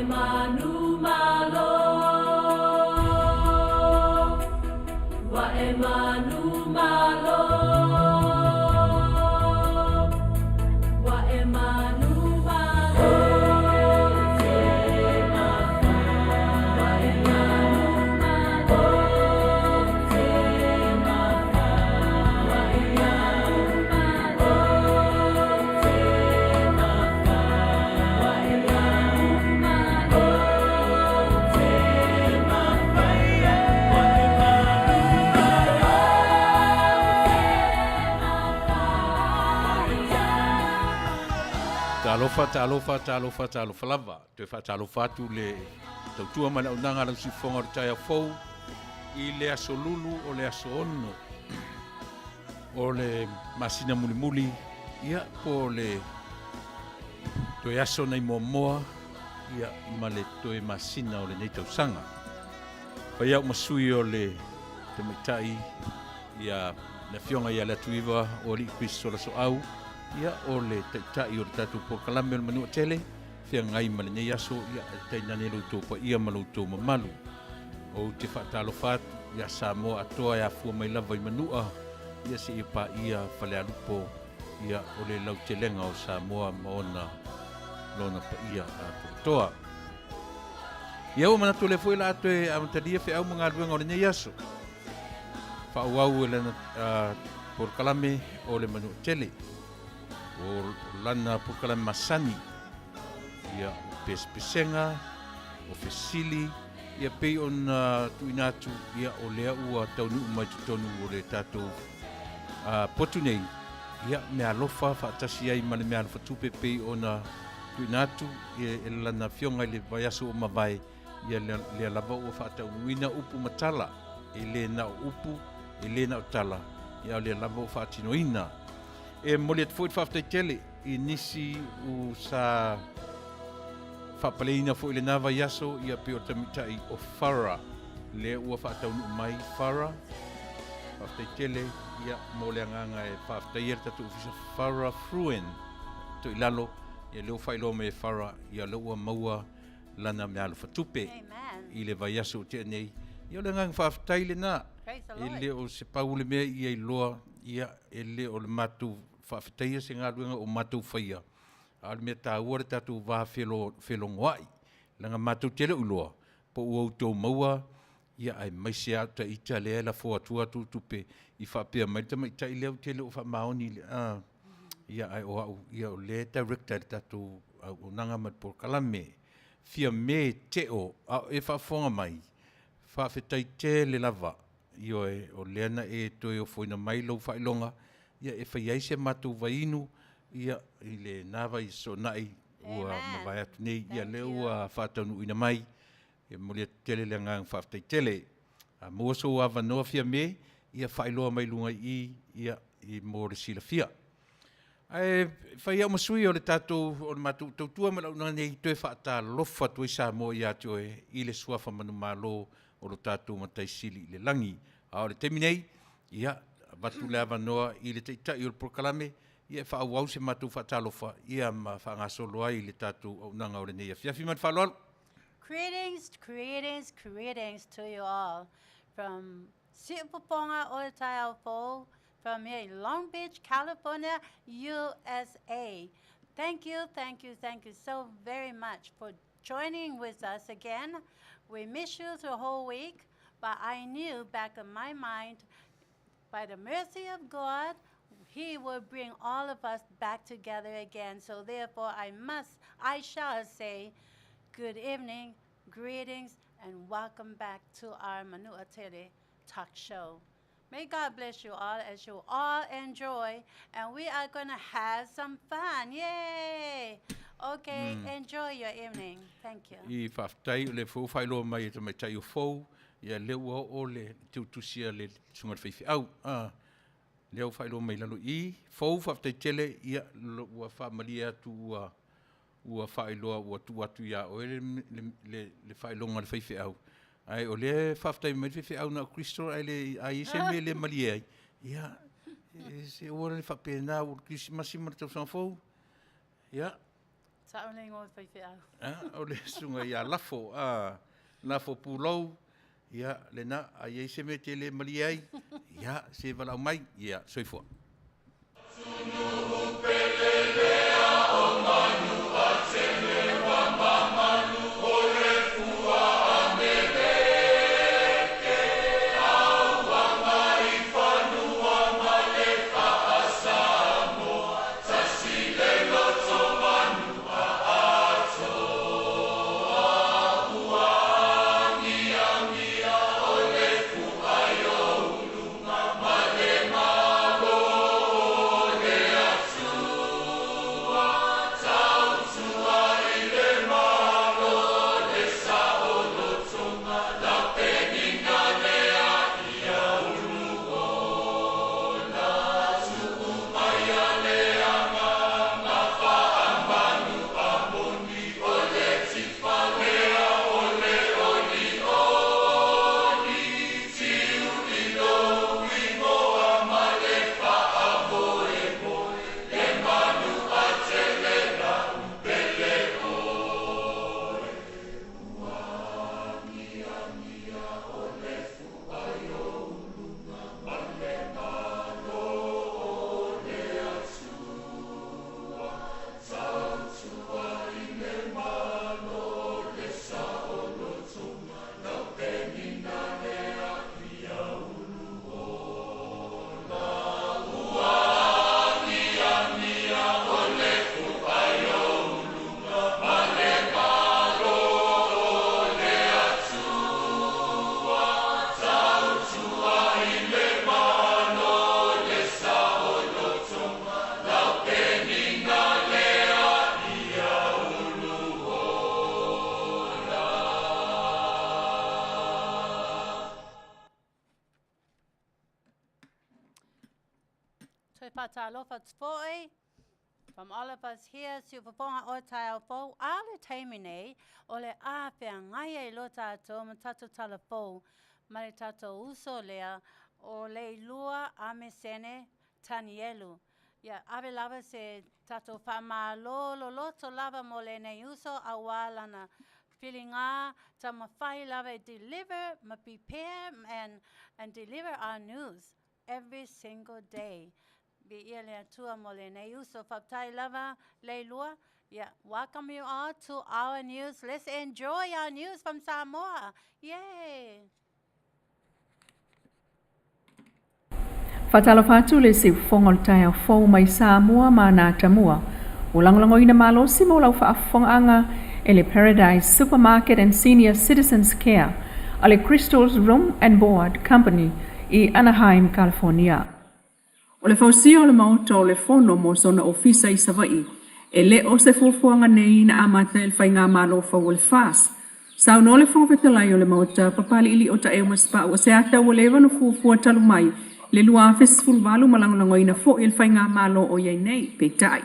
Manu Malo, Manu Malo, Manu Malo. Talofa lava. Te whatalofa atu le tautua mana unanga lau sifonga o tai fou i le aso lulu o le aso ono o le masina muli ia po le toe aso nei moa ia ma le toe masina o le nei tausanga. Pai au masui o le te maitai ia le fionga ia Leatuivaoalii Kristo la Asoau ia o le taitai o le tatu pokalame o le Manu'atele fia ngai ma le nei aso ia tainane loutou pa ia ma loutou mamalu o te whaatalofa ia Samoa atoa ia fua mai lava i Manua ia se i pa ia whale alupo ia o le lautelenga o Samoa maona lona pa ia a toa. Ia o manatu le fui la atoe a matalia fe au mga luenga o le nei aso whaauau e lana pokalame o le Manu'atele o Lana pokalame Masani ia o pespesenga o fesili ia pei ona tuinatu ia o lea ua taunu mai tutonu o le tatou potu nei ia me alofa whaatasi ai ma le me alofa tupe pei ona tuinatu ia e lana fionga i le vaiaso o mawai ia lea lava ua whaataunuina upu matala e le na upu e le na utala ia lea lava ua whaatinoina e mole at fuit Faafofoga'aga i nisi u sa whapaleina fo ile nava yaso ia pe o tamitai o Fara le ua whaataunu mai Fara Faafofoga'aga ia mole anganga e Faafofoga'aga tatu ufisa Fara fruen to ilalo ia leo whailo me Fara ia leo ua maua lana me alo fatupe i le vai yaso te nei ia le ngang Faafofoga'aga na ele o se paule mea ia i loa ia ele o le matu Faafofoga'aga se ngā ruenga o matu whaia. Al me tāua re tatu wā whelo ngoai. Langa matu tele uloa. Po ua utou maua ia ai maise ata i ta lea la fo atua tu tupe i whapea mai ta mai tai leo tele o whamaoni le ia ai o au ia o le director tatu o nanga mat por kalame. Fia me te o e whafonga mai. Faafofoga'aga tele lava. Io e o leana e toi o foina mai lau whailonga. Ia e whaiai se matu wainu ia i le nawa i so nai ua mawai atu nei ia leo ua whātaunu ina mai e mole tele le ngang Faafofoga'aga tele a mua so ua wanoa fia me ia whailoa mai lunga ia i mōre sila fia ai whai au masui o le tātou o le matu tautua ma launa nei toi whaata lofa toi Samoa ia tioe i le suafa manu Malo o le tātou matai sili i le langi a o le temi nei ia batu le avanoa i le teitai o le prokalame ia whaauau se matu whaatalofa ia ma whaangasolo ai le tātou au nanga o le nei Afiafi man whaaloalo. Greetings to you all from Siupuponga o le Taiaufo, from here in Long Beach, California, USA. Thank you so very much for joining with us again. We miss you the whole week, but I knew back in my mind by the mercy of God, He will bring all of us back together again. So therefore, I shall say, good evening, greetings, and welcome back to our Manu'atele talk show. May God bless you all as you all enjoy, and we are going to have some fun. Yay! Okay, enjoy your evening. Thank you. I Faafofoga'aga le fo whailo mai e mai tai o fou. Ia leo o le tutusia le sunga whaifi au. Leo whailo mai lalo i. Fou Faafofoga'aga tele ia ua whaamalia atu ua whailoa ua tuatu ia o le whailonga le whaifi au. Ai o le Faafofoga'aga mai whaifi au na Kristo ai se me le malia ai. Ia se ora le whapena o Krismasi ma tau sang fou. Ia Taʻole ngō whaiwhia. O le sunga ia lafo pūlau, ia lena a iei se me te le mali ai, ia se walau mai, ia soifua. From all of us here, Siupaponga o Taio Fou, ale taimine, ole a pia ngai lo tato, matato talafou, mare tato uso lea, o le lua amesene tanielu. Ya ave lava se tato fama lo loto lava mole ne uso awalana. Feelinga tama fai lava deliver, ma prepare and deliver our news every single day. Be ile tua mole ne uso faptai lava leilua. Yeah, welcome you all to our news. Let's enjoy our news from Samoa. Yay! Fatalafatu le se fonga taia fou mai Samoa ma na tamua. Ulangoina Malo simo lau Faafofoga'aga e le Paradise Supermarket and Senior Citizens Care a le Crystal's Room and Board Company I Anaheim, California. O le fausio le mauta o le fono mo sona ofisa I Savai e le o se fuafuanga nei na amata el whainga malo fa o le fas. Sau no le fuawetalai o le mauta papali ili o ta e maspa o se ata o le wano fuafua talu mai le lua festival valu malangolangoina fo il whainga malo o iei nei peitai.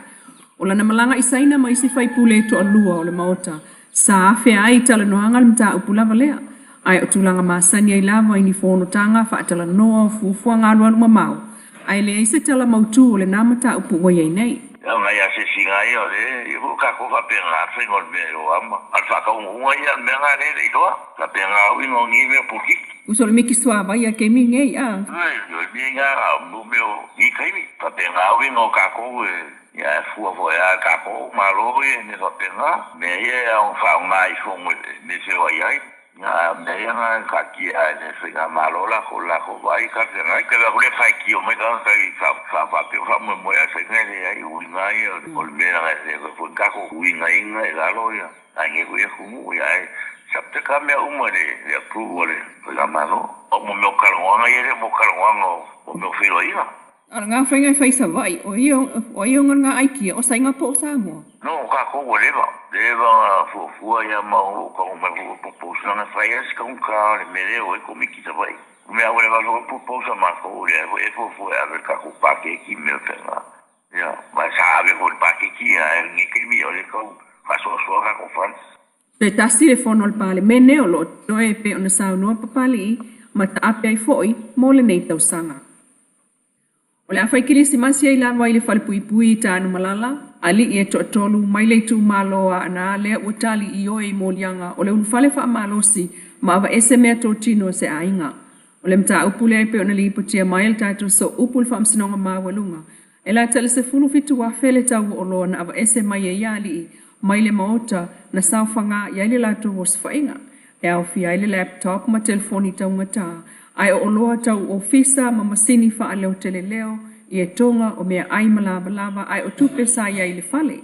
O lana malanga isaina mai si whai pule to alua o le mauta sa afea ai tala noanga le mta upulava lea. Ai o tulanga Masani ai lava ini fono tanga wha atala noa fuafuanga alua luma mau. Ai le ise tala mautu o le namata upu o iei nei. Ya mai ase singa ia le i ka ko fa penga fengol me o ama al fa ka unga ia me nga le le doa ka penga wi no ni me puki Uso le miki swa vai a ke mi ngei a ai yo ni nga mu me o ni kai mi ka penga wi no ka ko ya fu vo ya ka ko malo e ne ka penga me ia on fa nga I fo me se wa ia ya me nga ka ki a ne se ga malo la ko vai ka se nga ke la ko le fa ki o me ka fa pe fa mo ya se ne ai u ngai o me nga se ko ka ko u ngai ngai la lo ya ai ko e hu ya sapte ka me u mo le approve le ga malo o mo ka lo nga ye mo ka lo nga o mo fi lo ia Ala ngā whainga I whaisa vai, o io ngā aiki, o sainga po Samoa. No, ka ko leva fua ia mau, ka o mai poposa na Reyes, ka ka le mere o e ko mikita vai. Me a leva poposa ma ko le e fua ave ka ko pake ki me pena. Ya, ma sa ave ko pake ki a ni ke mi o le ko fa so ka ko fan. Pe tasi le fono al pale, me neo lo, no e pe ona sao noa papali, ma ta ape ai foi, mo le nei tausanga. O le awhai kilisi masi ai lanwa I le whalepui pui I tānu malala, Ali e to tolu mai le tu malo ana le utali I oi molianga o le unfale fa malosi ma va ese mea to tino se ainga. O le mta upule ai pe ona li putia mai el tatu so upul fa msinonga mawalunga. E la tala se fulu fitu wa fele tau o loa na ava ese mai e yali mai le maota na saufanga yaile latu was fainga. E au fi yaile laptop ma telefoni tau ngata. Ai o loa tau ofisa ma masini fa aleo tele leo I e tonga o mea ai malava ai o tupe sa yaile fale.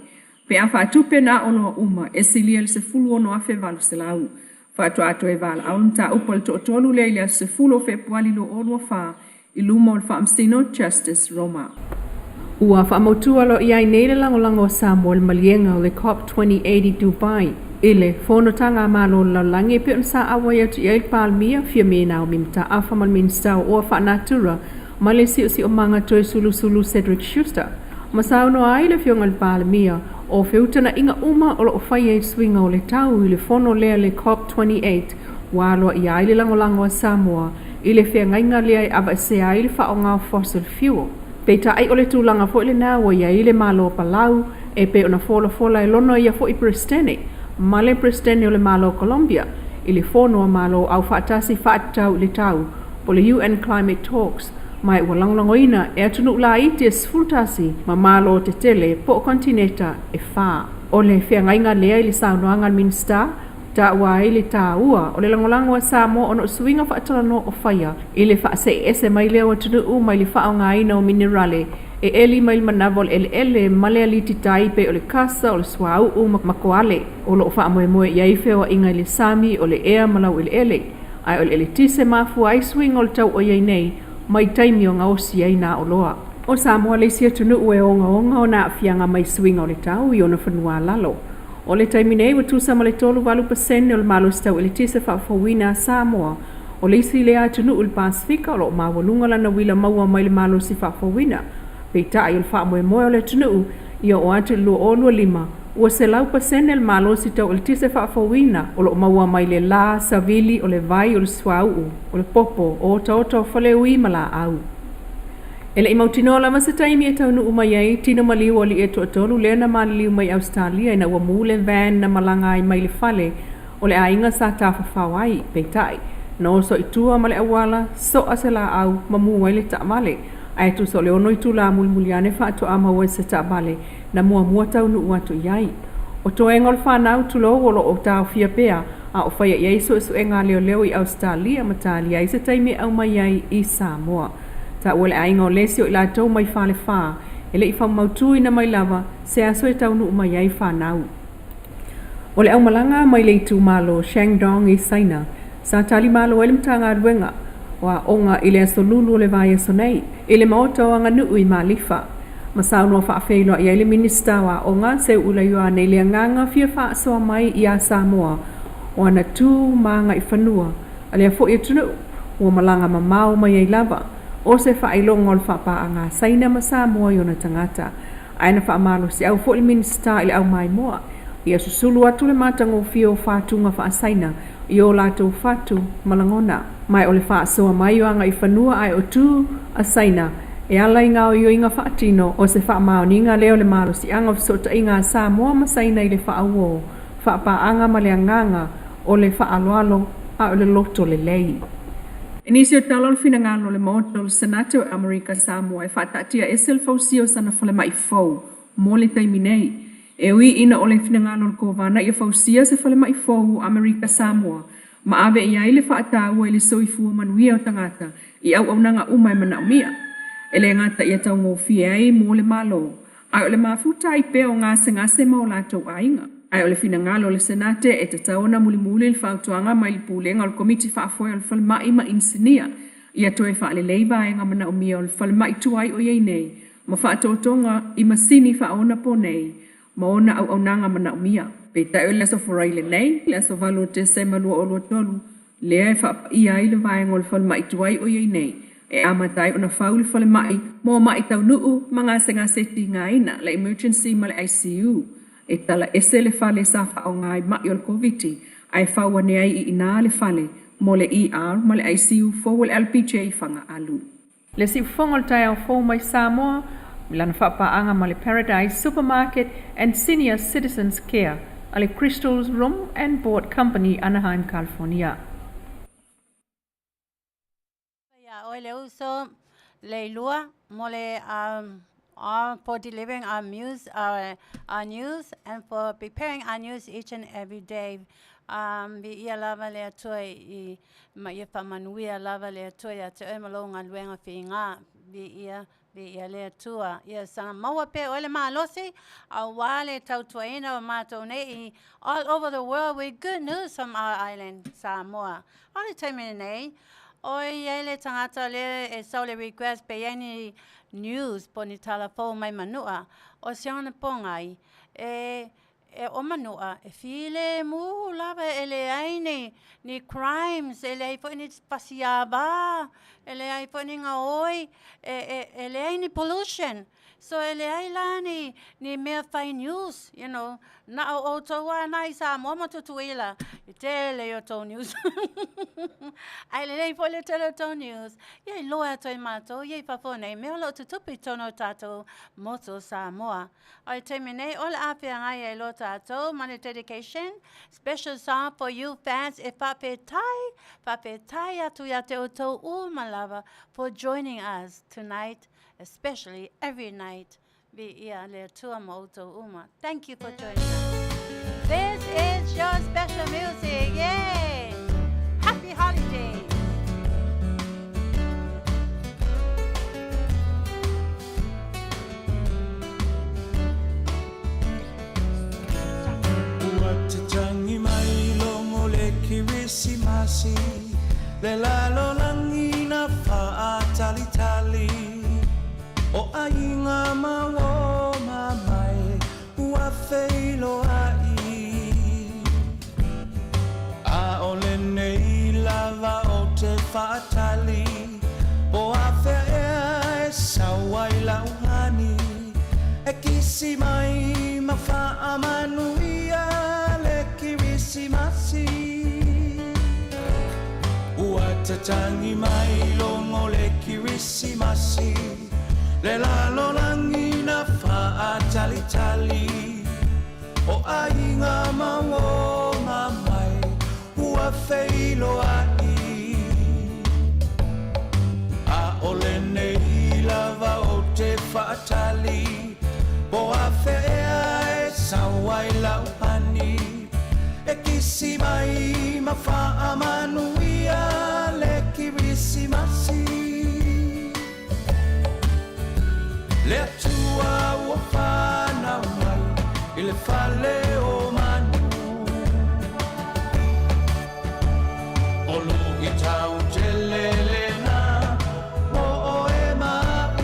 Pe a fa tupe na o loa uma e silia se fulu ono afe valu se lau. Fa ato e vala au nta upal to tolu leile se fulu fe puali lo ono fa ilumo fa amstino justice Roma. Ua whaamautua lo I ai neile langolango Samoa malienga o le COP2080 Dubai. Ile whonotanga malo la langi pe un sa awai atu I palmia fia mena o mimta afa mal minsta o whaanatura male si o manga toi sulu Cedric Schuster. Masau no ai le fiongal palmia o feutana inga uma o lo whai e swinga o le tau I le whono lea le COP28 walo I ai le langolango Samoa ile fia ngainga lea I ava se ai le whaonga fossil fuel. Peita ai ole tūlanga fo ile nā wa ia ile malo palau e pe ona fola e lono ia fo I Prestene. Male Prestene ole malo Colombia. Ile fono malo au whaatasi whaatau le tau po le UN Climate Talks. Mai walangoina e atunu la itis fultasi ma malo te tele po kontineta e wha. Ole fea ngainga lea ili saunoangan minsta ta wa ile ta ua o le langolango Samoa ono swinga whaatalano o whaia ile wha se ese mai leo atunu u mai li wha o ngaina o minerale e eli mai manavol ele male aliti tai pe o le kasa o le swau u makoale o lo wha moe iai feo inga ile Sarmy o le ea malau ele ai o le tise mafu ai swing o le tau o iai nei mai taimi o ngausi ai na o loa. O Samoa le si atunu ue onga o na afianga mai swing o le tau I ona whanua lalo. O le taimine wa tusa ma le tolu 8% o le malo stau ele tise Faafofoga'aga Samoa. O le isi le atunu ul Pasifika o lo mawalunga lana wila maua mai le malo si Faafofoga'aga. Peita ai ul wha moe o le atunu ia o atu lua o lua lima. Ua se lau pasene le malo si tau ele tise Faafofoga'aga o lo maua mai le la, savili o le vai o le swau o le popo o taoto fale ui mala au. Ele I mautino la masa taimi e taunu umai tino maliu o li e tolu le na maliu mai Australia ina ua mule van na malanga ai mai le fale o le ainga sa tawhawhau ai peitai. No so itua male awala so asela au mamu ai le taamale. Ai tu so le ono itu la mulmuliane whaato ama ue se taamale na mua taunu uatu iai. O to engol whanau tulo o lo o tau fia pea a o whaia iai so enga leo I Australia matali ai se taimi au mai ai I Samoa. Ta wale ainga o lesi o ila tau mai whale wha. Ele I whamautui na mai lava se aso e taunu mai ai whanau. O le au malanga mai leitu malo Shandong I Saina. Sa tali malo ele mtanga ruenga. Wa onga ile aso lulu le vai aso nei. Ile maoto anga nuu I malifa. Masau no whaafeilo I ele minista wa onga se ula yua nei le nganga fia wha aso mai I a Samoa. O ana tu maanga I whanua. Ale a fo I tunu. O malanga mamau mai ai lava. O se whailongo le whapaanga saina ma Samoa I ona tangata. Aina whaamalo si au fo I minista ile au mai moa. Ia susulu atu le matango fio whatunga whaasaina I o lato whatu malangona. Mai o le whaasoa mai o anga I whanua ai o tu asaina. E ala inga o inga whaatino o se whaamao ni inga leo le malo si anga sota inga Samoa masaina I le whaawo. Whaapaanga ma le anganga o le whaaloalo a o le loto le lei. Inisio talol finangalo le moto le Senato o Amerika Samoa e whaatatia esel fausio sana fale mai fau mo le taiminei. E ui ina o le finangalo le kovana I fausia se fale mai fau Amerika Samoa. Ma ave ia I le whaataua I le soifua Manuia o tangata I au nanga umai Manuia. E le ngata ia tau ngofia ai mo le malo. Ai o le mafuta I peo ngase mau latou ainga. Ai o le finangalo le Senate e te taona mulimuli le whautuanga mai le pulenga o le komiti whaafoe o le whalemai ma insinia. Ia toe whaale leiva e nga Manuia o le whalemai tuai o iei nei. Ma whaatotonga I Masani whaona po nei. Ma ona au nanga Manuia. Pe tai o le aso foraile nei, le aso valo te se malua o lua tolu. Lea e wha ia I le vaenga o le whalemai tuai o iei nei. E amatai ona whau le whalemai, mo mai tau nuu, mga se ti ngaina, le emergency ma le ICU. E tala ese le whale sa whao ngai mai o le COVID, ai whau ane ai I ina le whale, mo le ER ma le ICU fo le LPJ whanga alu. Le si whongol tai au fo mai Samoa, Lana whaapaanga ma le Paradise Supermarket and Senior Citizens Care, ale Crystal's Room and Board Company, Anaheim, California. Ya, ole uso leilua mole for delivering our news and for preparing our news each and every day. Bi ia lava le atoe I ma ia pa Manuia lava le atoe a te emalo ngā luenga whingā bi ia le atua ia Samoa pe ole malosi a wale tautuaina o mātou nei all over the world with good news from our island Samoa. Ole taimene nei oi ele tangata le e sau le request pe any news po ni talafo mai manua o siana pongai e o manua e file mu lava ele ai ni crimes ele ai po ni pasiaba ele ai po ni ngaoi ele ai ni pollution so ele ai la ni mea fai news you know na o toa na isa mo tutuila tele o to news ai le po le tele to news ye loa to mato ye papone me lo tutupi tono tato moto Samoa ai termine all Afiaga ye lo tato money dedication special song for you fans e pape tai atu ya te oto malava for joining us tonight especially every night be ia le tua moto uma. Thank you for joining us. This is your special music. Yay! Happy holidays. Watatangi mai longo le kirisimasi le lalo langi na faatalitali o ainga mawo mamai ua feilo ai a ole nei lava o te fatali o a fea e sawai lauhani e kisi mai mafa Manuia le kirisimasi ua tatangi mai longo le kirisimasi le lalo langi na faatalitali o ainga mawo mamai ua feilo ai a ole nei lava o te faatali o a fea e sawai lauhani e kisi mai mafa Manuia le kirisimasi le atua ua whanau mai I le whale o manu olu I tau te lelena o e mau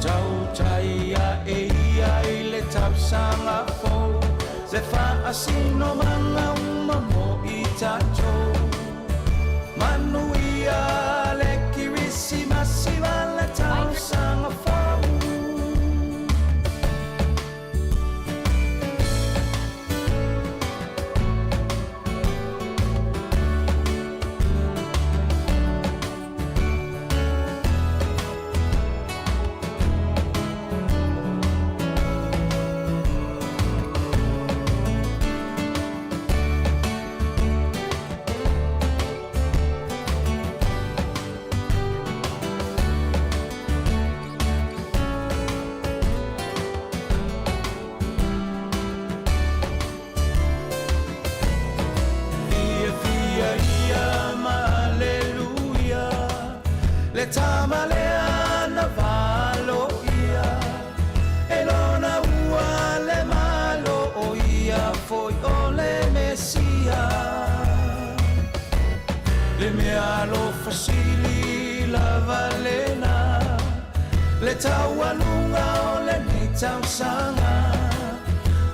tau taia e ia I le tau sanga fau le whaasino manga uma mo I tatou Manuia le kirisimasi wale tau sanga fau le tamalea na valo ia e lona ua le malo o ia foi o le mesia le mea lo fasili la valena le taualunga o le ni tausanga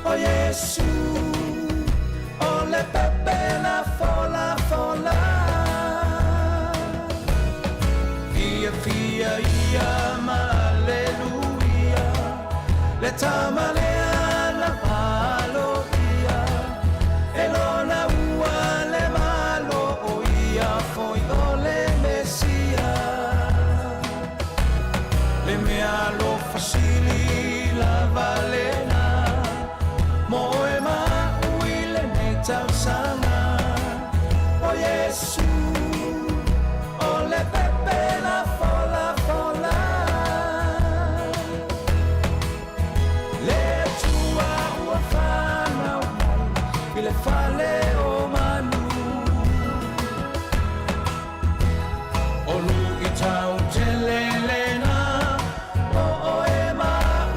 o Yesu o le pepe la fola Fia ia ma aleluia le tamalea na Malo ia e lona ua le malo o ia foi o le mesia le tausanga o Yesu o le pepe la fola fola le tua ua whanau i le fale o manu o lu i tau te lelena o e mau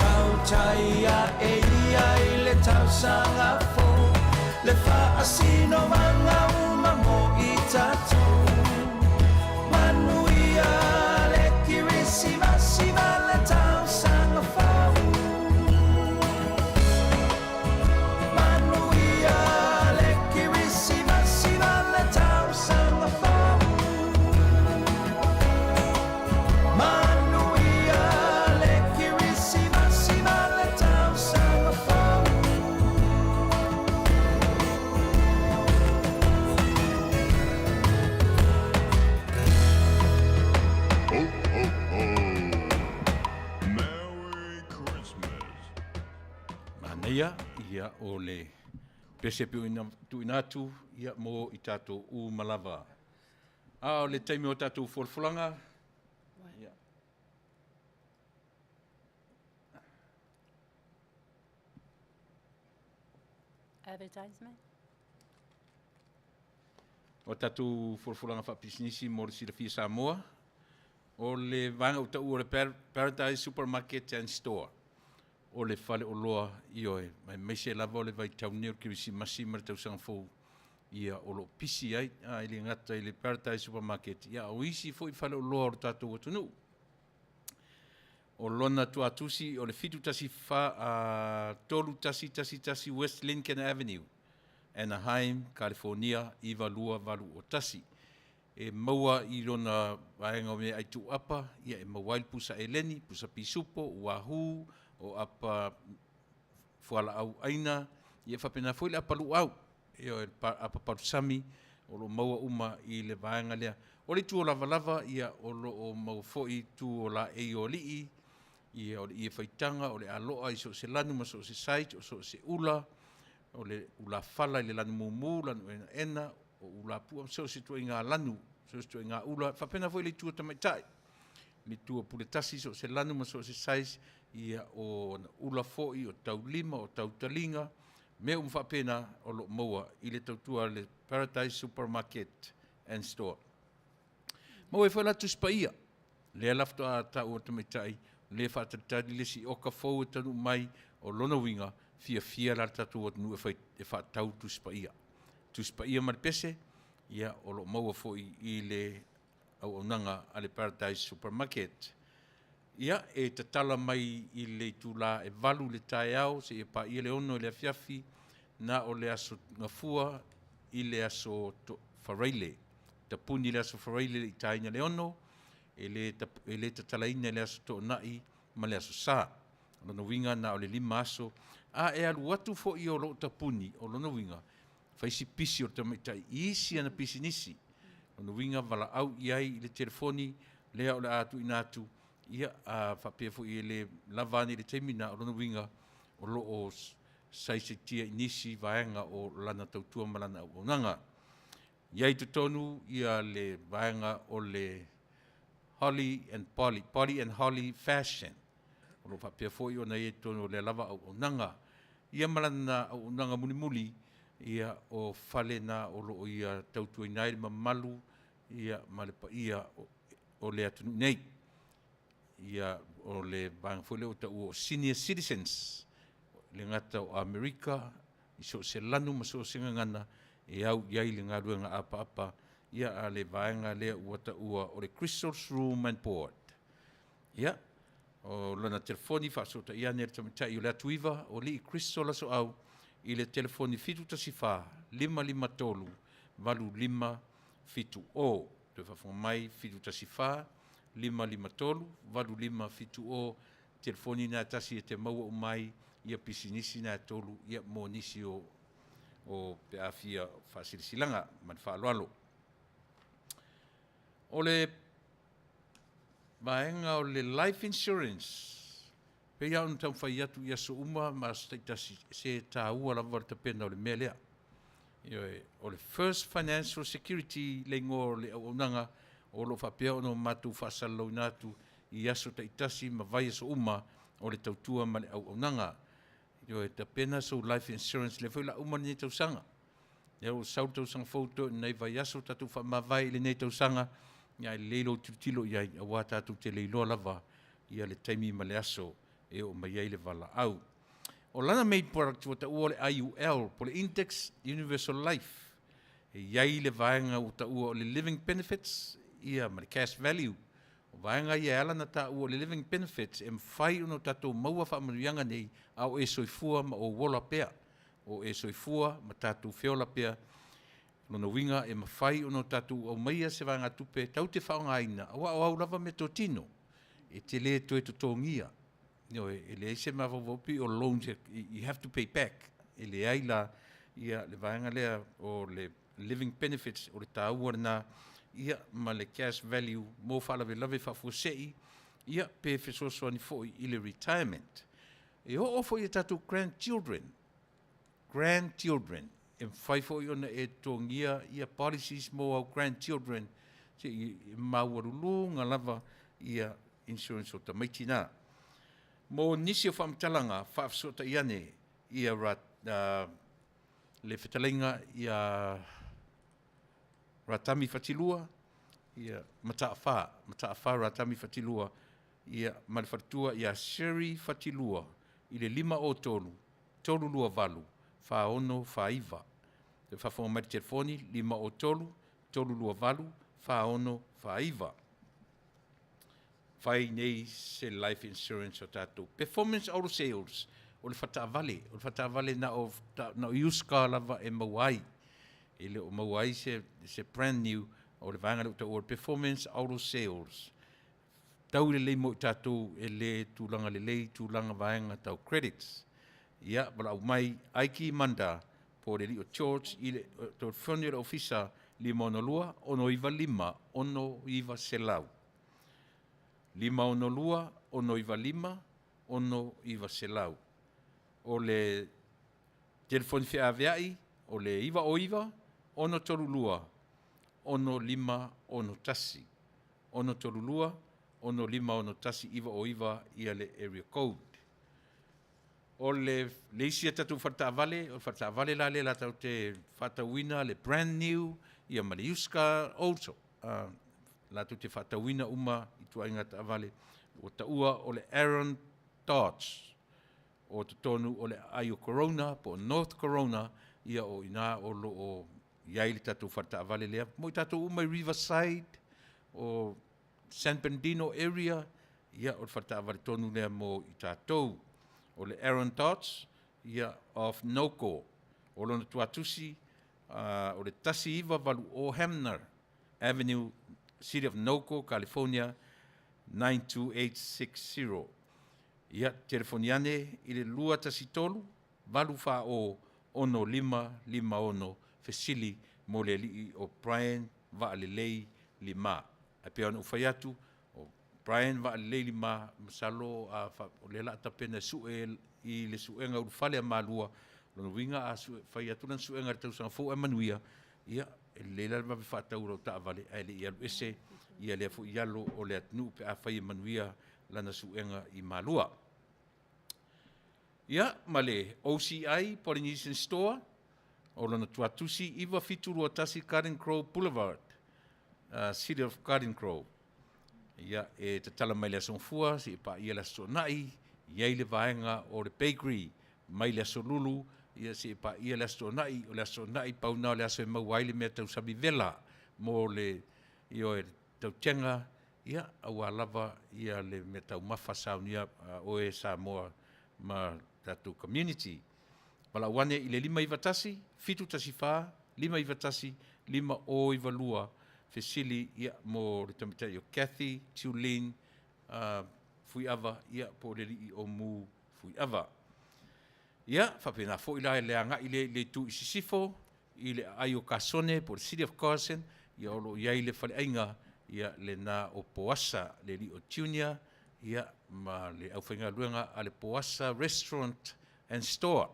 tau taia e ia i le tausanga fo le whaasino manga uma mo i tatou Manuia le kirisi masima le tausanga fo Manuia le kirisi masima le tausanga fo Manuia le kirisi masima le tausanga fo Merry Christmas. Manea ia o le pese pe tuinatu ia mo i tātou u malava. O le taimi o tātou folfolanga. Ia. Advertisement. O tātou folfolanga whapisinisi mo le sirafia Samoa. O le vanga o tau o le Paradise Supermarket and Store. O le fale o loa i oe. Mai meise lava o le vai taunea o kirisi masi mara tau sangafou. Ia o lo pisi ai. I le ngata i le Paradise Supermarket. Ia o isi fo i fale o loa o tātou o tunu. O lona tu atusi o le fitu tasi tolu tasi West Lincoln Avenue. Anaheim, California, iwa lua walu o tasi. E maua i rona vaenga me ai tu apa, ia e mawail pusa eleni, pusa pisupo, wahu, o apa fuala au aina, ia whapena fuile apa lu au, e o apa parusami, o lo maua uma i le vaenga lea. O le tu o lava, ia o lo o mau foi tu o la Leatuivaoalii, ia o le ia whaitanga, o le aloa i so se lanu, ma so se site, o so se ula, o le ula fala i le lanu mumu, lanu ena, o ula pua, so se tua i ngā lanu, so se tua i ngā ula, whapena foi le tua tamaitai. Le tua puletasi, so se lanu, ma so se sais, ia o ula foi, o tau lima, o tau talinga, me whapena o lo maua, i le tau tua le Paradise Supermarket and Store. Mau e whaila tu spaia, le alafto a tau o tamaitai, le whaatatari le si oka fau e tanu mai, o lona winga, fia la tatu o tanu e whaatau tu spaia. Tu spaia marpese, ia o lo maua foi i le au onanga a le Paradise Supermarket. Ia e tatala mai i le tula e valu le tae au, se e pa i le ono i le Afiafi, na o le aso ngafua i le aso whareile. Ta puni le aso whareile i taina le ono, e le tatalaina le aso to nai, ma le aso sa. Lono winga na o le lima aso, a e alu watu fo i o lo ta puni, o lono winga, faisi pisi o tamaitai, isi ana pisi nisi. Lono winga vala au iai i le telefoni, lea o le atu inatu, ia a whapefo i le lavani le teimina o lono winga, o lo o saisetia inisi vaenga o lana tautua malana o nanga. Iai tutonu ia le vaenga o le Holly and Polly and Holly fashion. O lo whapefo i o na e tono le lava o nanga. Ia malana o nanga muli ia o fale na o lo ia tautua inai ma malu, ia malepa ia o le atunu nei. Ia o le bangfole o tau o senior citizens, le ngata o Amerika, i so se lanu ma so se ngana, e au iai le ngarua nga apa, ia a le vaenga lea uata ua o le Crystal's Room and Board. Ia, o lana telefoni whaasota ia nere tamitai o Leatuiva, o li Crystal Asoau, i le telefoni fitu tasifa, 553, valu 5 fitu o, te whafonga mai fitu tasifa, 553, valu 5 fitu o, telefoni na tasi e te maua o mai, ia pisinisi na tolu, ia mo nisi o pe afia whaasirisilanga, man whaaloalo. O le maenga o le life insurance, Pea on tau whai atu ia so uma ma staitasi se tā ua lava te pena o le mea lea. O le first financial security le ngō le au nanga o lo whapea ono matu whasalau nātu i aso taitasi ma vai so uma o le tautua ma le au nanga. Te pena so life insurance le whaila uma ni tau sanga. O sau tau sanga fauto nei vai aso tatu wha ma vai le nei tau sanga ia leilo tutilo ia awa tatu te leilo lava ia le taimi ma le aso e o mai le vala au. O lana made product o ta ua le IUL po le Index Universal Life e iai le vaenga o ta ua o le living benefits ia ma le cash value. O vaenga ia ala na ta ua le living benefits e mwhai uno tatou maua wha manuianga nei au e soifua ma o wola pea. O e soifua ma tatou whiola pea Lono winga e mawhai uno tatou au maia se vaenga tupe tau te whaonga aina awa au lava me tō tino e te le to e to tōngia. E le se mawawaupi o loans you have to pay back. E le aila ia le vaenga lea o le living benefits o le tāua na ia ma le cash value mō whalawe lawe whafosei ia pe whesosoani foi i le retirement. E o ofo i tatou grandchildren e whai foi ona e tōngia ia policies mō au grandchildren se i mauarulu ngā lava ia insurance o ta maitina. Mō nisi o whamtalanga whaafsota iane ia le whetalainga ia ratami whatilua ia mataafa ratami whatilua ia malwhatua ia seri whatilua i le 5 o tolu lua valu whaono whaiva. Te whawhonga mai telefoni 5 o tolu lua valu whaono whaiva. Whai nei se life insurance o tātou. Performance auto sales o le whataavale na o iuska lava e mauai. E le o mauai se brand new o le vanga le o performance auto sales. Tau le lei mo tātou e le tūlanga le lei tūlanga vaenga tau credits. Ia, wala au mai aiki manda po le li o George i le tō whanera ofisa 5 ono iwa 5 ono iwa selau. 5 ono lua ono iwa 5 ono iwa selau. O le telefoni whiaaweai o le iwa o iwa ono tolu lua ono 5 ono tasi. Ono tolu lua ono 5 ono tasi iwa o iwa ia le area code. O le leisia tatu whataavale, o whataavale la le la tau te whatauina le brand new ia ma le yuska also. La tu te whatauina uma i tua inga taavale o taua o le Aaron Dodge o te tonu o le Ayo Corona po North Corona ia o ina o lo o iai le tatu whataavale lea. Mo i tatu uma Riverside o San Bernardino area ia o whataavale tonu lea mo i tatou. O le Aaron Dodge ia of Noko o lona tuatusi o le tasi iwa valu o Hamner Avenue, City of Noko, California 92860. Ia telefoniane i le lua tasi tolu valu wha o ono 5 ono fesili mo le li o Brian Vaalelei lima. A pia ona ufai atu o Brian Vaalelei lima masalo o le la tapena su'e i le su'enga urufale a malua lona winga a fai atu lan su'enga tau sanga fo e Manuia ia e le la ma whatau rau taavale ai le ialu ese ia le fu ialo o le atnu pe a fai Manuia lana su'enga i malua. Ia ma le OCI Polynesian Store o lona tuatusi iwa fituru o tasi Garden Grove Boulevard, City of Garden Grove. Ia e te tala mai le asonfua si pa ia la sonai iai le vaenga o le bakery mai le asolulu ia si pa ia le sonai o le sonai pauna le aso e mauai le mea tau sabi vela mo le io e tau tenga ia awa lava ia le mea tau mafa saunia o e Samoa ma tatu community. Wala wane i le 5 iwa tasi, fitu tasi wha, 5 iwa tasi, 5 o iwa lua, fesili ia mo le tamitai o Kathy, Tulin, fui ava, ia po le rii o mu fui ava. Ia, whapena fo ila le anga i le tu isisifo, i le ai o Kasone, po le City of Carson, ia olo iai le whale ainga, ia le na o Poasa, le rii o Tunia, Ia, ma le au whainga luenga a le Poasa Restaurant and Store.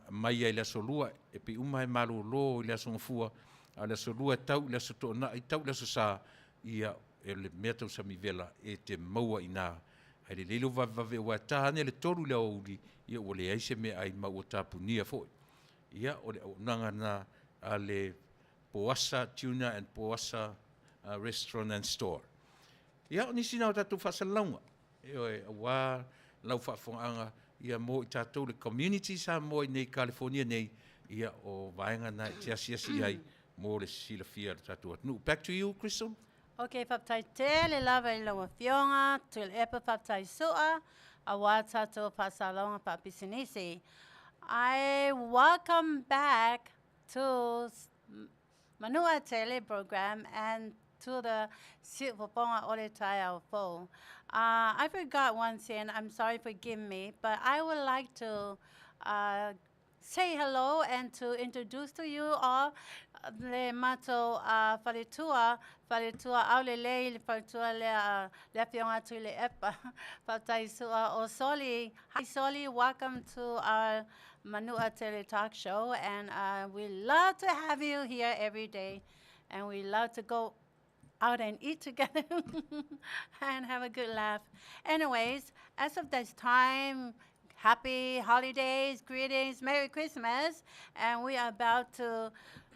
Mai ai le solua, e pi umai Malo lo i le asongafua, a le solua tau, le asoto na, i tau le asosa, ia e le mea tau samivela e te maua ina. Ai le leilo vavave wa tahane le toru le auri, ia o le aise me ai maua tapunia foi. Ia o le nanga na a le Poasa Tuna and Poasa Restaurant and Store. Ia o nisi nao tatu whasalaunga. E wā lau whaafongaanga ia mo i tātou le community sa mo i nei California nei ia o vaenga na te asiasi ai mo le silafia le tātou atunu. Back to you, Crystal. Okay, whaptai te le lava I lau Afioga, tu le epa whaptai sua, a wā tātou whasalonga whapisinisi. I welcome back to Manu'atele program and to the Faafofoga'aga o le tai au fou. I forgot one thing, I'm sorry, forgive me, but I would like to say hello and to introduce to you all le mato whaletua au le lei, le whaletua le Afioga tui le epa, whatai sua o Soli. Hi Soli, welcome to our Manu'atele talk show, and we love to have you here every day, and we love to go out and eat together and have a good laugh. Anyways, as of this time, happy holidays, greetings, Merry Christmas, and we are about to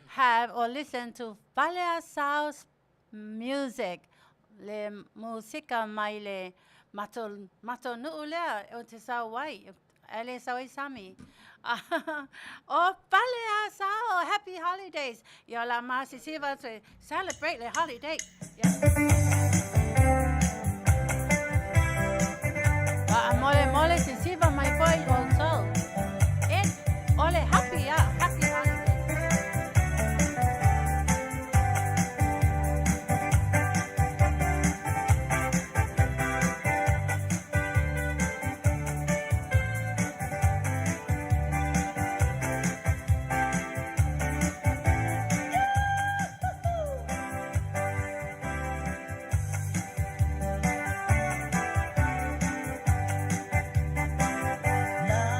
have or listen to Asoau's music. Le música mai le mato nu'ulea o te sawai, ele sawai Sarmy. Oh, Asoau, happy holidays. Yo la masisiva to celebrate the holiday. Mole sisiva my boy also. Ole happy, happy holidays. Na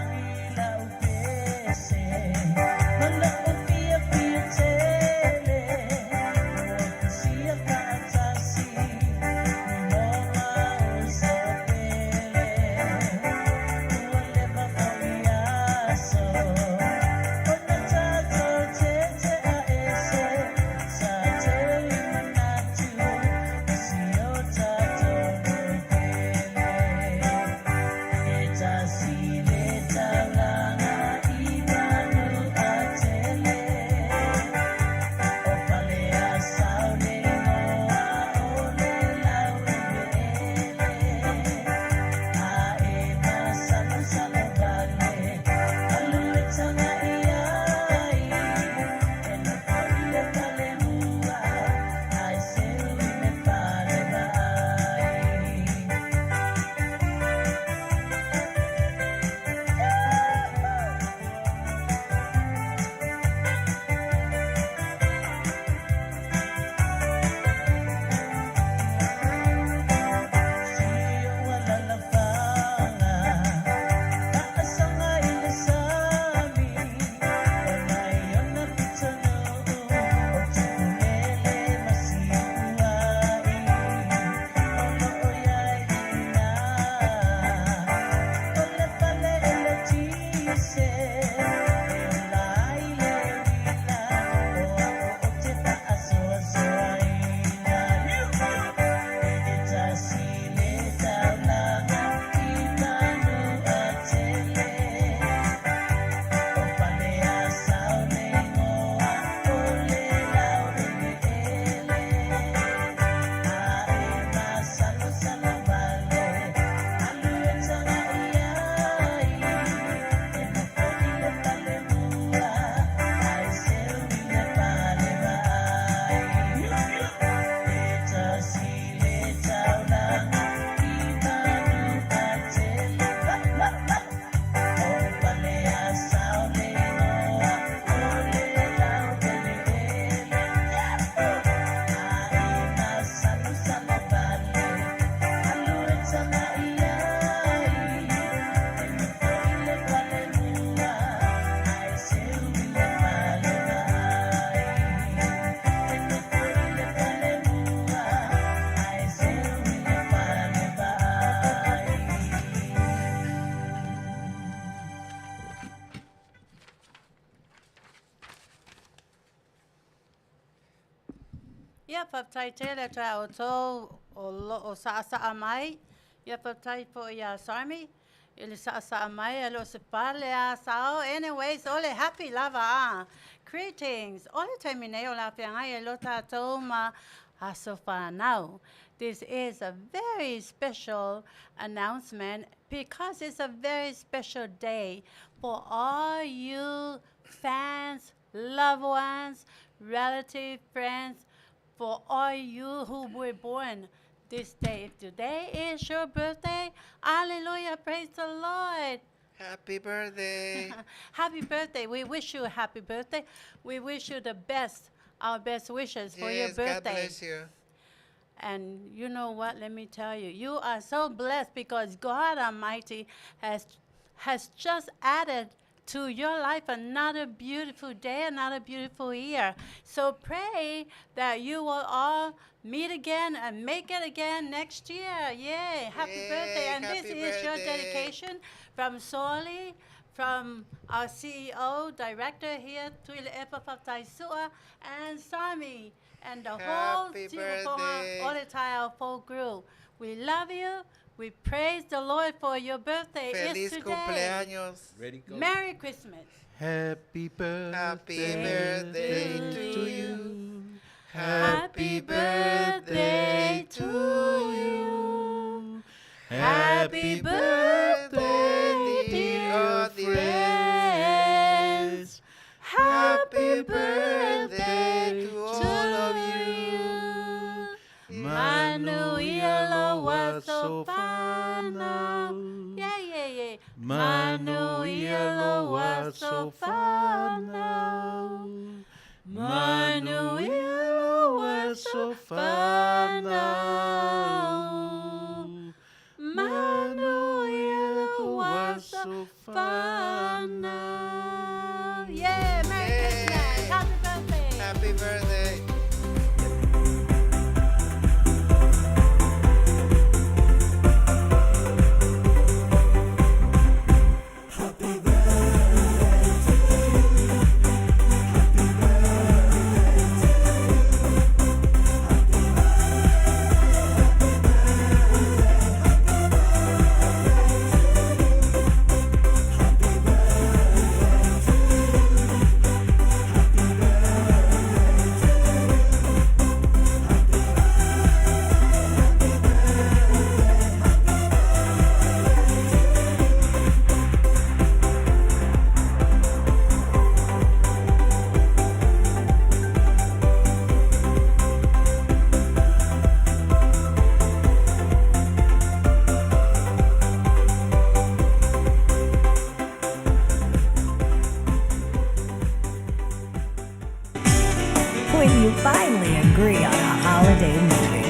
Ia papai tele tra o tō o saa mai. Ia papai po ia Sarmy. Ele saa mai alo se pale a sao. Anyways, ole happy lava. Greetings. Ole termine o la piangai alo tātou ma Asoau now. This is a very special announcement because it's a very special day for all you fans, loved ones, relatives, friends, for all you who were born this day. If today is your birthday, hallelujah, praise the Lord. Happy birthday. Happy birthday. We wish you a happy birthday. We wish you the best, our best wishes for your Yes, birthday. God bless you. And you know what? Let me tell you, you are so blessed because God Almighty has just added to your life another beautiful day, another beautiful year. So pray that you will all meet again and make it again next year. Yay! Happy Yay, birthday! And this happy is your birthday. dedication from Soli, from our CEO, director here, Leatuivaoalii, and Sarmy, and the whole Happy Leatuivaoalii birthday. full group. We love you. We praise the Lord for your birthday. Feliz It's today. cumpleaños. Ready, go. Merry Christmas. Happy birthday, Happy birthday to you. Happy birthday to you. Happy birthday, dear friends. Happy birthday to all of you. Manuia was so fun. Yeah, yeah, yeah. Manuia was so fun. Manuia was so fun. Manuia was so fun. Yeah, Merry Christmas. Happy birthday. Happy birthday. When you finally agree on a holiday movie.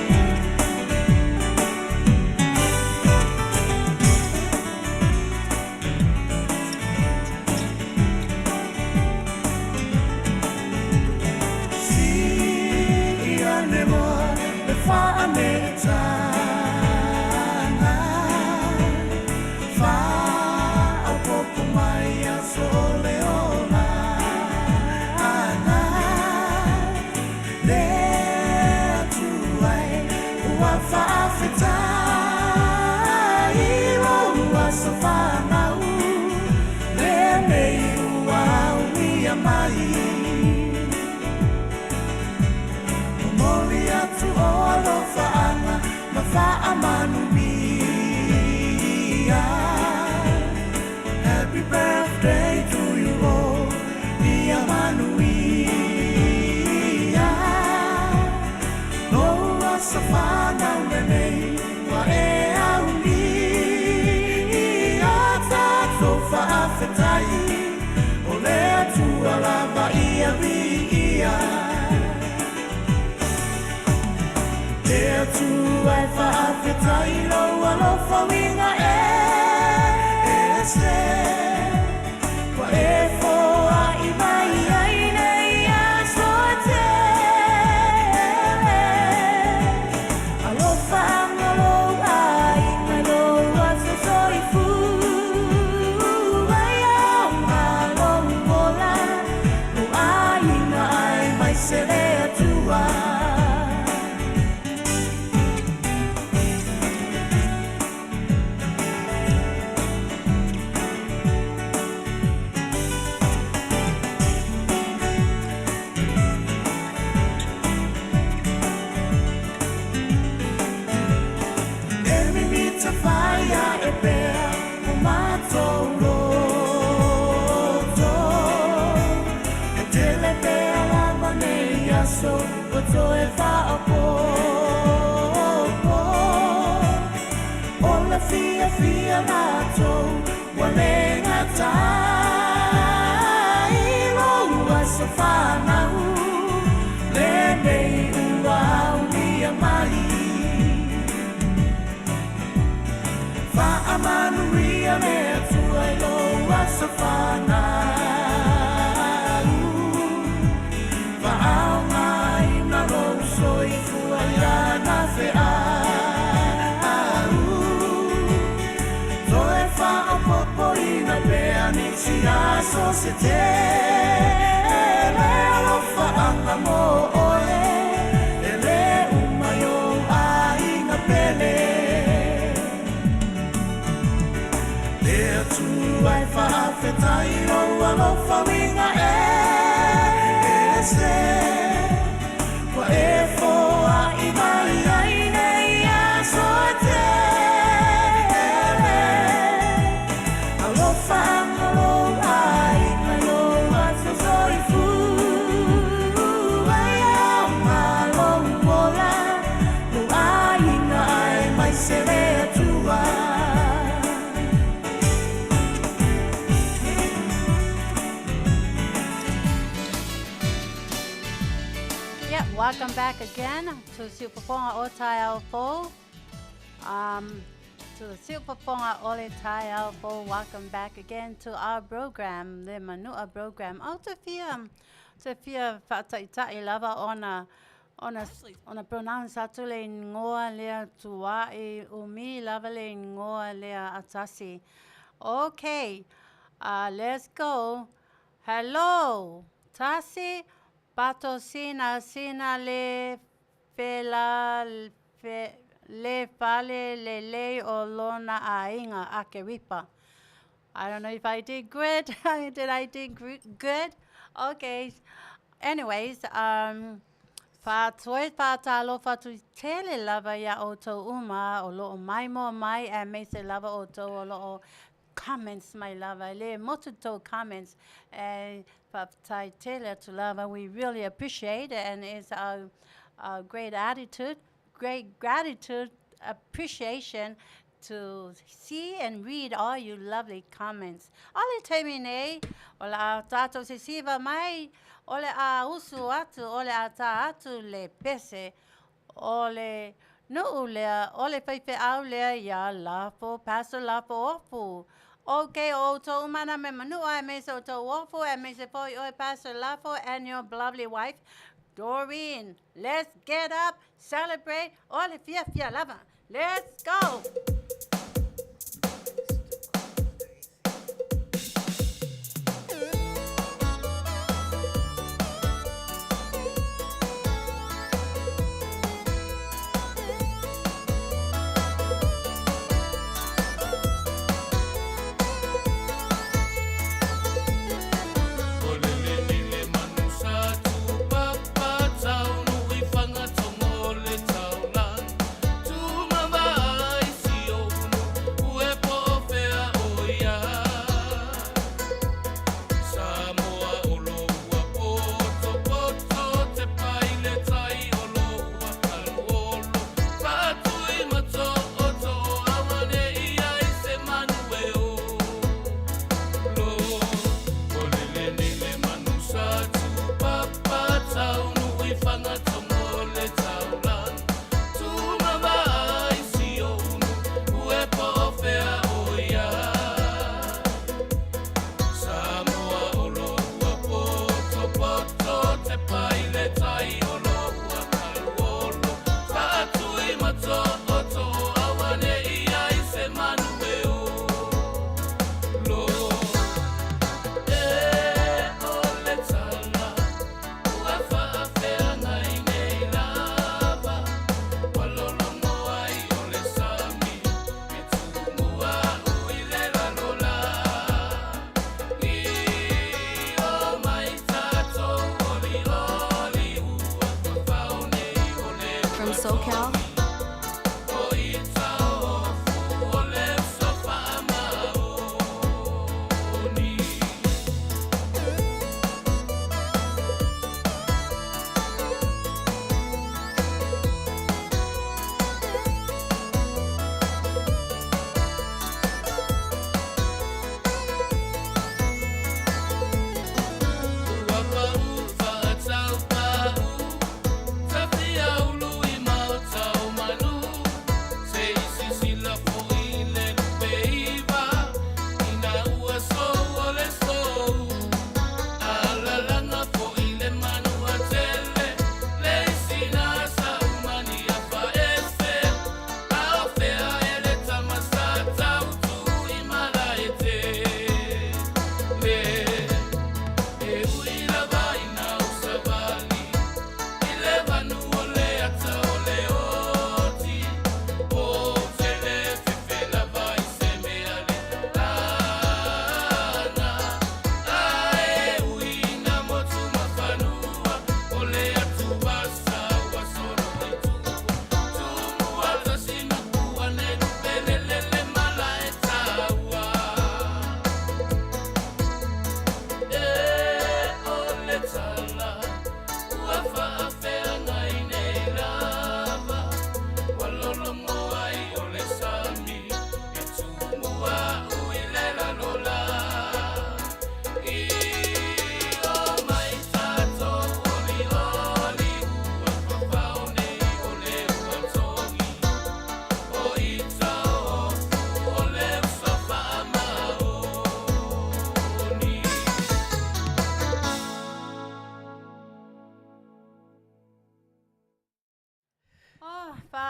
Happy birthday to you, oh, dear Manuia. No wasafana lene wa e auni. Ata tofa afetai o Leatuivaoalii ia ia. Leatuivaoalii lo alofa winga le ngata ilo ua sofanau le nei ua ulia mali Fa'a Manuia me atua ilo ua sofanau Fa'au mai na rou soifua ia na fe'a Popoina pea nixia so se te Leo fa'anga mo ole Ele umayo aina pele Lea tu ai fa'afetai o alofa winga se Wa e foa i mai aine ia so te Welcome back again to Siupaponga o Tai Aofo. To the Siupaponga Ole Tai Aofo. Welcome back again to our program, the Manua program. Oh, te fia whaataitai lava ona pronounce atu le ngoa lea tuai umi lava le ngoa lea atasi. Okay, let's go. Hello, Tasi. Pato sina le fela le fale le o lona ainga akeripa. I don't know if I did good. Did I did good? Okay. Anyways, Fatoi fatalo fatu tele lava ya oto uma o lo mai mo mai and me se lava oto o lo comments my lava le motuto comments and Fatai tele to lava we really appreciate it and it's our great attitude, great gratitude, appreciation to see and read all you lovely comments. Ole termine, ola tato se siva mai, ole a usu atu, ole a ta atu le pese, ole no ulea, ole pepe aulea ya lapo, paso lapo ofu. Okay, o to umana me manua me so to ofu and me se po oi paso lapo and your lovely wife, Doreen. Let's get up, celebrate, ole fia lava. Let's go. Tau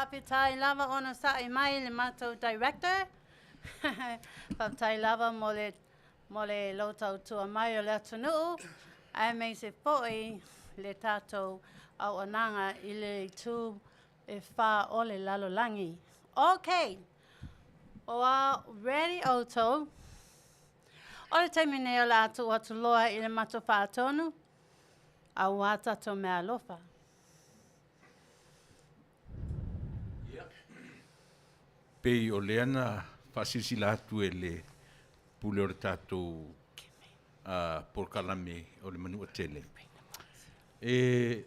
whaapitai lava ona sa I mai le mātou director. Whaapitai lava mo le lotau tua mai o le atunuu. Ai mei se po'i le tātou au ananga I le tū e wha o le lalolangi. Okay. Oa ready auto. O le taimi nei o le atu atu loa I le mato whaatonu. A wata to mea lofa. Pei o leana whasisila atu e le pule o le tātou porkalame o le Manu'atele. E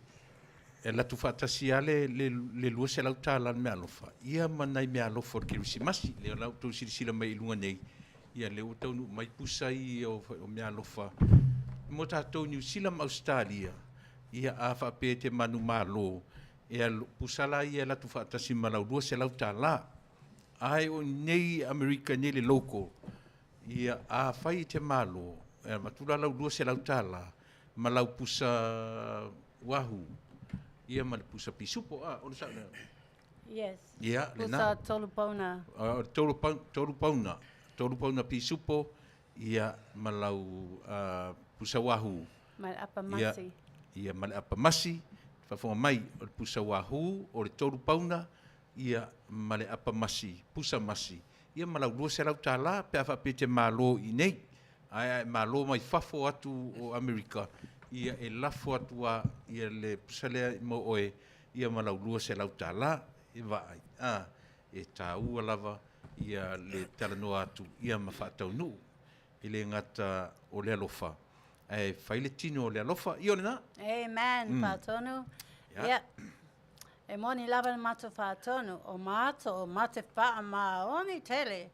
latu whaatasi ale le lua se lau tālan mea alofa. Ia manai mea alofa o kirisimasi. Le lau tau sirisila mai ilunga nei. Ia le utau mai pusai o mea alofa. Mo tātou New Zealand Australia. Ia a whape te manu Malo. Ia pusala ia latu whaatasi malau lua se lau tāla. Ai o nei Amerika nei le loko. Ia a whai te Malo. Ia matula lau lua se lau tāla. Malau pusa wahu. Ia ma le pusa pisupo. O le sa. Yes. Ia le na. Pusa tolupauna. Tolupauna. Tolupauna pisupo. Ia malau pusa wahu. Mai apa masi. Ia ma le apa masi. Whafonga mai o le pusa wahu o le tolupauna. Ia ma le apa masi. Pusa masi. Ia malau lua se lau tāla. Pea whapete Malo I nei. Ai Malo mai fafo atu o Amerika. Ia e lafo atua ia le pusalea mo oe ia malau lua se lau tāla e vai e tā ua lava ia le talanoa atu ia ma whaatau nuu I le ngata o le alofa e whaile tino o le alofa I ole na Amen, whaatonu. Yeah. E moni lava le mato whaatonu o mato o mate wha maoni tele.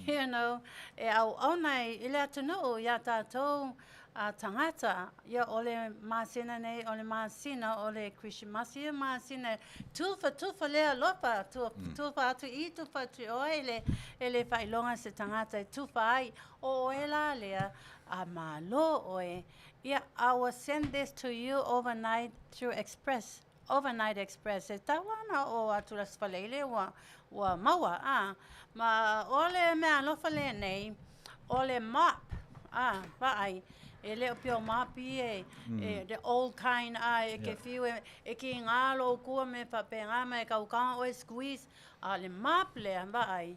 You know, e au aunai I le atunuu ia tātou tangata, ia ole masina nei, ole masina, ole Krismasi, masina, tufa lea lopa, tufa atu I, tufa atu oe, ele whailonga se tangata, tufa ai, o oela lea, a Malo oe. Yeah, I will send this to you overnight through Express, overnight Express. E tawana o atu las falele wa maua, ma ole mea lofa le nei, ole mop, vai. E leo pio mapi the old kind e ke fiu e ki ngalo kua me papenga me kaukanga o squeeze le map le vai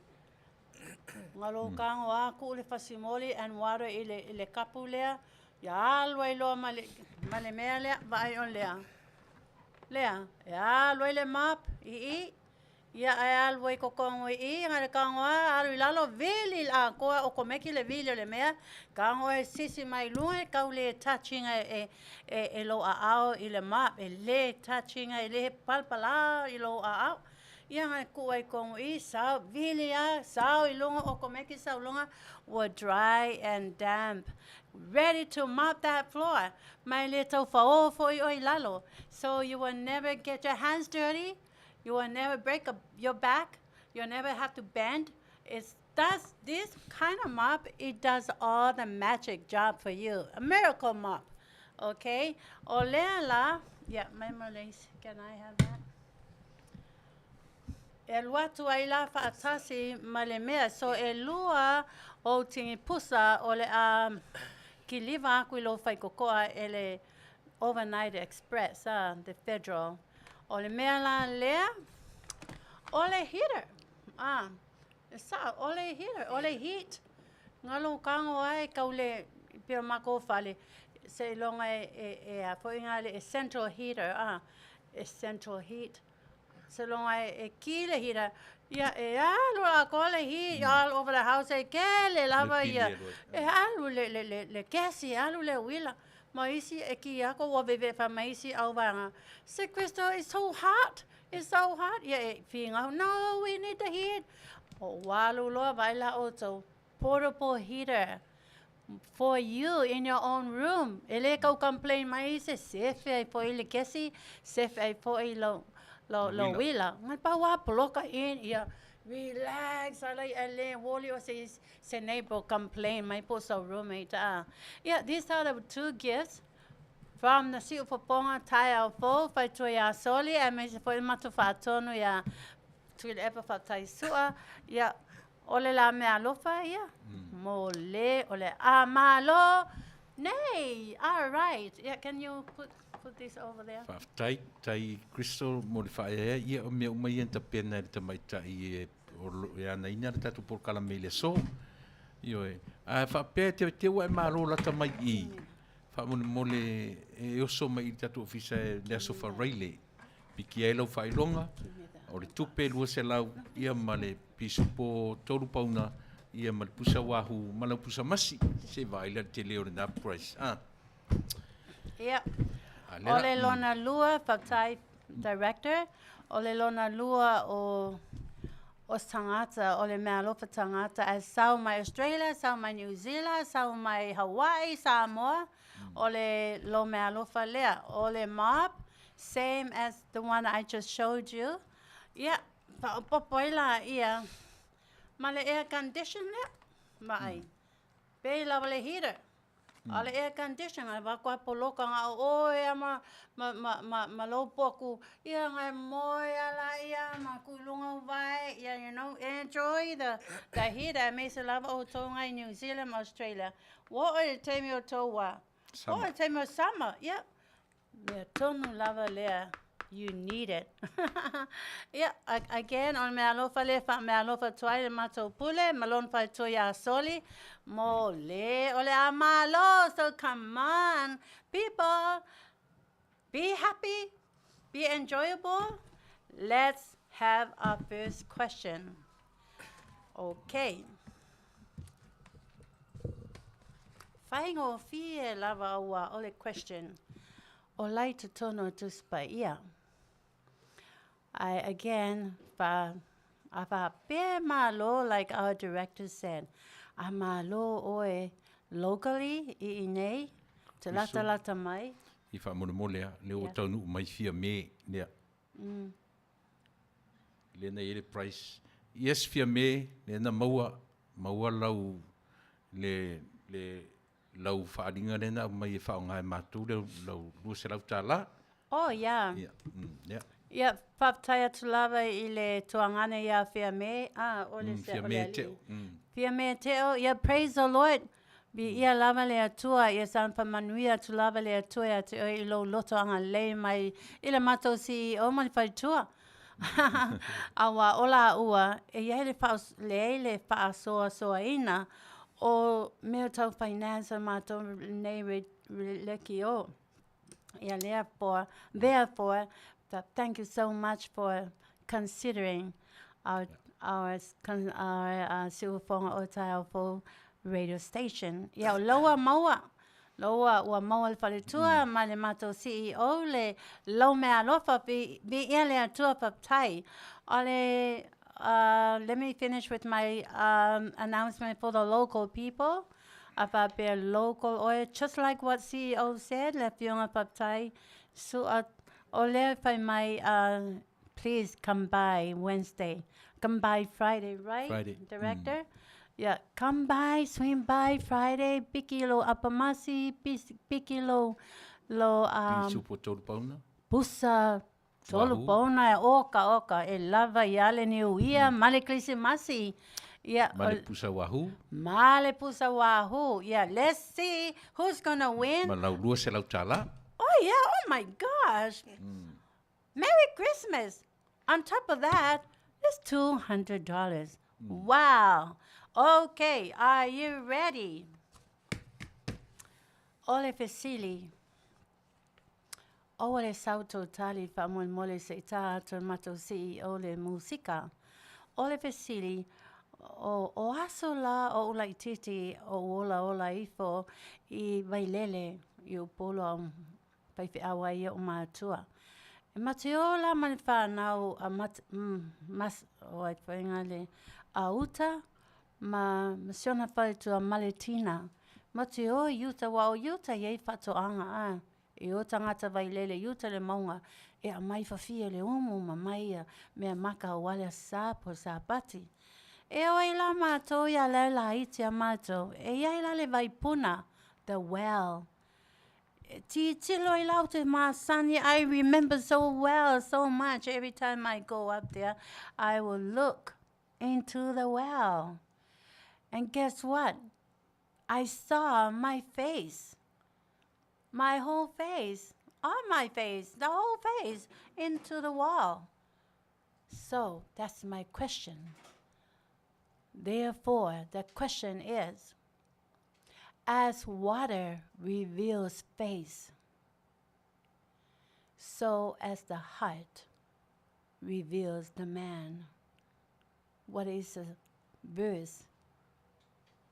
ngalo kanga wa ku le fasimoli and water ile kapu le ya alwai lo male mea le vai on lea ya alwai le map I ia alwai kokongo I ngare kangwa alu lalo vili la koa o komeki le vili le mea kangwa sisi mai lunga kaule touchinga e lo ao I le map e le touchinga e le palpala I lo ao ia ngare kuai kongo I sao vili sao I lunga o komeki sao lunga were dry and damp ready to mop that floor mai le tau fao fo I lalo so you will never get your hands dirty. You will never break your back. You'll never have to bend. This kind of mop, it does all the magic job for you. A miracle mop, okay? Olela, yeah, memories. Can I have that? E lua tua ila whaatasi malemea. So e lua o tingi pusa o le ki liva aku ilo whaikokoa ele overnight express, the federal. O le mea la lea, o le heater. O le heater, o le heat. Ngalo kango ai kaule pio mako fale. Se longa a foinga le essential heater. Essential heat. Se longa ki le heater. Ya alu a ko le heat all over the house. Ke le lava ya. Alu le gasi, alu le wila. Maisi ki ako wa bebe fa maisi au vanga. Se questo is so hot. It's so hot. Yeah, finga. No, we need the heat. O walu lo baila auto portable heater for you in your own room. Ele kau complain maisi safe ai po ile kesi, safe ai po lo wila. Ngai pa wa bloka in ya. Relax, ale woli o se neighbor complain my posa roommate. Yeah, these are the two gifts from the Siupoponga Tai Ao Fo Fai Toya Soli and me for matu fatonu ya tui le epa whatai sua, ia, ole la mea alofa, ia, mo le, ole a malo, nay, all right, yeah, can you put this over there? Whaftai, tai Crystal, mo le whae ia o mea umai enta pena le tamaitai e ana ina le tatu por kala me le so. Io e, a whapea te ua e maro la tamai I. Whamone mole e oso mai I tatu ofisa e le aso whareile. Piki e lau whailonga, o le tupe lua se lau, ia ma le pisopo tolu pauna, ia ma le pusa wahu, ma le pusa masi, se vaila te leo le na price. Yeah. Ole lona lua, whaktai director, ole lona lua o tangata, ole mea lofa tangata, as sau mai Australia, sau mai New Zealand, sau mai Hawaii, Samoa, ole lo mea lofa lea, ole mob, same as the one I just showed you. Yeah, popoila ia, ma le air condition lea, mai, pe la le heater. Ale air condition ai wa kwa poloka nga o e ma lo poku ia ngai moi ala ia ma kulunga vai ia you know enjoy the heat me se lava o to ngai New Zealand Australia what are time o to wa oh time o summer yeah me tonu lava lea you need it yeah again on me alofa le fa me alofa toile mato pule malon fa toya soli mole ole amalo so come on people be happy be enjoyable let's have our first question okay faingo fie lava wa ole question olai to tono to spa yeah I again, pa pe malo like our director said, a malo oe locally I nei te lata mai. I wha mone molea, le o taunu mai fia me, nea. Le na ele price. Yes fia me, le na maua lau, le lau whaaringa rena, mai e whaonga e mātou, lau lua se lau tāla. Oh, yeah. Yeah. Yeah, paptaya tulava I le tuangane ya fia me. Ole se ole ali. Fia me teo, yeah, praise the Lord. Bi ia lava le atua, ia sanpa Manuia tulava le atua, ia te I lo loto anga le mai, ila mato si o mani fai tua. Awa ola ua, e ia le faa soa ina, o meo tau finance mato nei leki o. Yeah, therefore, thank you so much for considering our Siufonga Otaofo radio station. Yeah, loa ua maua le whaletua, ma le mato CEO le lo mea lofa bi ia le atua paptai. Let me finish with my announcement for the local people about their local oil, just like what CEO said, le fionga paptai. So ole fai mai please come by Wednesday. Come by Friday, right? Friday. Director? Yeah, come by, swing by Friday, piki lo apamasi, piki lo Supo tolu pauna. pusa tolu pona oka e lava yale ni uia male krisimasi. Yeah, Male pusa wahu. male pusa wahu. Yeah, let's see who's gonna win. Ma lau lua se lau tāla. Oh yeah, oh my gosh. Merry Christmas. On top of that, it's $200. Wow. Okay, are you ready? Ole fesili. Ole sauto tali fa mole se ta mato si ole musica. Ole fesili. O aso la o ulai titi o ola ifo I vailele I polo paife awai o matua. E mateola man whanau a mas o ai whaingale a uta ma siona whai tua maletina. Mateo yuta wa o yuta yei whatoanga a. E o tangata vailele yuta le maunga e a mai whawhia le umu ma mai mea maka o wale sa po sa pati. E o ila mato ia leila iti a mato. E ia ila le vaipuna, the well. Tiloi lau te Masani, I remember so well, so much. Every time I go up there, I will look into the well. And guess what? I saw my face, my whole face, on my face, the whole face, into the wall. So that's my question. Therefore, the question is, as water reveals face, so as the heart reveals the man. What is a verse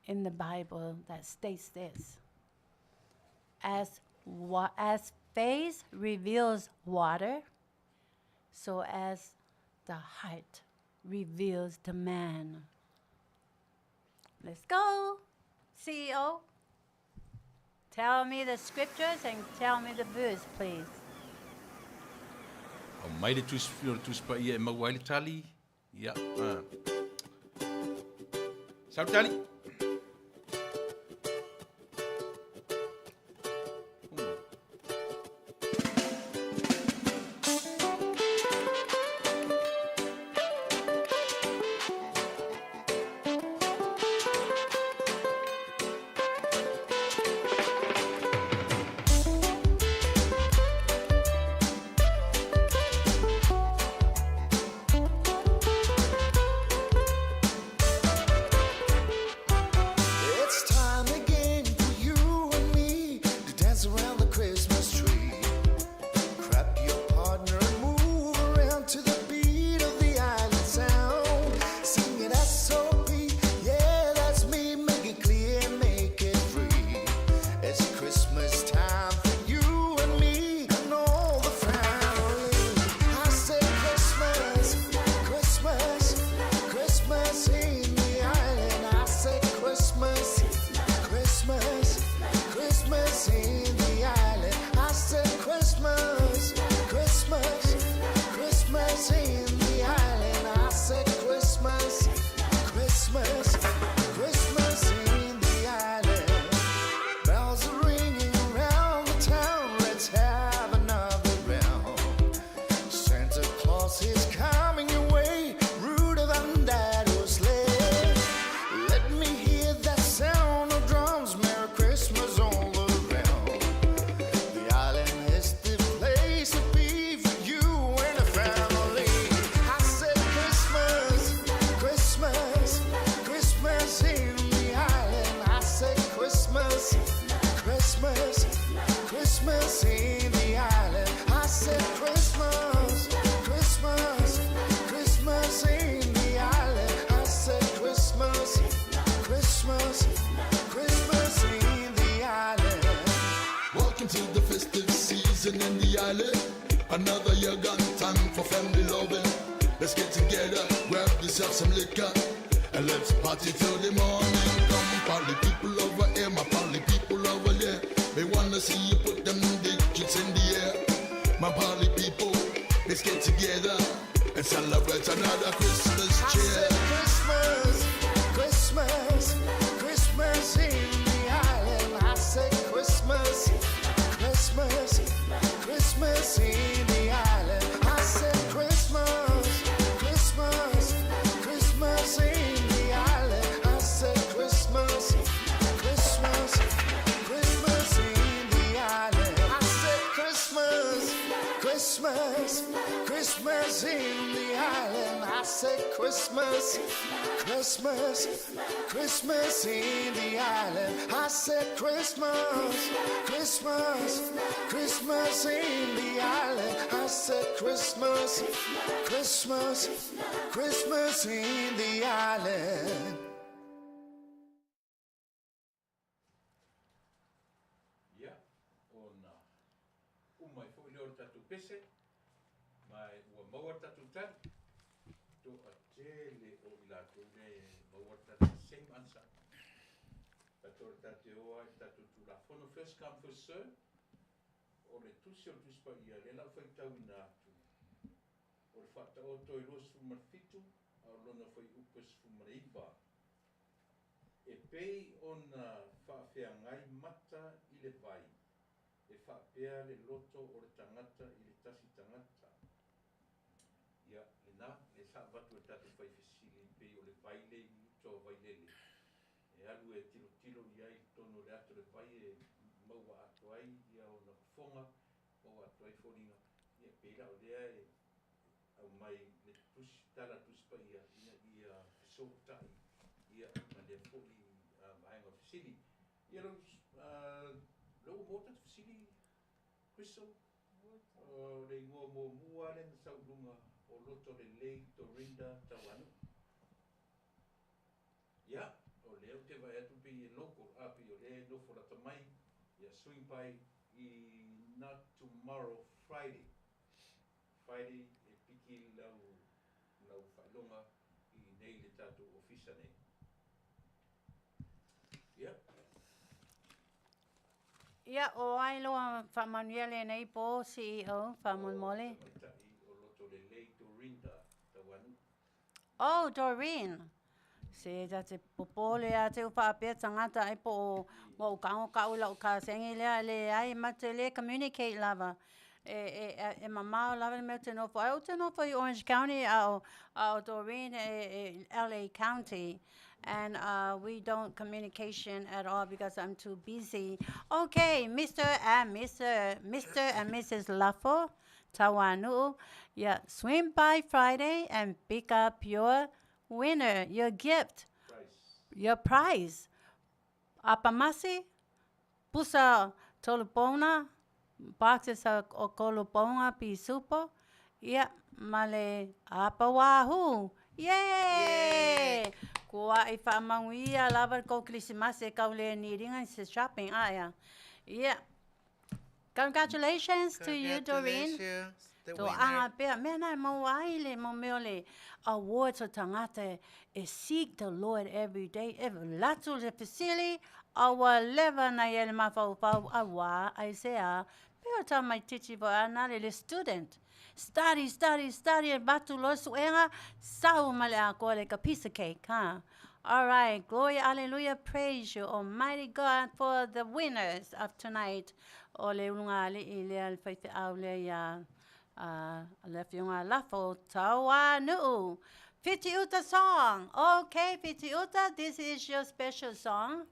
in the Bible that states this? As face reveals water, so as the heart reveals the man. Let's go, CEO. Tell me the scriptures and tell me the verse, please. Au mai le tus pa ia e mau ai le tali. Ia. Sau tali. Another year gone, time for family loving. Let's get together, grab yourself some liquor, and let's party till the morning. Come party people over here, my party people over there. They wanna see you put them digits in the air. My party people, let's get together and celebrate another Christmas cheer. Christmas, Christmas, Christmas in the island. I said Christmas, Christmas, Christmas in the island. I said Christmas, Christmas, Christmas in the island. I said Christmas, Christmas, Christmas in the island. I said Christmas, Christmas, Christmas in the island. I said Christmas, Christmas, Christmas in the island. I said Christmas, Christmas, Christmas in the island. I said Christmas, Christmas, Christmas in the island. Ia, ona umai fo i leo tatu pese, mai ua maua tatu tali, to a tele o i lātou ne maua tatu same answer. Tato tate oa i tatu tu la fono first come first serve, o le tusi o tuspa ia le lau fai tau ina atu. O le whata o toi roas fumarfitu, a lona fai upes fumariva. E pei ona whaafea ngai mata i le vai. E whapea le loto o le tangata i le tasi tangata. Ia, le nā, le sa watu e tatu whai fesili pe o le vaile i uto vailele. E alu e tilo tilo i ai tono le ato le vai e maua ato ai ia o na kufonga, maua ato ai whoringa. Ia pēra o lea e au mai le tusi, tala tusi pa ia fesotai, ia ma le fōi maenga fesili. Ia lau mota fesili, Crystal, le ingoa mua le na saulunga o loto le lei Dorinda Tawanu. Ia, o leo te vai atu pi e loko api o le no fora tamai, ia swing pai i not tomorrow Friday. Friday e piki lau whailonga i nei le tatu ofisa nei. Ia. Ia, o ai loa Manu'atele nei po CEO, Manu'atele. O loto le lei Dorinda Tawanu. Oh, Doreen. Se ta te popole a te upapea tangata ai po o kau lau ka sengi lea le ai mate le communicate lava. E mamao lava le mea te nofo. Ai o te nofo i Orange County au Doreen LA County. And we don't communication at all because I'm too busy. Okay, Mr. and Mrs. Lafo, Tawanu, yeah, swim by Friday and pick up your winner, your gift, your prize. Apamasi, pusa tolupona, boxes o kolupona pi supo, yeah, male apawahu, yay! Kua I whaamanuia lava ko Christmas e kaule ni ringa se shopping aya. Yeah. Congratulations to you, Doreen. The To winner. anga pea mea nai mau ai le mau meo le awards o tangata e seek the Lord every day. Ever latu le fesili awa leva na ele mawhau awa Isaiah. Pea ta mai titi po anale le student. Study, and batu lo suenga, sau male a koe like a piece of cake, huh? All right, glory, hallelujah, praise you, Almighty God, for the winners of tonight. Ole unga le ile al faith au le ya, le fiunga lafo Tawanu. Fiti uta song, okay, Fiti uta, this is your special song.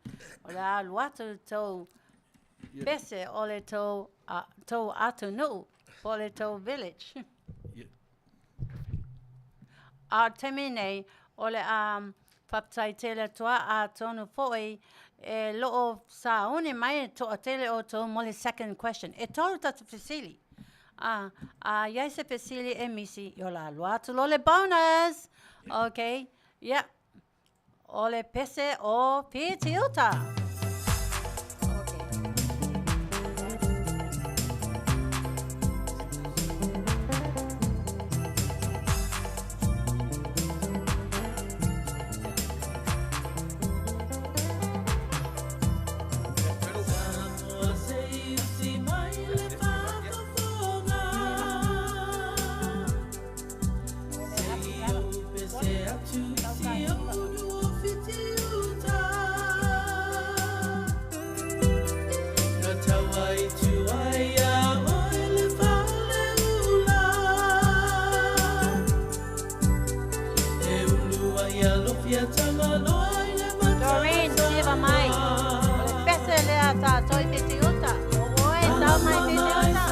Ola luatu to bese ole to atunu. Polito Village. Termine ole paptai tele toa a tonu foi e loo sa une mai to tele o to mole second question. E tolu tatu fesili. Yaise fesili e misi yola luatu lole bonus. Okay. Yeah. Ole pese o pitiuta. Doreen, siva mai. Pese le ata toi pitiuta. Oi, sa mai pitiuta.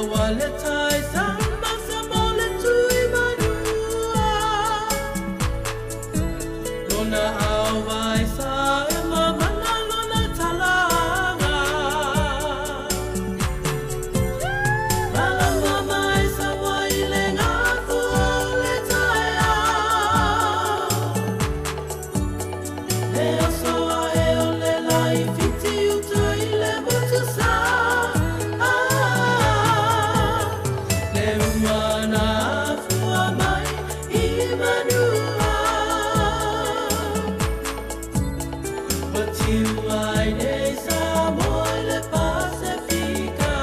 wale tai sama samole tui manua. Lona au vai sa e mamana lona talanga. Mala mama e sa waile ngā fole tai a. Le Asoau e o le lai fiti uta i le mutu sa. Le umana fua mai i Manua. Watiu ai nei Samoa i le Pasifika.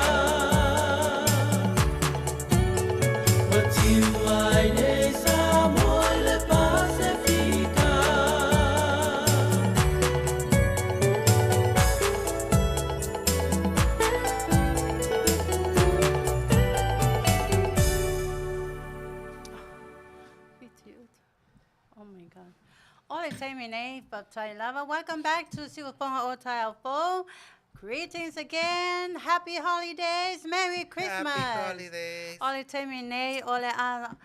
Watiu ai nei Samoa i le Pasifika. Oh my God. Ole Taimine, Baptai Lava. Welcome back to Siwaponga o Taiao. Greetings again. Happy holidays. Merry Christmas. Happy holidays. Ole Taimine, Ole a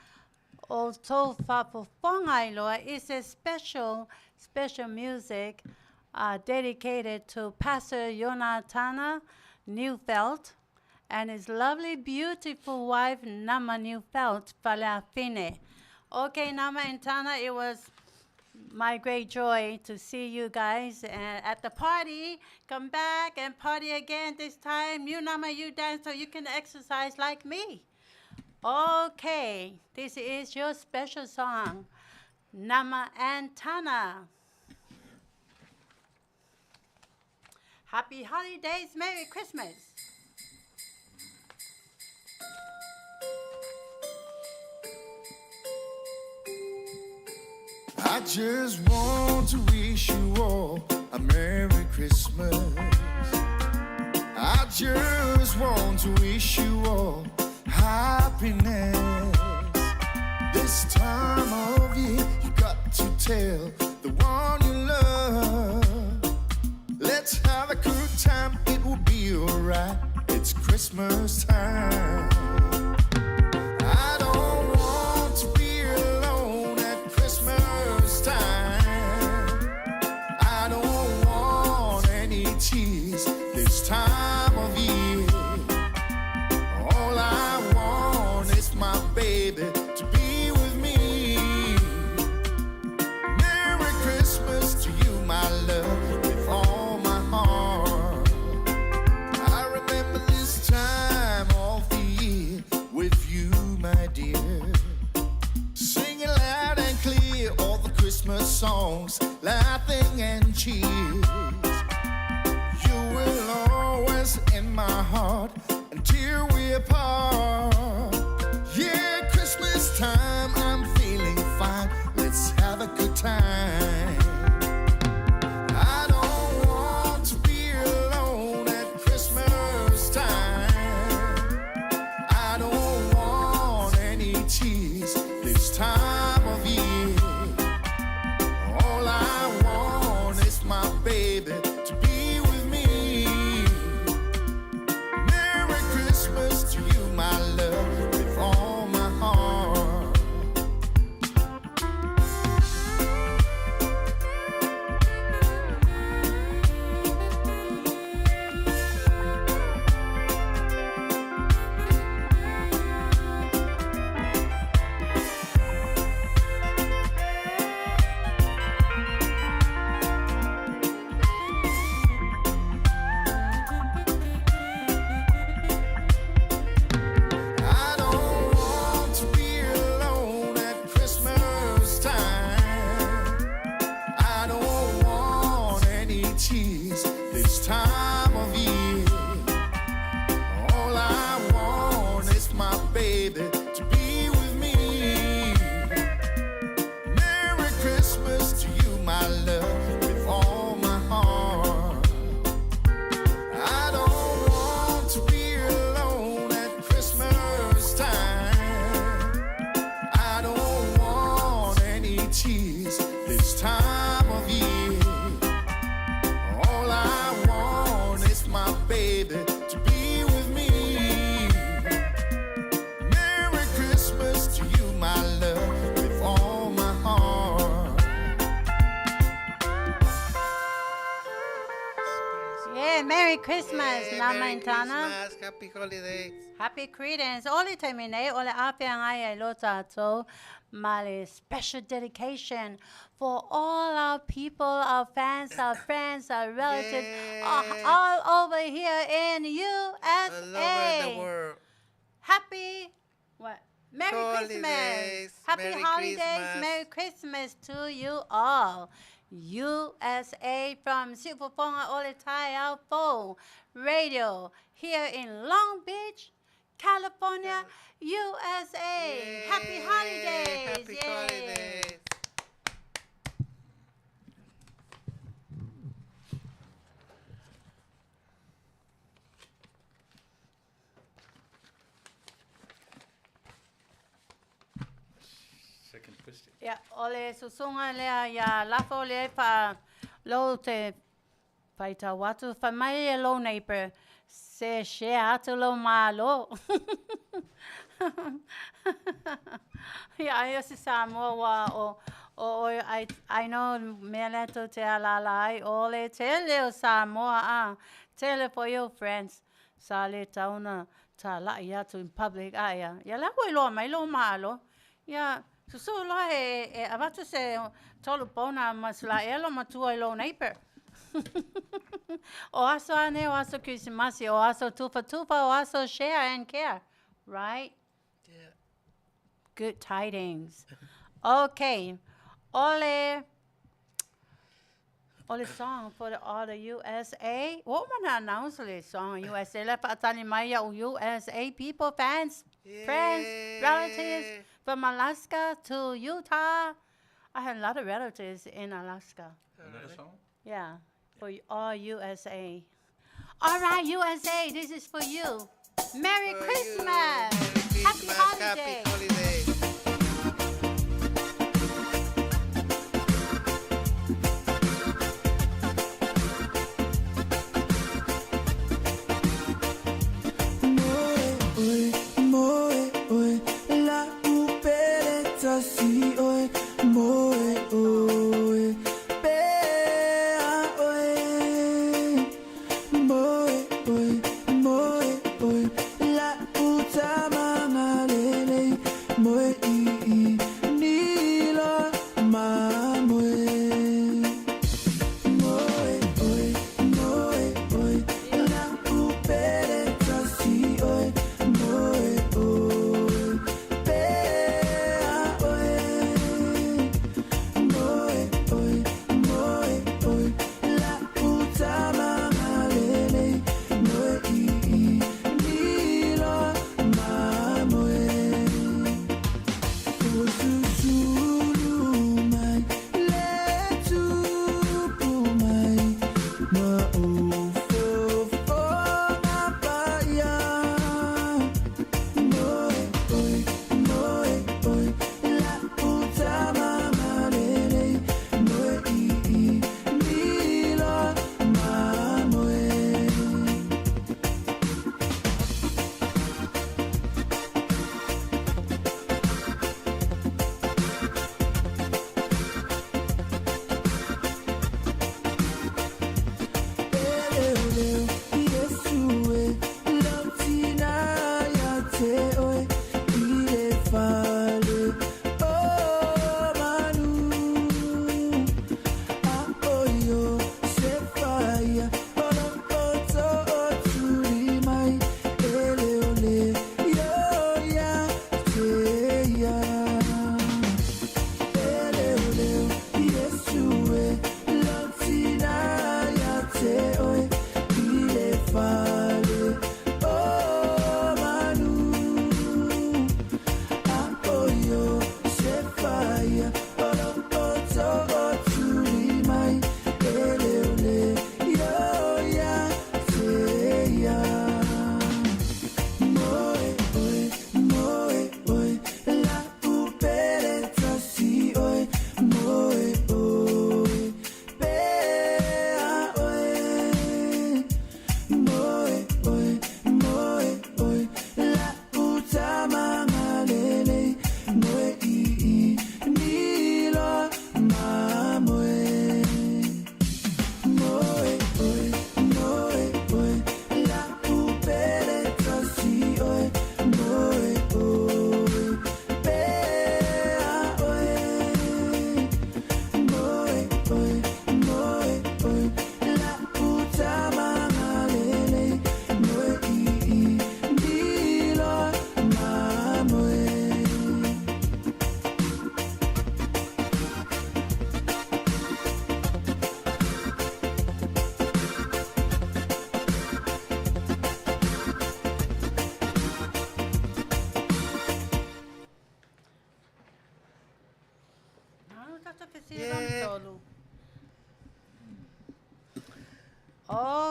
o to Faafofoga'aga is a special music dedicated to Pastor Jonathan Neufeld and his lovely, beautiful wife, Nama Neufeld, Faafine. Okay, Nama and Tana, it was my great joy to see you guys at the party. Come back and party again this time. You, Nama, you dance so you can exercise like me. Okay, this is your special song, Nama and Tana. Happy holidays, Merry Christmas. I just want to wish you all a Merry Christmas. I just want to wish you all happiness. This time of year, you got to tell the one you love. Let's have a good time, it will be alright. It's Christmas time. I don't want to be alone at Christmas time. I don't want any tears this time of year. All I want is my baby to be with me. Merry Christmas to you, my love, with all my heart. I remember this time of the year with you, my dear. Singing loud and clear all the Christmas songs, laughing and cheers. You will always in my heart until we're apart. Yeah, Christmas time, I'm feeling fine. Let's have a good time. I don't want to be alone at Christmas time. I don't want any tears this time of year. All I want is my baby to be with me. Merry Christmas to you, my love, with all my heart. I don't want to be alone at Christmas time. I don't want any tears this time of year. All I want is my baby to be with me. Merry Christmas to you, my love, with all my heart. I don't want to be alone at Christmas time. I don't want any tears this time of year. All I want Yeah, Merry Christmas, Yeah, Merry Namaintana. Christmas. Happy holidays. Happy credence. Oli termine, oli Afianga Lotato. My special dedication for all our people, our fans, our friends, our relatives, all over here in USA. All over the world. Happy what? Merry Holidays. Christmas. Happy Merry holidays. Christmas. Merry Christmas to you all. USA from Faafofoga'aga Ole Radio here in Long Beach, California, USA. Yay. Happy holidays. Happy Yay. holidays. Second question. Ja, ole susunga lea ya lafo le pa lo te paita watu fa mai lo neighbor se share atu lo malo. Ja, yo se Samoa wa o I know me le to te alalai ole tele o Samoa tele for your friends sale tauna ta la ya to in public aya ya la lo mai lo malo ya so lo e abatu se tolu bona masla elo matua lo neighbor. O aso ane o aso Christmas o aso tufa o aso share and care, right? Yeah. Good tidings. Okay. Ole song for all the USA. What man announce the song USA? Le patani maya USA people, fans, friends, relatives from Alaska to Utah. I had a lot of relatives in Alaska. Another song? Yeah, for all USA. All right, USA, this is for you. Merry For you. Christmas. Merry Happy Christmas. holiday. Happy holidays.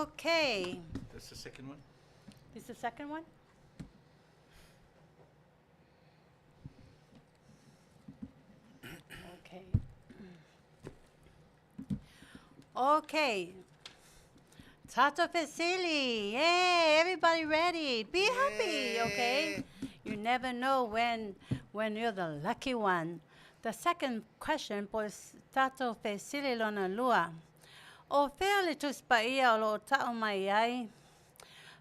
Okay. That's the second one. Is the second one? Okay. Okay. Tato Pesili. Yay, everybody ready. Be happy, okay? You never know when you're the lucky one. The second question was Tato Pesili lona lua. O fea le tuspaia o lo tau mai ai.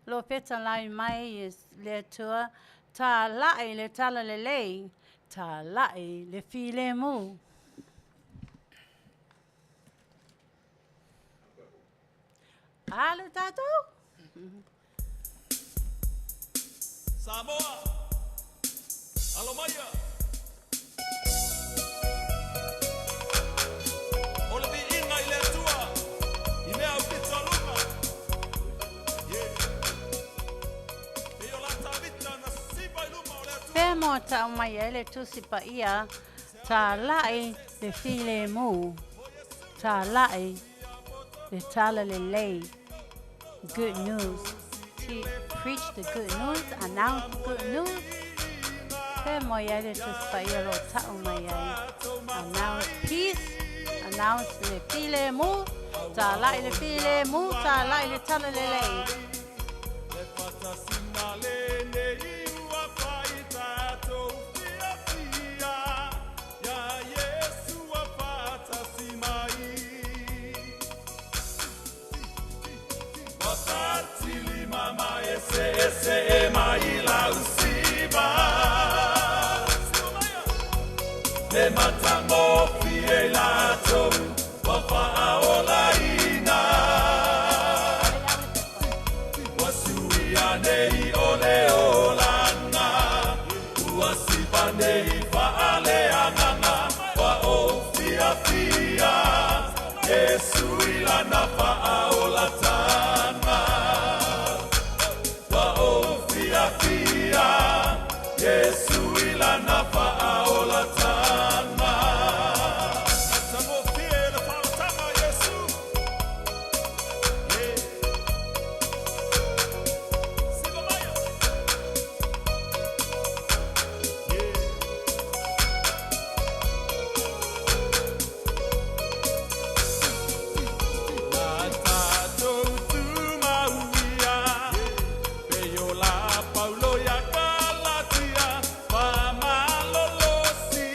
Lo peta lai mai is le tua. Ta lai le tala le lei. Ta lai le file mu. Halo Tato? Samoa, Alomaya. Ole di inga ile tua, ine au pizza luka. Peo la tavita na sipa iluma ole tua. Femo ta mai ele tusi pa ia. Ta lai le file mu. Ta lai le tala le lei. Good news. Preach the good news, announce the good news. Femo ele tusi pa ia lo ta mai ai. Announce peace, announce le file mu. Ta lai le file mu, ta lai le tala le lei. Le fata sinale ne iwa paita to Afiafi. Ya Yesu wa fata simai. Wafatili mama ese e mai la usiba. Le matango fie la to wafa aolaina. Wasuianei ole olanga. Uasipanei faale anganga. Wa ofiafia. Yesu ilana faolatanga. Wa ofiafia. Yesu ilana faolatanga. Natamofie le faolatanga Yesu. Yeah. Sibamaya. Yeah. Natato tumauia. Peo la paulo ya kalatia. Pamalolosi.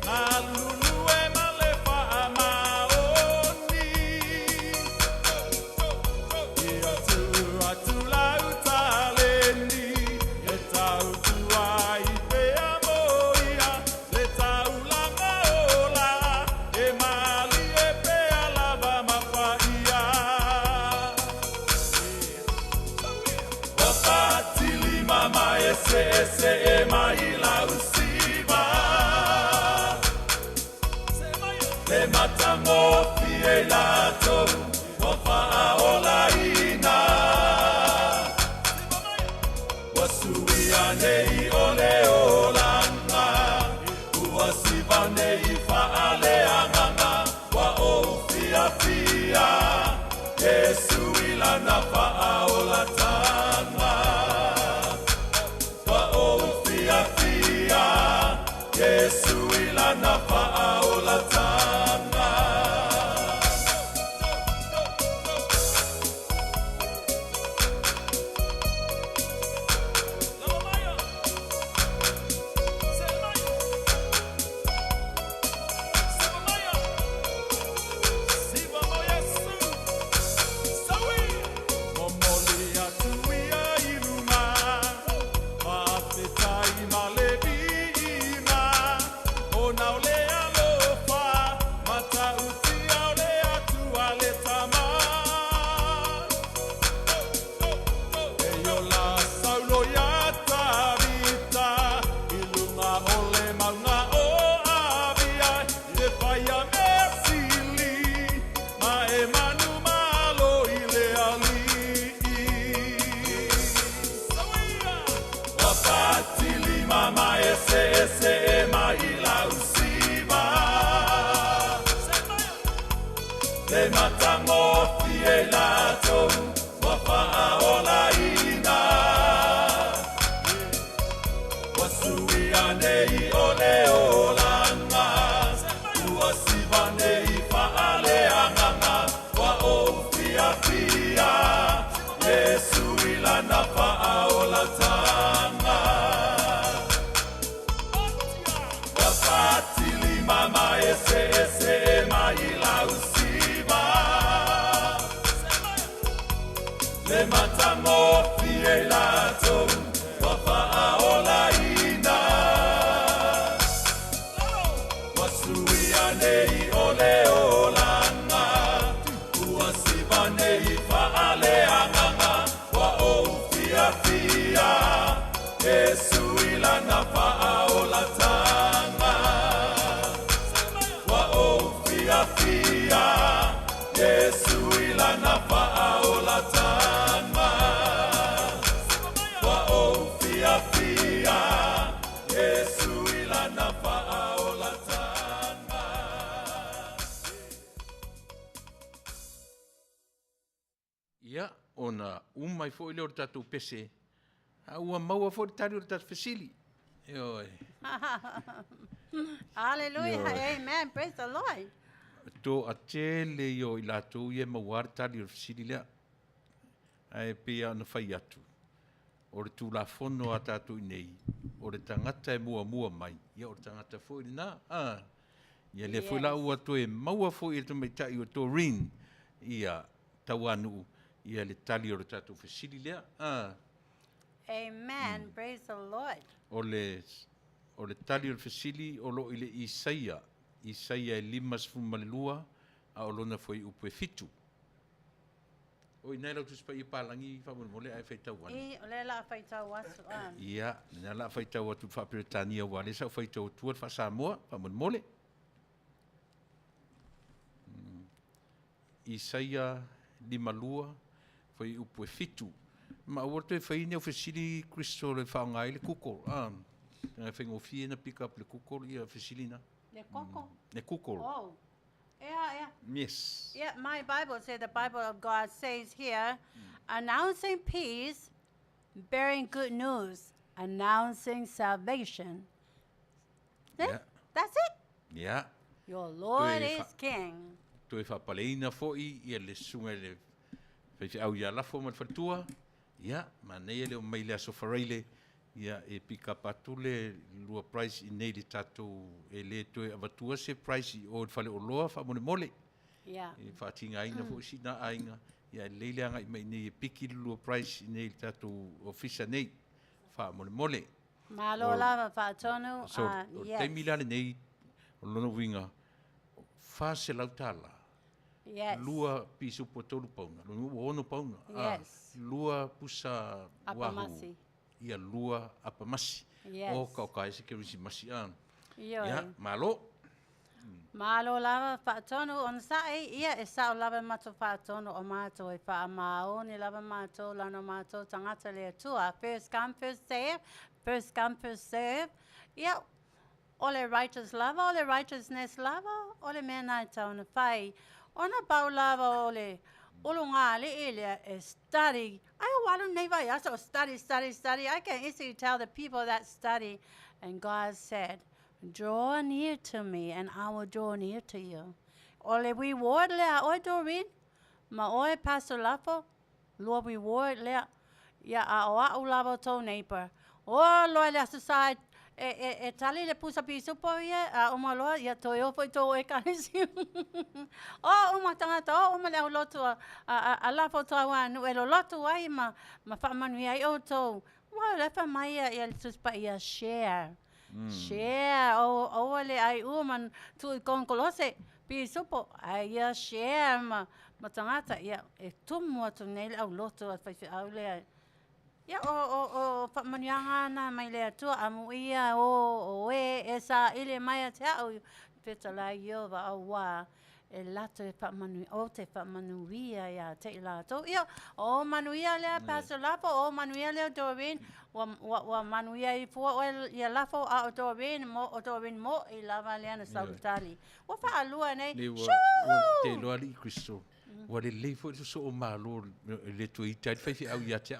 Alulue malefa amaoni. Ia tua tula utaleni. E tau tua ipe amoia. Le tau langa ola. E mali e pe alava mafaia. Wafatili mama ese e mai la usiba. Le matango fie lato wafa aolaina. Wasuianei ole olanga. Uasibanei faale anganga. Wa ofiafia. Yesu ilana faolatanga. Wa ofiafia. Yesu ilana faolatanga. Lamaya. Selmaya. Sibamaya. Sibamo Yesu. Sawi. Momo Le matango fie lato wafaaolaina Wasuia nei ole olanga Uasiba nei faale anganga Wa o fia fia Yesu ilana faolatanga Wa o fia fia Yesu ilana faolatanga Wa o fia fia Yesu ilana faolatanga Ia, ona umai fo ile o tatu pese. Ua maua fo tari o tatu fesili. Ioi. Hallelujah. Amen. Praise the Lord. To a tele yo i lato ia mauar tari o fesili lea. Ai pia ana fai atu. O re tū la fono a tātou i nei. O re tangata e mua mai. Ia o re tangata fo i nā. Ia le fo i la ua to e maua fo i mai tai o to ring. Ia tau anu. Ia le tali o re tātou fesili lea. Amen. Praise the Lord. O le tali o le fesili o lo i le Isaia. Isaia e 5:2 a o lona foi upu e fitu. O i nei lau tuspa i palangi whamole ai whaitau wana. I ole la faitau wasu. Ia, nā la whaitau atu whaperetania wale, sau whaitau tua wha Samoa, whamole. Isaia 5:2 foi upu e fitu. Ma ua te whaine o fesili Kristo le whaongai le kukor. Nga whengofie na pick up le kukor ia fesili na. Le koko. Le kukor. Oh. Yeah. Yes. Yeah, my Bible says, the Bible of God says here, announcing peace, bearing good news, announcing salvation. Yeah. That's it. Yeah. Your Lord Toi is King. Toi whapaleina fo'i ia le sunga le whaifi au ia lafo ma whatua. Ia, ma nei le o mai le aso whareile. Ia e pika patu le lua price i nei le tatou e le toi avatua se price i o whale o loa whamone mole. Yeah. E whaatinga aina fo'i si na ainga. Ia e leile anga i mai nei e piki le lua price i nei le tatou ofisa nei. Whamone mole. Malo lava whaatonu. So, o teimi lale nei o lona winga. Wha se lautala. Yes. Lua pisu po tolu pauna. Lua ono pauna. Yes. Lua pusa wahu. Apamasi. Ia lua apamasi. Yes. O kaukai se kerisi masi an. Ioi. Ia, malo. Malo lava whaatonu on sae, ia e sao lava mato whaatonu o mato e wha amao, ni lava mato, lano mato, tangata lea tua. First come, first serve. First come, first serve. Ia, ole righteous lava, ole righteousness lava, ole mena tauna whai. Ona pau lava ole, ulunga le ilia e study. I want to never so study. I can easily tell the people that study. And God said, draw near to me and I will draw near to you. Ole reward lea oi dorin, ma oi paso lafo, Lord reward lea, ya a oa ulavo to neighbor. O loa lea society, e tali le pusa pisu po ia, a uma loa, ia toi o foi to e kanisi. O uma tangata, o uma lea lotu a lafo to awanu, e lo lotu ai ma Manuia i o to. Wa lefa mai ia suspa ia share. Share o ole ai man tu kon kolose pisupo ai share ma tangata ia e tumu tu nei au loto fa au le ia o Manuia na mai le tu amu ia o esa ile mai te au peta la yo va wa e lato e Manuia o te Manuia ia te lato ia o Manuia le paso lapo o Manuia le dorin wa Manuia i fu o ia lafo a dorin mo i lava le na salutali wa fa alua nei te loali Kristo wa le leifo so o malo le tu tai fa au ia te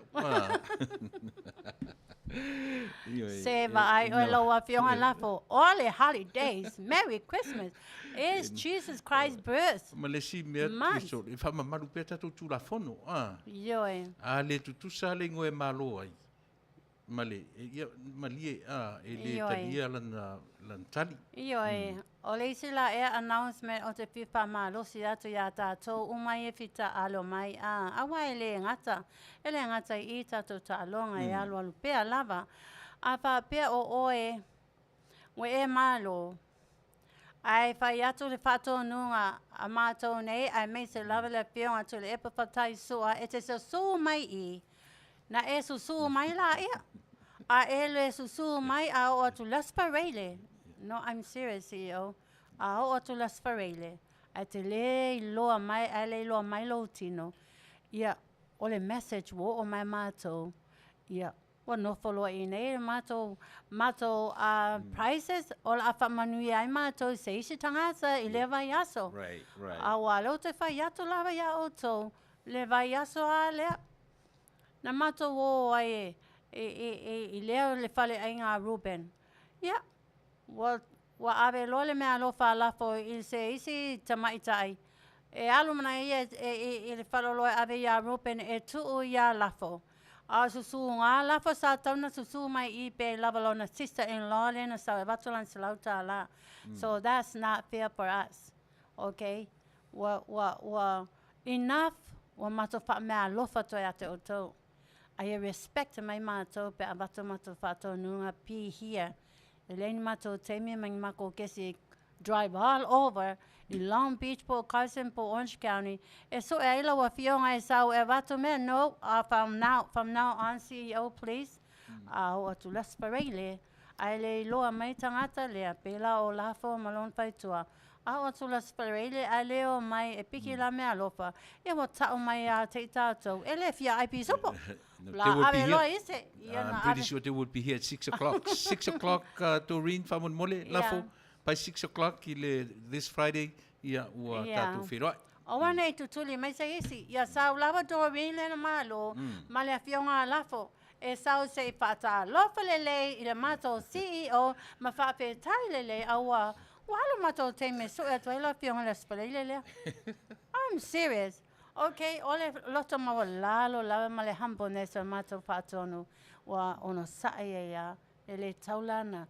Seva ai o lo Afioga lafo all the holidays Merry Christmas is Jesus Christ's birth. Malesi mea Kristo e fa mamaru peta tu la fono Yoi. a le tu sa le ngoe malo ai Male, malie e le Ioi. talia lan tali. Ioi, o le isi la e announcement o te pipa malo si atu ia tātou umai e fita alo mai awa e le ngata i tātou ta alonga e alo alu pea lava a pa pea o oe we e malo ai whai atu le whato nunga a mātou nei ai mei se lava le pionga tu le epa patai sua e te se su mai i na e su mai la ia a ele susu mai a o atu lasparele. No, I'm serious, CEO. A o atu lasparele. A te le loa mai, a le loa mai lo tino. Ia, o le message wo o mai mātou. Ia, wa no follow i nei mātou prices o la afa Manuia ai mātou se isi tangata i le vai aso. Right. A walo te whai atu lava ia o tō. Le vai aso a lea. Na mātou o ai i leo le fale ai ngā Ruben. Ia, wa ave lo le mea lo whalafo i se isi tamaitai. E alu mana ia i le whalolo ave ia Ruben e tuu ia lafo. A susu ngā lafo sa tauna susu mai i pe lavalona sister-in-law le na sa e watulan silauta la. So that's not fair for us. Okay? Enough wa mato wha mea lofa toi ate o tau. I respect my mātou pe abato mātou whātou nunga pi here. E leini mātou teimi mangi mako kesi drive all over i Long Beach po Carson po Orange County. E so e ila wa Afioga e sau e wato mea no from now on CEO please. O atu lasparele. Ai le loa mai tangata lea pela o lafo malon whaitua. A o tu lasparele a leo mai e piki la mea lopa. E wa tau mai a te tātou. E le fia IP sopo. They will be here. Ise. I'm pretty sure they will be here at 6 o'clock. 6 o'clock, Doreen, whamon mole, lafo. By 6 o'clock, this Friday, ia ua tātou whiroai. O wana i tutuli mai sa isi. Ia sau lava Doreen le na malo. Ma le Afioga lafo. E sau se i pata lofa lele i le mātou CEO ma whaapetai lele aua. Walo mātou teime so e tuaila Afioga lasparele lea. I'm serious. Okay, ole loto mawa lalo lawa male humbleness o mātou whātonu wa ono sae e ia e le taula na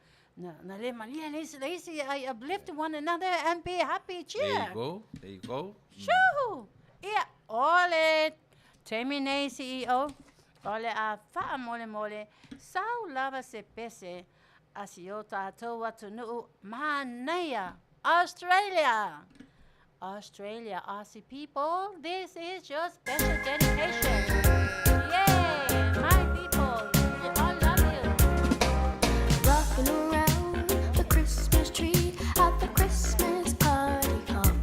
le malia leisi I uplift one another and be happy cheer. There you go. Shoo! Ia, ole teimi nei CEO, ole a wha mole sau lava se pese a si o tātou atu nuu Manuia, Australia, Aussie people, this is your special dedication. Yay, my people, we all love you. Rocking around the Christmas tree at the Christmas party hop.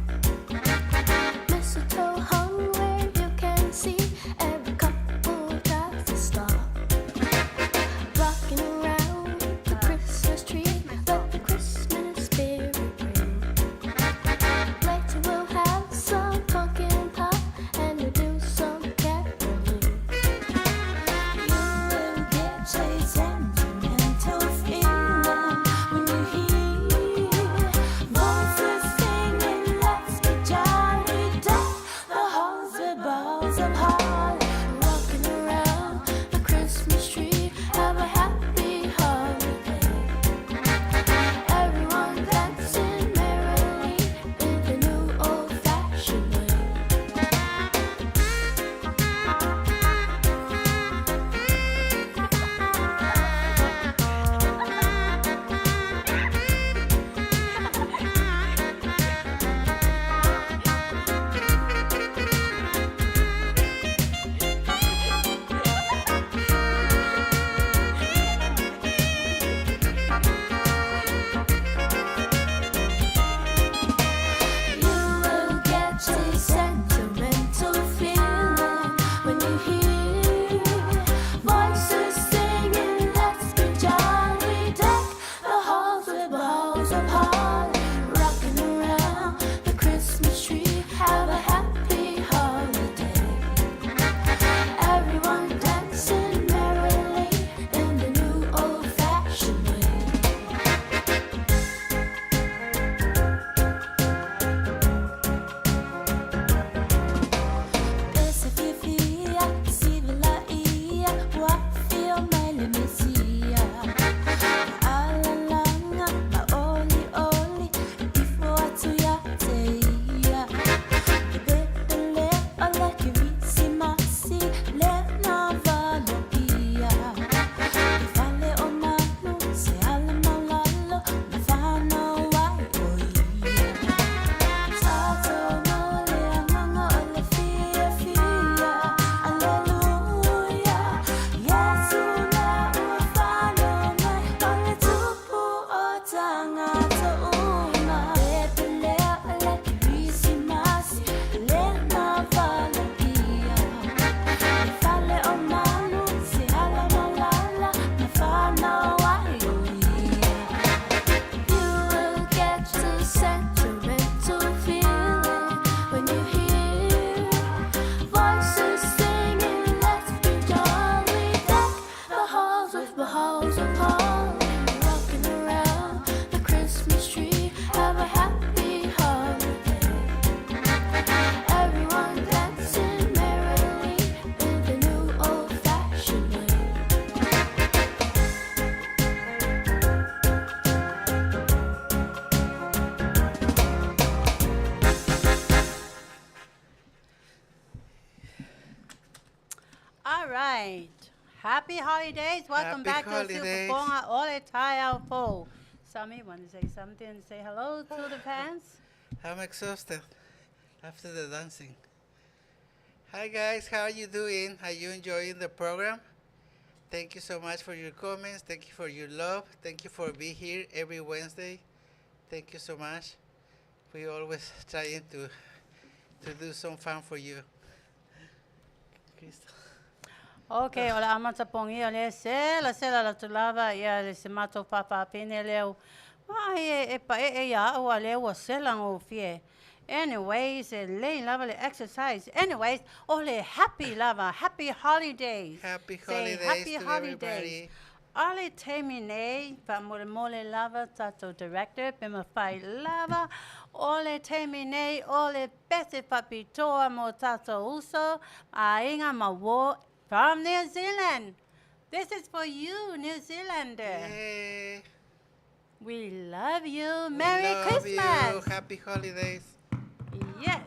Mistletoe hung where you can see every couple tries to stop. Rocking around the Christmas tree, let the Christmas spirit ring. Later we'll have some pumpkin pie and we'll do some caroling. All right. Happy holidays. Welcome Happy back holidays. to Faafofoga'aga Ole Taiao Fo. Sammy, want to say something? Say hello to the fans? I'm exhausted after the dancing. Hi guys, how are you doing? Are you enjoying the program? Thank you so much for your comments. Thank you for your love. Thank you for being here every Wednesday. Thank you so much. We always trying to do some fun for you. Crystal. Okay, ola amata pongi ole sela la tulava ia le semato papa pene leo. Ai e ya o ale o sela o fie. Anyways, lay lava le exercise. Anyways, ole happy lava, happy holidays. Happy Say holidays happy to holidays. everybody. Ale temine pa mole lava tato director pema fai lava. Ole temine ole bese papitoa mo tato uso. Ainga mawo from New Zealand. This is for you, New Zealander. Yay. We love you. We Merry love Christmas. you. Happy holidays. Yes.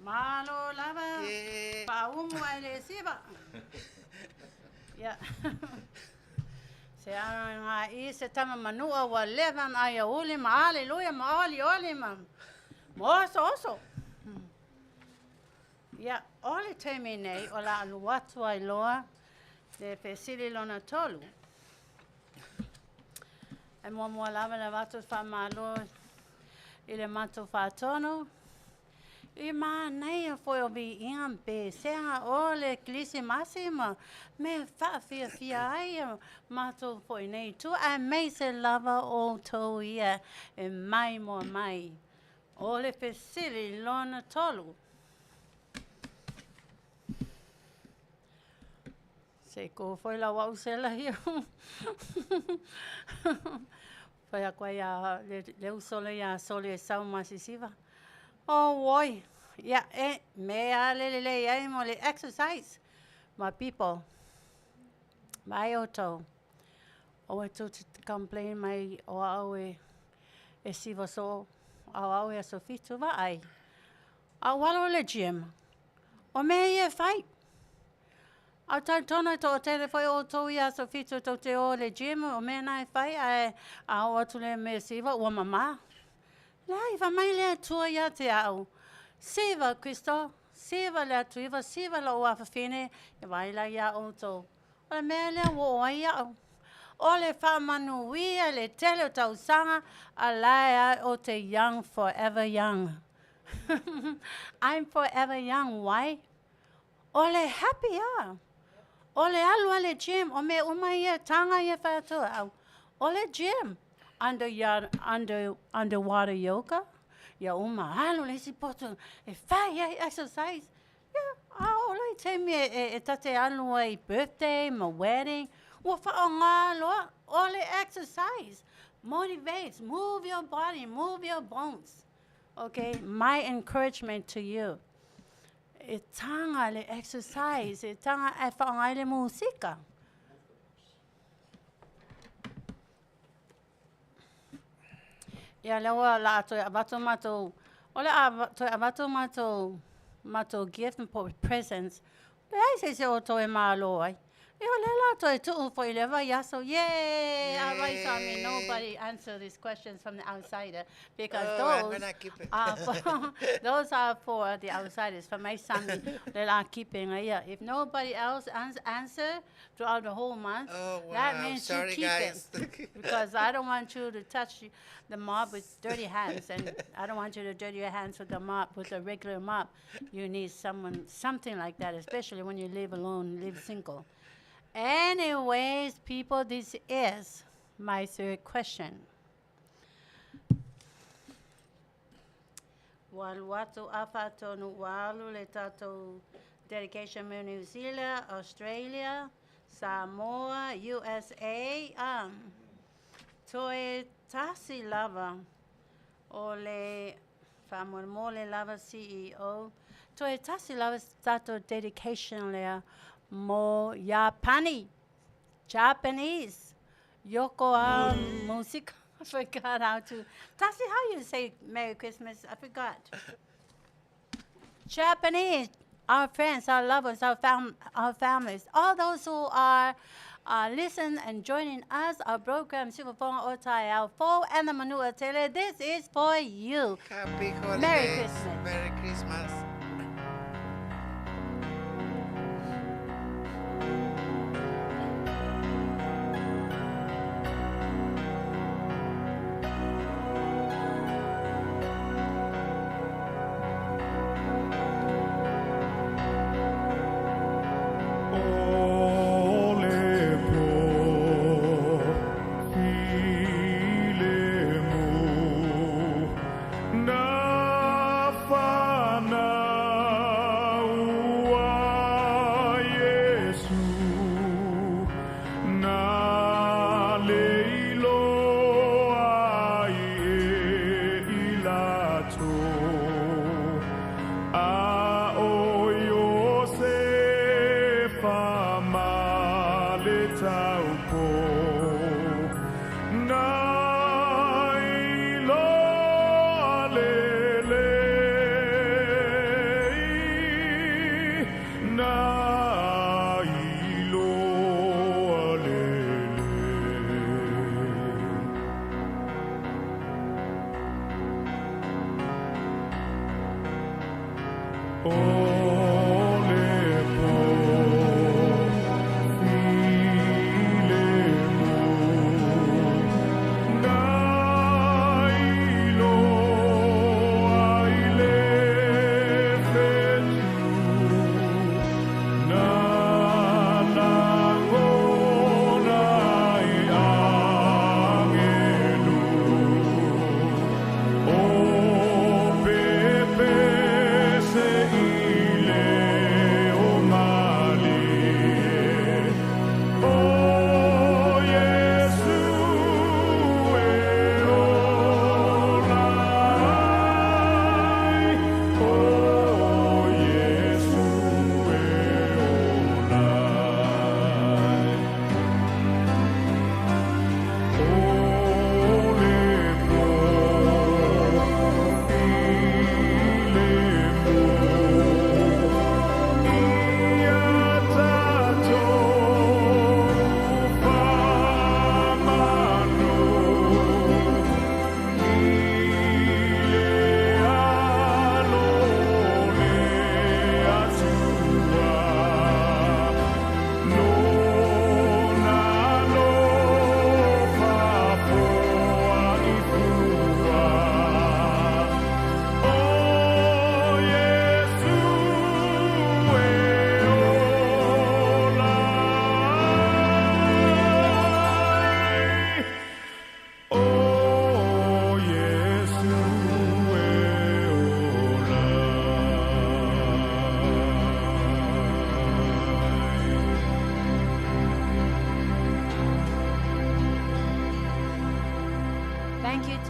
Malo lava. Yeah. Paumu ele siba. Yeah. Se ana se tama manua wa levan aya uli ma hallelujah ma oli ma. Moso oso. Yeah, oli termine ola aluatu ai loa de pesili lona tolu. E mua lava le vatu fa malo ile mato fa tono. I nei foi obi impe senga ole klisi massima me fa fia ai mato foi nei tu a me se lava o to ia e mai mo mai O le fesili lona tolu. Se ko foi la wa usela hiu. Foi a koe a le usole ya sole sau masisiva. Oh boy. Yeah, me a le mo le exercise. My people. My oto. O to complain mai o au e siva so au e so fitu va ai. A walo le gym. O me e fight. A tai tona to tele foi o to ia so fitu to te o le gym o me nai fight a o tu le me siva o mama. Lai va mai le tua ia te au. Siva Cristo, siva Leatuiva, siva la o Afafine, e vai la ia o to. O le me le o ia o. O le wha Manuia, le tele o tau sanga, a laia o te young, forever young. I'm forever young, why? O le happy ya. O le alu le gym, o me umai ia tanga ia whaatua au. O le gym, underwater yoga. Ya uma, halo le si poto, e whai ia exercise. Yeah, o le te me e tate alu ai birthday, my wedding. Wa whaonga loa, o le exercise. Motivates, move your body, move your bones. Okay, my encouragement to you. E tanga le exercise, e tanga e whaonga le musika. Ia lewa la ato e abato mato, o le ato e abato mato gift and presents. Pe ai se o to e malo ai. E o le la to e tu for 11 yaso. Yay! I write on me. Nobody answer these questions from the outsider because those are for the outsiders. For my son, they are keeping a year. If nobody else answer throughout the whole month, that means you keep it. Because I don't want you to touch the mop with dirty hands, and I don't want you to dirty your hands with the mop, with a regular mop. You need something like that, especially when you live alone, live single. Anyways, people, this is my third question. Waluatu afato nuwalu le tato dedication me New Zealand, Australia, Samoa, USA. Toe tasi lava ole famole lava CEO. Toe tasi lava tato dedication le mo Japanese. Yoko music. I forgot how to. Tasi, how you say Merry Christmas? I forgot. Japanese. Our friends, our lovers, our families, all those who are listening and joining us, our program, Faafofoga'aga and the Manu'atele, this is for you. Happy holidays. Merry Christmas. Merry Christmas.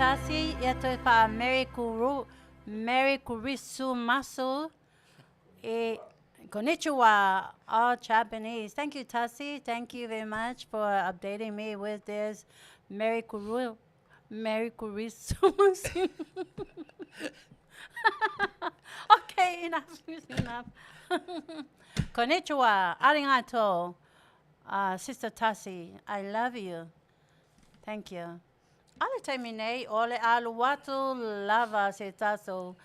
Tasi. Eto pa Mary Kurisu Masu. Konnichiwa, all Japanese. Thank you, Tasi. Thank you very much for updating me with this Mary Kurisu Masu. Okay, enough. Konnichiwa, arigato. Sister Tasi, I love you. Thank you. Ale terminei, ole aluatu lava setaso.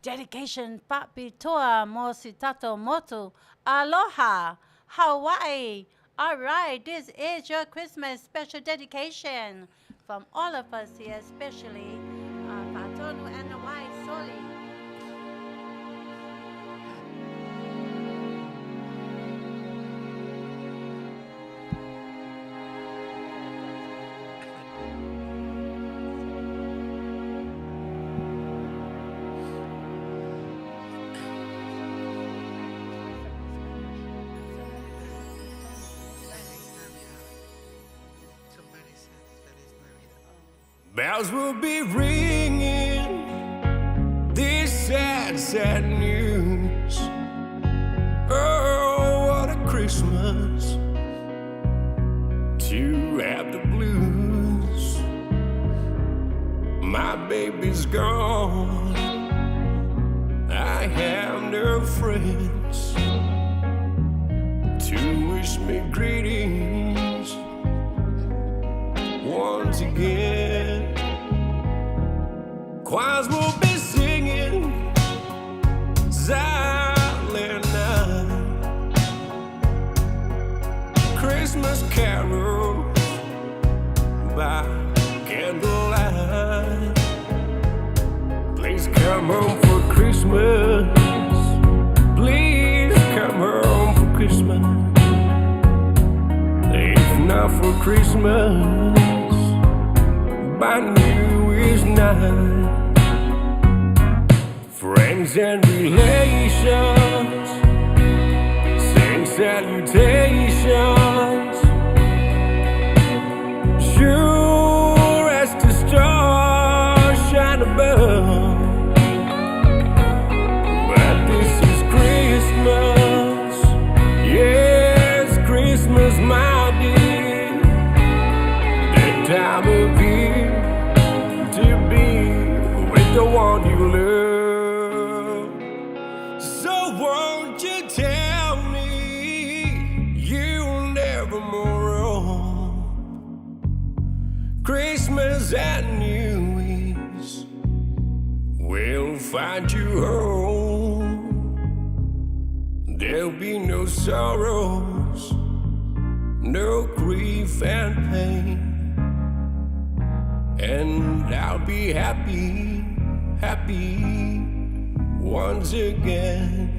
Dedication papi toa mo sitato motu. Aloha, Hawaii. All right, this is your Christmas special dedication from all of us here, especially Patonu and the White Soli. Bells will be ringing this sad, sad news. Oh, what a Christmas to have the blues. My baby's gone, I have no friends to wish me greetings once again. Choirs will be singing silent night, Christmas carols by candlelight. Please come home for Christmas. Please come home for Christmas. If not for Christmas, by New Year's night. Friends and relations sing salutations, sure as the stars shine above. But this is Christmas, yes, Christmas, my dear, the time of year to be with the one you love. So won't you tell me you'll never more wrong? Christmas and New Year's will find you home. There'll be no sorrows, no grief and pain, and I'll be happy, happy once again.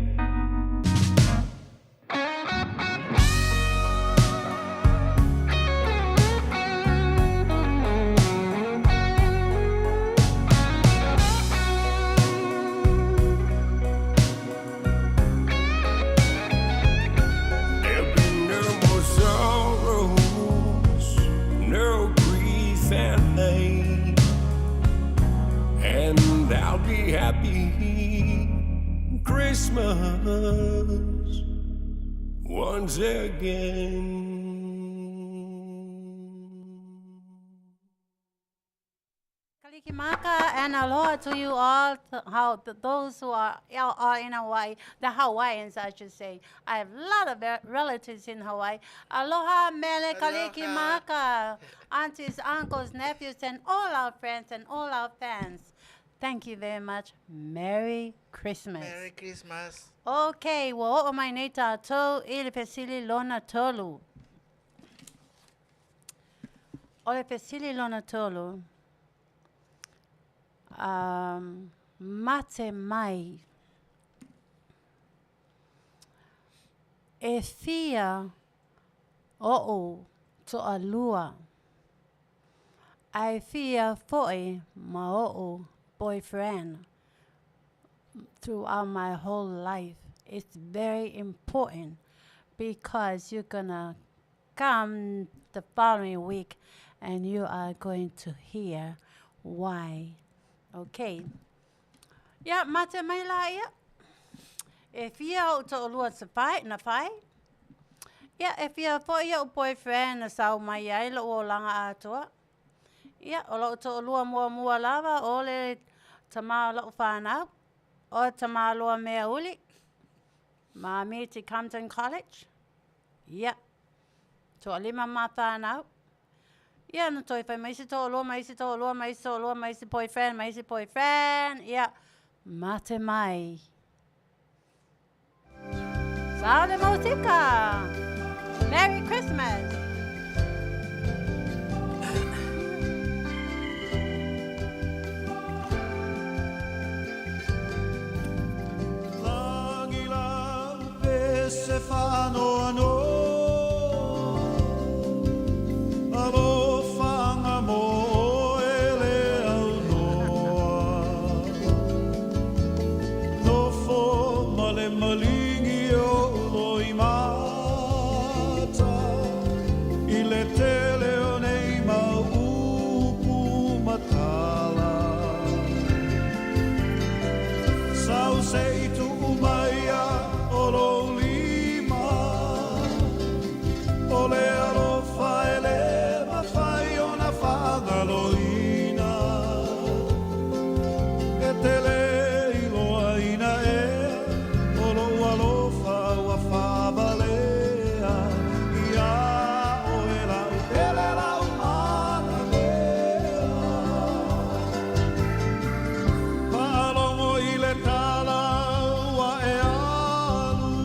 There'll be no more sorrows, no grief and pain, and I'll be happy Christmas once again. Kalikimaka and aloha to you all, those who are in Hawaii, the Hawaiians, I should say. I have a lot of relatives in Hawaii. Aloha, mele kalikimaka, aunties, uncles, nephews, and all our friends and all our fans. Thank you very much. Merry Christmas. Merry Christmas. Okay, wo o mai nei tātou I le pesili lona tolu. O le pesili lona tolu, mate mai. E fia o to alua. Ai fia foi ma o boyfriend throughout my whole life. It's very important because you're gonna come the following week and you are going to hear why. Okay. Ia, mate mai la ia. E fia o to olua sa pai, na pai. Ia, e fia po ia o boyfriend na sau mai ai lo o langa atua. Ia, o lo to olua mua lava o le tama lo whanau. O tama loa mea uli. Mami te Compton College. Ia. To alima ma whanau. Ia, no toi whai maisi to olua, maisi to olua, maisi to olua, maisi boyfriend. Ia, mate mai. Sao de música. Merry Christmas. Se fanno a noi, alo fanga mo ele au noa, no fo male malingi o loi mata, I le tele o nei maupu matala, sau sei tu umaia o lo ole alofa ele mafai ona whangaloina e tele iloa ina e olo alofa ua whabalea ia o ele lau mana mea Paalongo I le tala ua e alu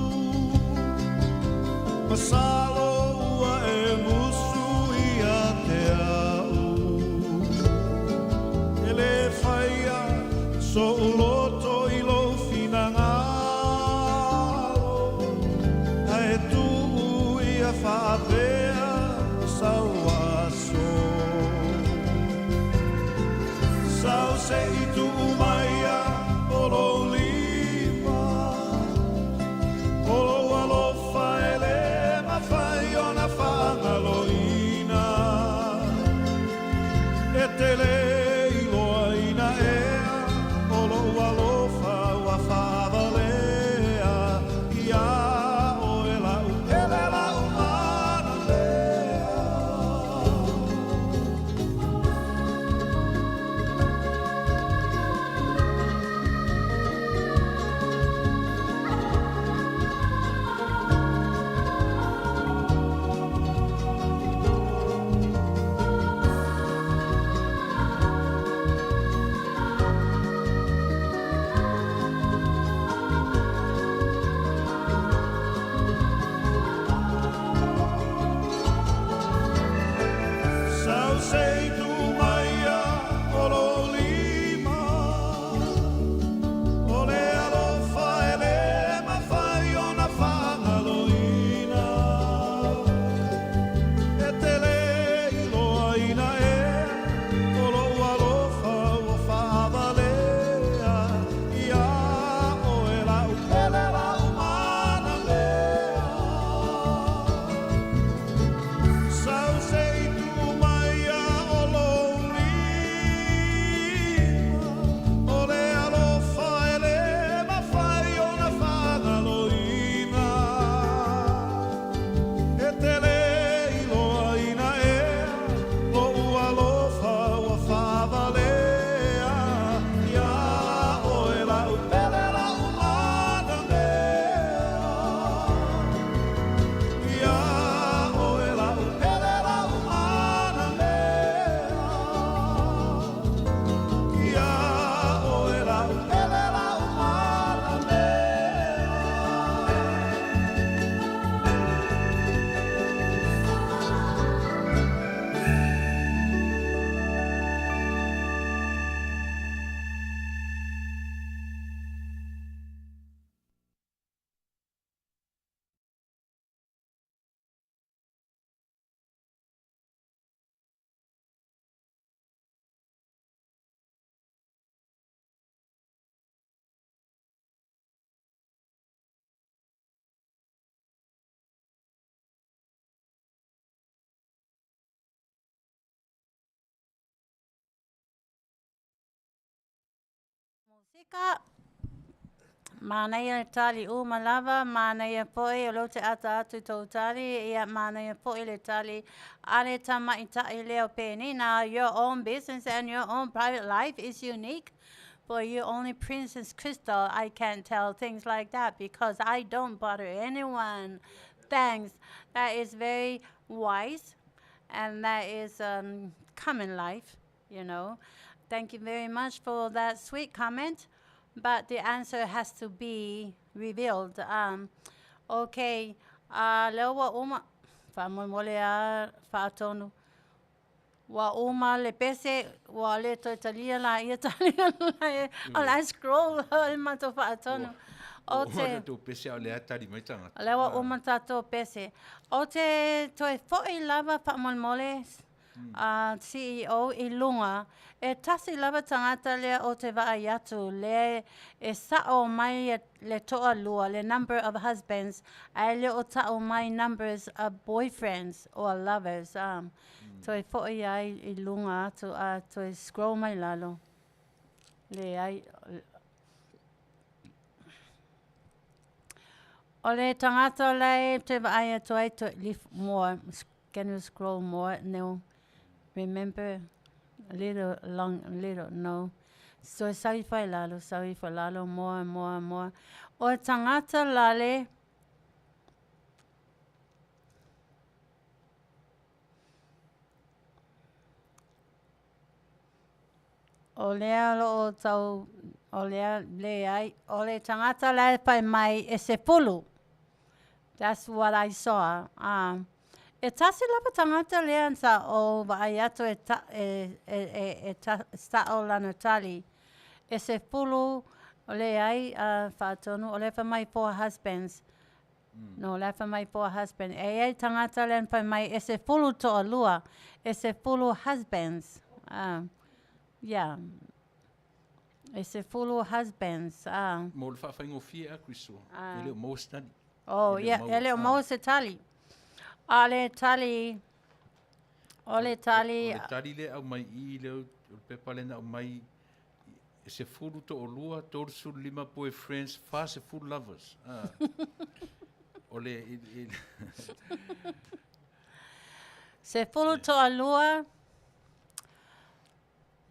Ika, Manuia tali malava, Manuia poi o te ata atu tau tali, ia Manuia poi le tali, ale tama ita leo peni. Now, your own business and your own private life is unique. For you, only Princess Crystal, I can't tell things like that because I don't bother anyone. Thanks. That is very wise, and that is common life, you know. Thank you very much for that sweet comment, but the answer has to be revealed. Okay, leo wa uma whamolea whaatonu. Wa uma le pese, wa le to talia la ia talia la ala scroll mato whaatonu. O te tō pese au lea tari mai tangata. lewa uma tato pese. O te toi fo'i lava whamolmole, CEO I lunga, e tasi lava tangata lea o te vaaiatu, le e sa'o mai le toa lua, le number of husbands, ai le o ta'o mai numbers of boyfriends or lovers. Toi fo'i ai I lunga atu toi scroll mai lalo. Le ai... O le tangata lei te vaia toi to lift more. Can you scroll more? No. Remember? A little, no. So sawi fai lalo, more. O tangata lale, o lea lo o tau, o lea le ai, o le tangata lai pai mai e se pulu. That's what I saw. E tasi lapa tangata lea sa o vaaiato sa o lana tali. E se pulu o le ai whaatonu, o le wha mai 4 husbands. No, le wha mai 4 husbands. E ai tangata lea pai mai e se pulu to o lua. E se pulu husbands. Yeah. E se pulu husbands. Mo le whawhaingofia a Kristo. Ele o mau study. Oh, yeah, ele o mau se tali. Ole tali. O le tali le au mai I le o pepa lena au mai e se fulu to o lua, torsu 5 boyfriends, fa se full lovers. Ole Se fulu to a lua,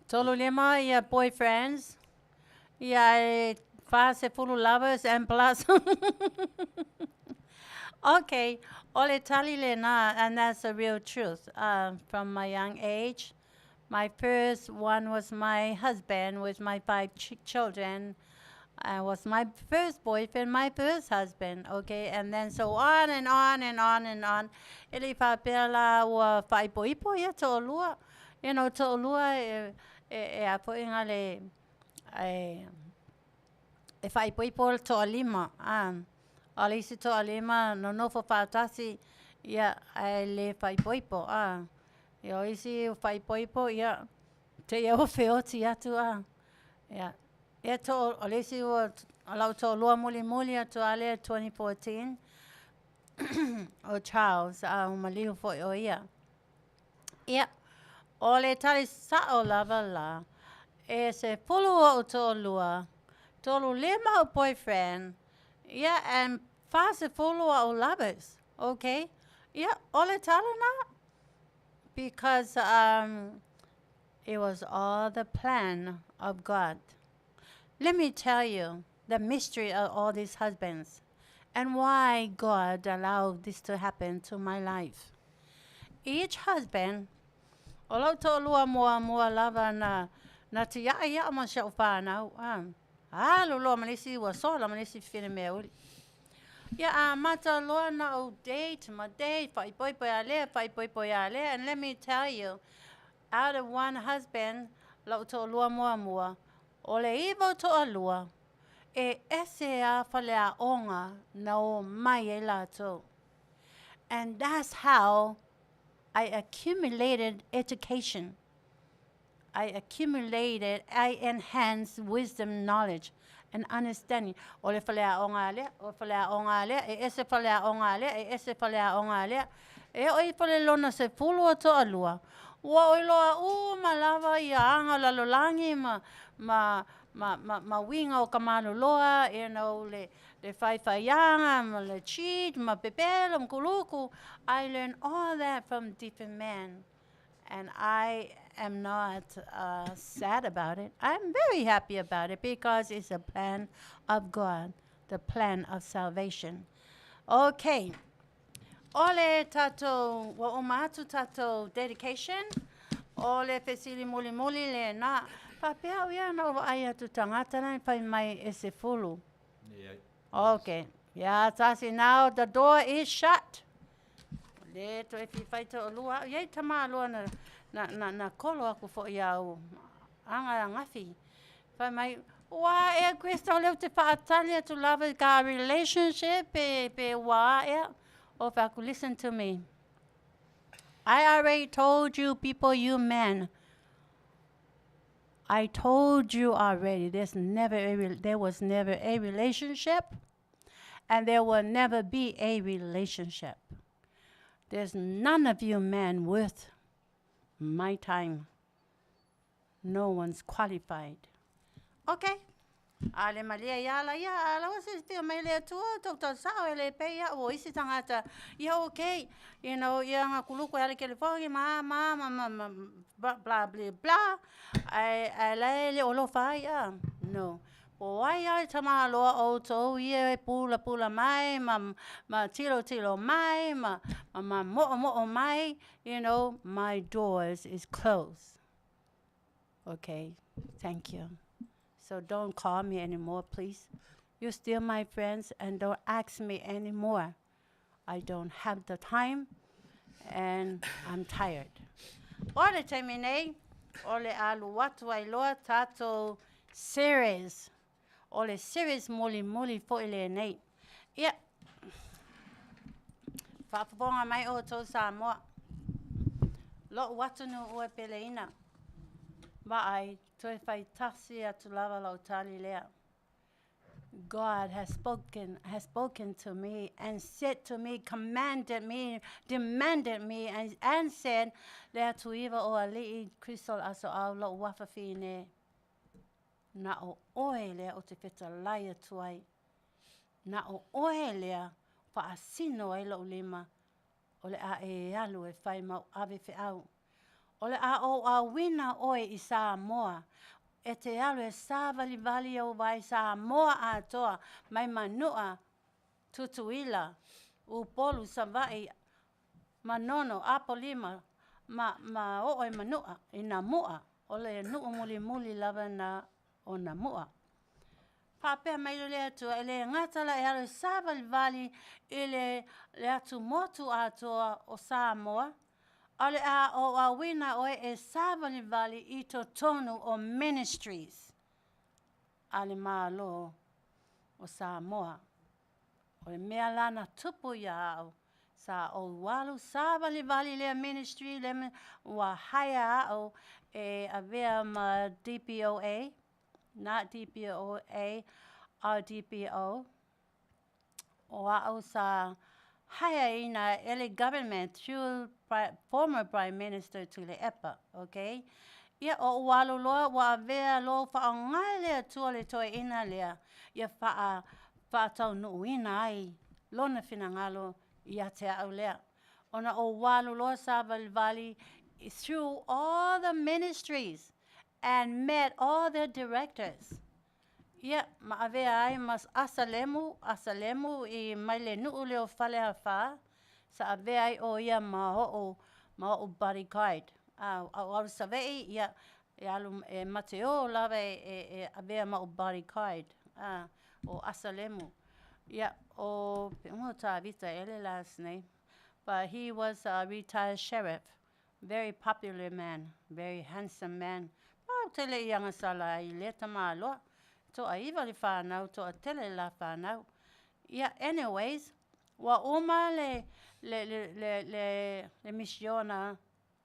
tolu 5 ia boyfriends, ia fa se fulu lovers and plus. Okay, ole tali le na, and that's the real truth. From my young age, my first one was my husband with my 5 children. Was my first boyfriend, my first husband, okay? And then so on and on and on and on. Ili whapela ua whaipoipo ia to lua. You know, to lua e apo inga le e whaipoipo to 5. Alisi to 5 no nofo whaatasi ia e le whaipoipo. Ia isi whaipoipo ia te iau whioti atu ia. Ia to alisi ua alau to lua muli atu ale 2014. O Charles, maliu foi o ia. Ia, o le tali sa'o lava la, e se pulu o to lua, tolu 5 o boyfriend, yeah, and fast follow our lovers, okay? Yeah, all the talent because it was all the plan of God. Let me tell you the mystery of all these husbands and why God allowed this to happen to my life. Each husband, olo to lua mua lava na te ia ma shau whanau. Lolo malisi wa sola malisi fine me uri. Ya mata loa na o date, whai poi ale, and let me tell you, out of one husband, lau to lua mua, o le iwo to a lua, e ese a whalea onga na o mai e lato. And that's how I accumulated education. I enhanced wisdom, knowledge, and understanding. Ole whalea onga ale, e ese whalea onga ale, e oi whale lona se pulu to alua. Ua oi loa malawa I anga lalolangi ma winga o ka maloloa, you know, le whaiwhaianga, le cheat, ma pepelo, mkuluku. I learned all that from different men. And I am not sad about it. I'm very happy about it because it's a plan of God, the plan of salvation. Okay. Ole tato, wa omatu tato dedication. Ole fesili muli muli le na. Papea wia na wa aya tu tangata na pai mai ese fulu. Okay. Yeah, tasi now the door is shut. Le to if you fight to lua, ye tama lua na kolo aku fo iau. Anga ngafi. Pai mai wa e Cristo leo te whaatalia to love God relationship pe wa e. Or if I could listen to me. I already told you, people, you men. I told you already. There was never a relationship, and there will never be a relationship. There's none of you men worth my time. No one's qualified. Okay. Ale malia yala wasi pia maile tu Dr. Sao ele pe ya o isi tangata ya okay, you know, ya ngakuluku ya California ma blah blah blah. I le olofa ya no. O wai ai tama loa o to ye pula mai ma tilo mai ma mo mai, you know, my doors is closed. Okay, thank you. So don't call me anymore, please. You're still my friends, and don't ask me anymore. I don't have the time, and I'm tired. Ole termine, ole alu watu ai loa tato series. Ole series muli fo ile nei. Yeah. Faafofoga'aga mai o to Samoa. Lo watu no o peleina. Ba ai toi fai tasi atu lava lautali lea. God has spoken to me and said to me, commanded me, demanded me, and said, Leatuivaoalii Crystal Asoau lo wafafine. Na o oe lea o te wheta laia tuai. Na o oe lea pa asino ai lo lima. O le a e alu e whai mau ave fe au. O le a o a wina oe i Samoa. E te alu e sāvali au vai Samoa a toa. Mai manua tutuila. Upolu savai. Manono apolima. Ma o e manua i na mua. O le nuu muli lava na o na mua. Papea mai le atu e le ngatala e alu e sāvali i le atu motu a toa o Samoa. Ale a o a wina oe e sāvali I to tonu o ministries. Ale Malo o Samoa. O le mea lana tupu ia au. Sa o walu sāvali lea ministry le wa haya au e avea ma DPOA. Not DPOA, RDPO. O au sa haya ina ele government through former Prime Minister Tule Epa, okay? Ia o walu loa wa avea lo whaongai lea tua le toi ina lea. Ia whaatau nuu ina ai. Lona whinangalo ia te au lea. Ona o walu loa Sāvali through all the ministries and met all the directors. Ia, ma avea ai mas asalemu I mai le nuu leo whale hawha. Sa avea ai o ia ma o body guide. Au savei ia alu Mateo lava avea ma o body guide. O asalemu. Ia o ta vita ele last name. But he was a retired sheriff. Very popular man, very handsome man. Tele ianga sala I leta malo. To a iwa li whanau, to a tele la whanau. Yeah, anyways, wa uma le misiona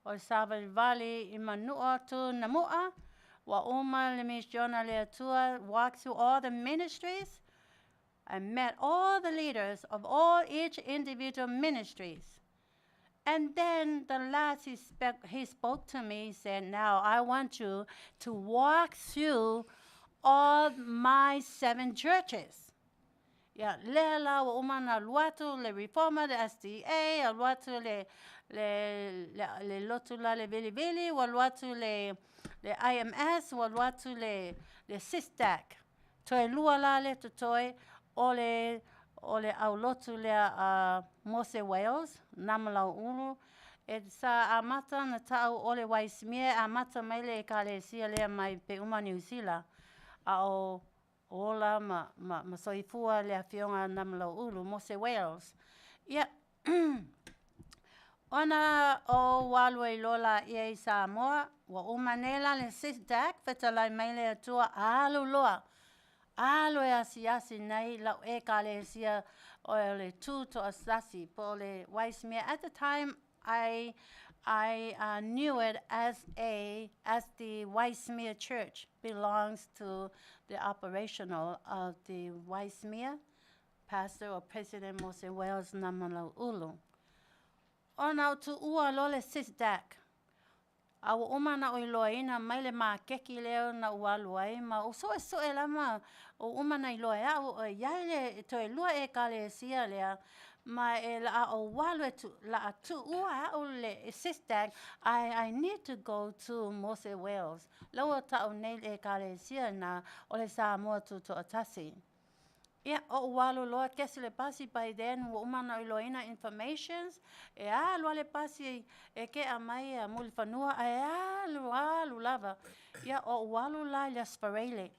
o Sāvali I Manua tu Namua. Wa uma le misiona le atua walked through all the ministries and met all the leaders of each individual ministries. And then the last he spoke to me, he said, now I want you to walk through all my 7 churches. Ya, le la wa umana luatu le reforma de SDA, luatu le lotu la le vili wa luatu le IMS, wa luatu le SISDAC. Toi lua la le tutoi ole au lotu le Mose Wales, Namalau Ulu. E sa amata na tau ole waismie amata maile e kalesia le mai pe uma New Zealand. Ao ola ma soifua le Afioga Namalau Ulu, Mose Wales. Ia, ona o walwe lola ia Samoa, wa umanela le SISDAC, fetalai maile atua alu loa. Alo e asi nei lau e kalesia o le tu to asasi po le waismia. At the time, I knew it as the Waismere Church belongs to the operational of the Waismere pastor or president Mose Wales Namalau Ulu. Ona tu ua lole SISDAC. Awa uma na oi loa ina maile ma keki leo na ualu ai ma o so e lama o uma na iloa ya o yaile to e lua e kale sia lea ma e la o walu tu la tu ua o le SISDAC. I need to go to Mose Wales. Lawa ta o nei e kale sia na o le Samoa tu to atasi. Yeah, o walu loa kesi le pasi by then wo uma na iloa ina informations e loa le pasi e ke amai a muli whanua e alu lava. Yeah, o walu la le sparele.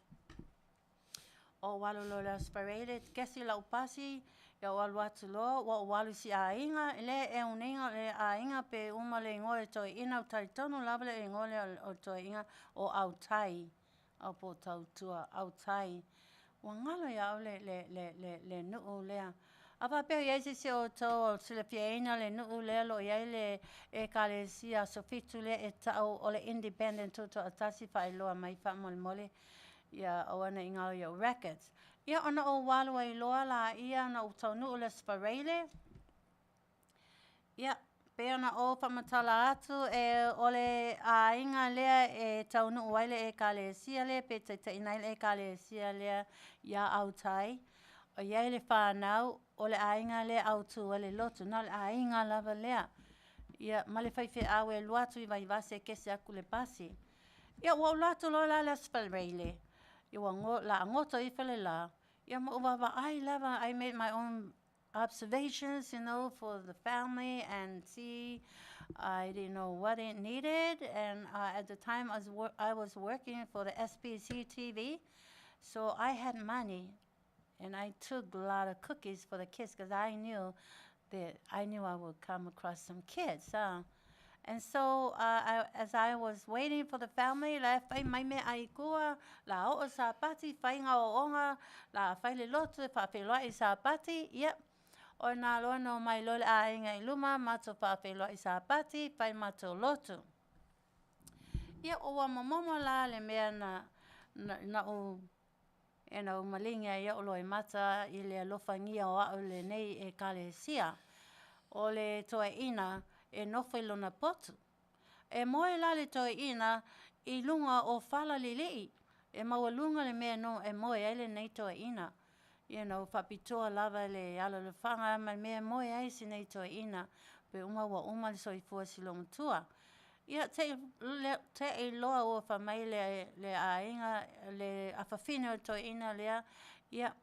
O walu lo le sparele kesi la upasi ya walu atu loa o walu si a inga le e uninga le a inga pe uma le ngole toi ina utai tonu lava le ngole o toi inga o autai. Au po tau tua autai. Wangalo ya le nuu lea. Apa pe ye se o to sile piena le nuu lea lo ye le e kalesia sofitu le e tau o le independent to atasi fa lo mai fa mole ya o na inga yo records. Ya ona o walu ai lo la ia na o to nuu le sparele. Ya Peona o whamatala atu e ole a inga lea e taunu waile e kalesia lea pe te inaile e kalesia lea ia autai. O iai le whanau ole a inga lea autu ole lotu na le a inga lava lea. Ia male whaiwhi awe luatu i vai vase kese aku le pasi. Ia wau latu lola la spalreile. Ia la ngoto i whale la. Ia mo uwawa ai lava I made my own observations, for the family and see. I didn't know what it needed, and at the time I was working for the SPC TV, so I had money, and I took a lot of cookies for the kids because I knew I would come across some kids. And so as I was waiting for the family, la fai mai me ai kua, la o sa pati fai nga o onga, la fai le lotu fa loa i sa pati, yep. O nā loa no mai lole a inga I luma, mato whawhelo I sa pati, pai mato lotu. Ia o wa mamomo la le mea na o malinga ia o loi mata I le alofangia o au le nei e kale sia. O le toe ina e nofo lona potu. E moe la le toe ina I lunga o whala lilei. E maua lunga le mea no e moe ele nei toe ina. Whapitoa lava le ala le whanga, mai mea moe ai si nei toa ina, pe uma le soifua si lomu tua. Ia te e loa o whamai le a inga, le awhawhine o toa ina lea, ia,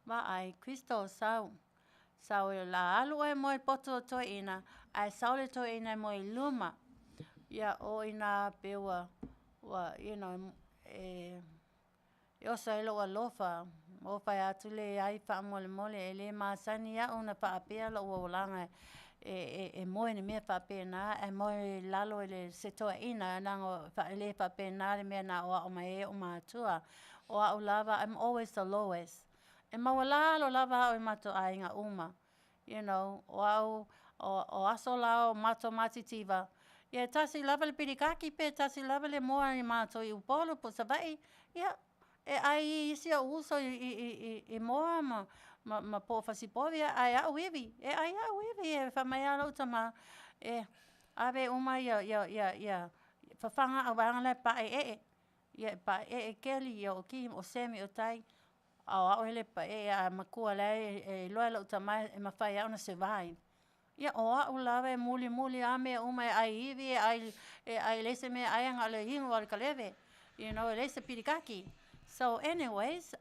wa ai, Christo sau. Sau e la alu e moe poto o toa ina, ai sau le toa ina moe luma. Ia o ina pe e osa ilo wa lofa, o whai atu le ai wha mole e le Masani a una wha apea lo ua olanga e moe ne mea wha apea nā, e moe lalo e le setoa ina, nango le wha apea nā le mea nā o mai e o mātua. O au lava, I'm always the lowest. E maua lalo lava au I mato a inga uma. O aso lao mato matitiva. Ia tasi lava le pirikaki pe, tasi lava le moa I mato I upolo po savai. Ia, e ai isi o uso I moa ma po fasipovia ai au iwi. E ai au iwi e whamai alo tama. E ave uma ia whawhanga a wanga le pae e. Ia pa keli o ki o semi o tai. Au hele pa a makua le loa lo tamai e mawhai au na survive. Ia o au lawe muli ame uma ai iwi ai lese me ai anga le hingo al kaleve. You know, lese pirikaki. So anyways,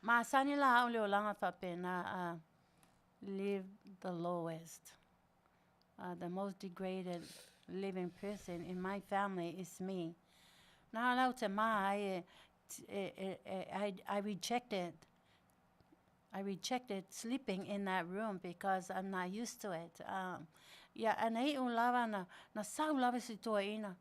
Masani la au leo langa whapena live the lowest. The most degraded living person in my family is me. Now lau te mai I rejected sleeping in that room because I'm not used to it. Yeah, and I lava na sau lava si toa ina.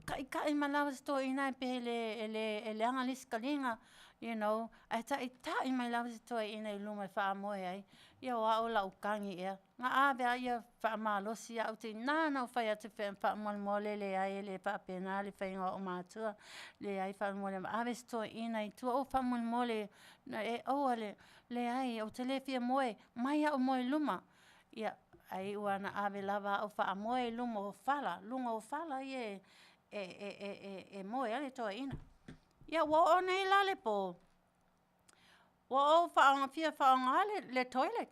Kai malawa si toa ina pe ele angalis kalinga, you know. I ta in my lava si toa ina I luma wha amoe ai. Ia wa o la ukangi ia. Nga awea ia wha malosi au te nana whai atu wha mole le ai le wha pena le whai ngā o mātua. Le ai wha mole ma awe si toa ina I tua o wha mole na le ai o te le fia moe mai au moe luma. Ia ai ua na awe lava o wha moe luma o whala. Lunga o whala ia moe ale toa ina. Ia wa o nei la le po. Wa o whaanga fia whaanga le toilet.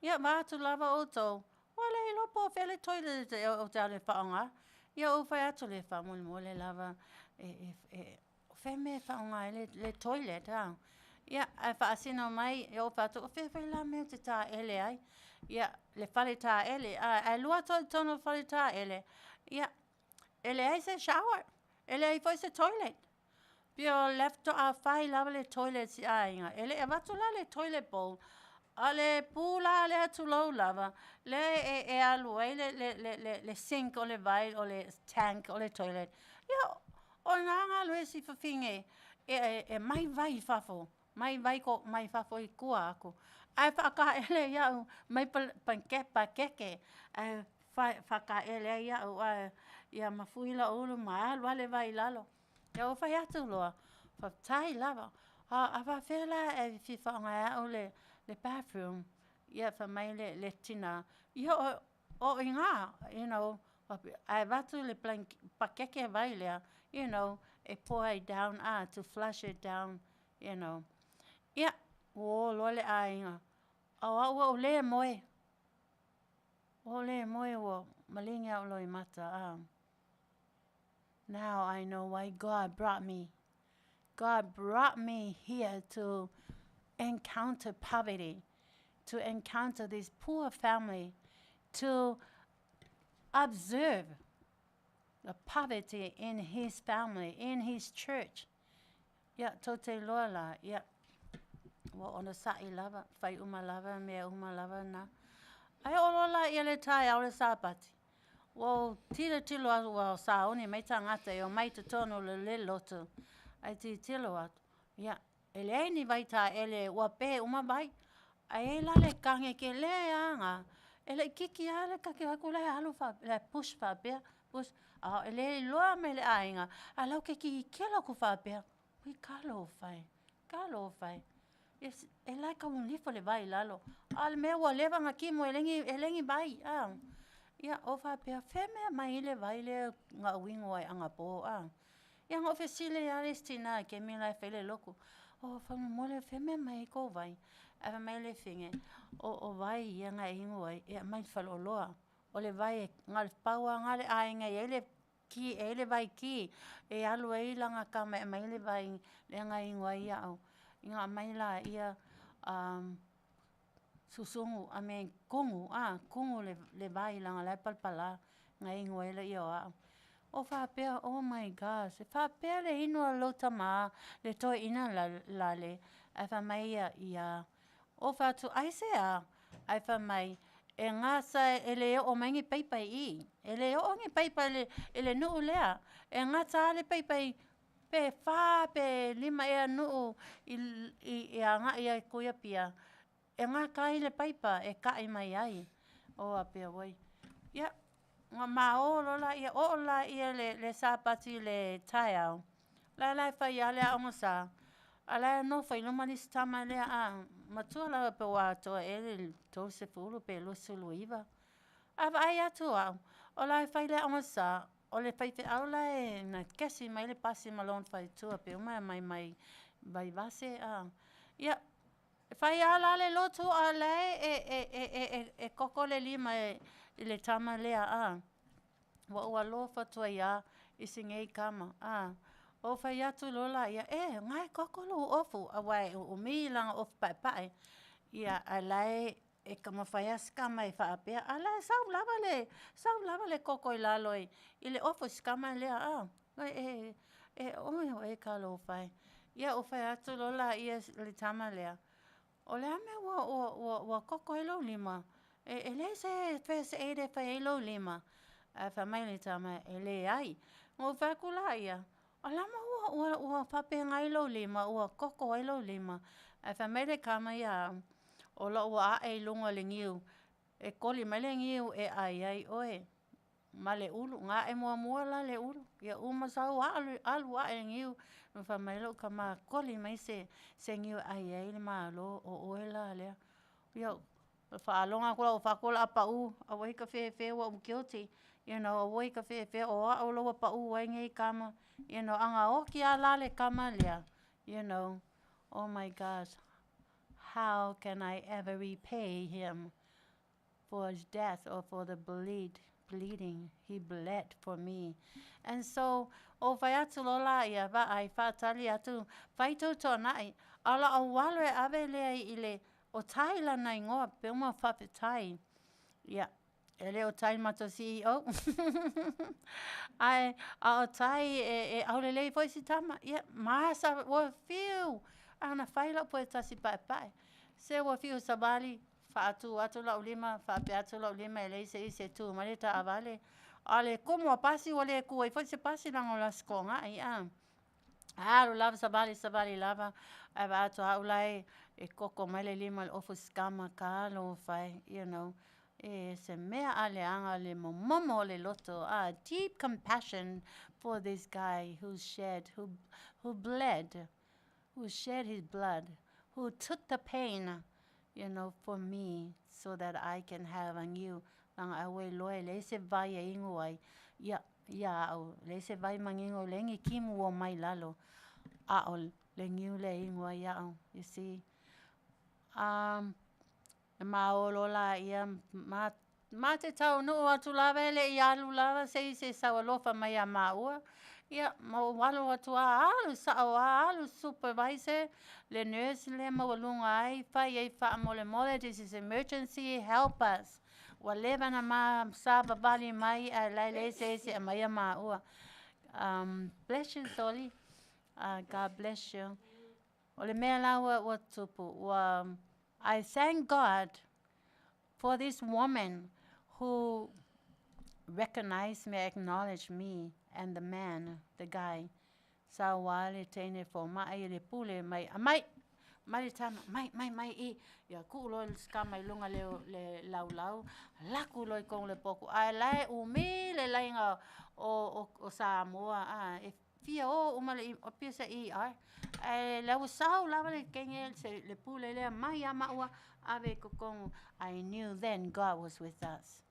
Ia wātu lava o tau. Wa le lopo whea le toilet o te ale whaanga. Ia o whai atu le wha mole lava whea me whaanga le toilet. Ia ai whaasino mai o whatu o whea la mea te tā ele ai. Ia le whale tā ele. Ai lua tono whale tā ele. Ia ele ai se shower. Ele ai whai se toilet. Pio left a whai lava le toilet si ainga. Ele e watu la le toilet bowl. Ale pula le atu lau lava. Le alu ai le sink o le vai o le tank o le toilet. Ia o nanga lue si whawhinge. Mai vai whafo. Mai vai ko mai whafo I kua aku. Ai whaka ele iau. Mai pakeke. Ai whaka ele iau. Ia mafuila ulu ma alu ale vai lalo. Ia o whai atu loa. Whaptai lava. A whawhela e whiwhaonga au le bathroom. Ia whamai le tina. Ia o inga, you know. Ai watu le pakeke vai lea, you know. E pour it down to flush it down, you know. Ia, o loa le a inga. O le moe. O le moe o malingi au loi mata. Now I know why God brought me. God brought me here to encounter poverty, to encounter this poor family, to observe the poverty in his family, in his church. Ya tote lola, ya. Wa ona sa'i lava, fai uma lava, mea uma lava na. Ai olola ele tai au le sapati. Wo tira tilo atu wa sa oni mai tangata o mai te tono le loto. Ai tilo atu. Ya, ele ni vai ta ele wa pe uma vai. Ai la le kange ke le anga. Ele kiki ale ka ke ko le alu fa le push fa pe. Push. Ele loa me le ainga. Ala ke ki lo ku fa pe. Ui kalo fai. Kalo fai. Yes, ele ka un lifo le vai lalo. Al me wa leva ngaki mo elengi vai. Ia o fa pe feme mai le vai le nga wingo ai anga po ia nga ofesile ya restina ke mi la fele loko o fa mo le feme mai ko vai ava mai le finge o vai ia nga ingo ai ia mai falo loa o le vai nga paua nga le ainga ele ki ele vai ki e alu ai langa ka mai le vai le nga ingo ai au inga mai la ia susungu ame kongu kongu le vai langa le palpala ngai ngoele yo o fa pe oh my gosh fa pe le ino lo tama le to ina la le fa mai ia o fa tu ai se ai fa mai e ngasa ele o mangi paipai I ele o ngi paipai ele no lea e ngasa le paipai pe fa pe lima e no I anga ia kuia pia e ngā kai le paipa e kai mai ai. O a pia wai. Ia, ngā maolo la ia oola ia le sapati le tai au. Lai whai ale a onga sa. A lai no whai luma ni stama le matua la pe wā toa ele tau se fulu pe lusu luiva. A vai atu au. O lai whai le onga sa. o le whai te aula na kesi mai le pasi malon whai tua pe mai vase ia whai ala le lotu a le e koko le lima le tama lea ua lo fatua ia i singei kama o whai atu lola ia ngai koko lo ofu awai o mi langa ofu pai ia alai e kama whai askama e whaapea alai sau lava le koko i laloi i le ofu skama lea ngai e ka lo whai ia o whai atu lola ia le tama lea o le ame ua koko i lo lima e le se first aid e whai i lo lima a whamai le tama e le ai o whakula ia o lama ua whape ngai lo lima ua koko i lo lima a whamai le kama ia o lo ua a e lunga le ngiu e koli mai le ngiu e ai oe ma le ulu ngā e mua la le ulu ia umasau alu a e ngiu no whamai lo kama koli mai se ngiu ai le malo o oe la lea ia whaalonga kula o whakola a pau a wai ka whewhe wa guilty you know a wai ka whewhe o a lo wa pau wai ngei kama you know anga o ki a la le kama lea you know oh my gosh how can I ever repay him for his death or for the bleeding he bled for me and so o vai atu lola ia va ai fatali atu vai to nai ala o walo e ave le ile o tai la nai ngoa pe uma whawhetai ia ele o tai mato CEO ai o tai e aulelei foi si tama ia masa o fiu ana faila po tasi pai se o fiu sabali fa atu la ulima fa pe atu la ulima ele se tu maleta avale ale como pasi ole ku e foi se pasi na ola skonga ia lo lava sabali lava ava atu aulai e koko mai le lima o fuskama ka lo fai you know se mea aleanga le momo le loto deep compassion for this guy who shed his blood who took the pain you know for me so that I can have a new langa awe loe le se vai e ingo ai ia au le se vai mangingo le ngi kimu o mai lalo o le ngiu le ingo ai au you see maolola ia ma te tau no atu lava le ia lu lava se sawalofa mai a maua ia mo walo atu alu supervisor le nurse le mawalunga ai fai fa mole this is emergency help us whatever na ma saba bali mai le se mai a maua bless you Soli God bless you ole mea lawa wa tupu I thank God for this woman who recognized me, acknowledged me, and the man, the guy. Sa wale tene fo mai le pule mai tama mai ya kulo ska mai lunga le lau la kulo kong le poku ai lai umi le lainga o Samoa fia umale o pisa la usau la le kenge se le pule le mai ama ave kokong I knew then God was with us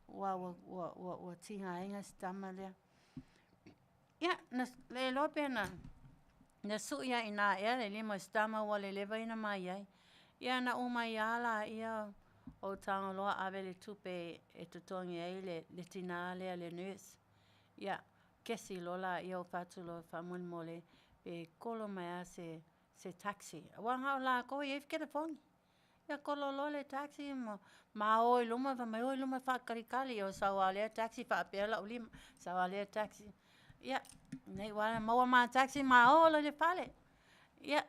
wa tinga inga stama le ya le lopena na suya ina le lima stama wale leva ina mai ya na umayala ya o tanga loa ave le tupe e tutongi le tinale le nurse ya kesi lola yo fatulo famul mole pe kolo mai se taxi wanga la ko if ke phone ya kolo le taxi ma o luma va mai o luma fa karikali o sawale taxi fa pela ulim sawale taxi ya nei wala ma taxi ma o le fale ya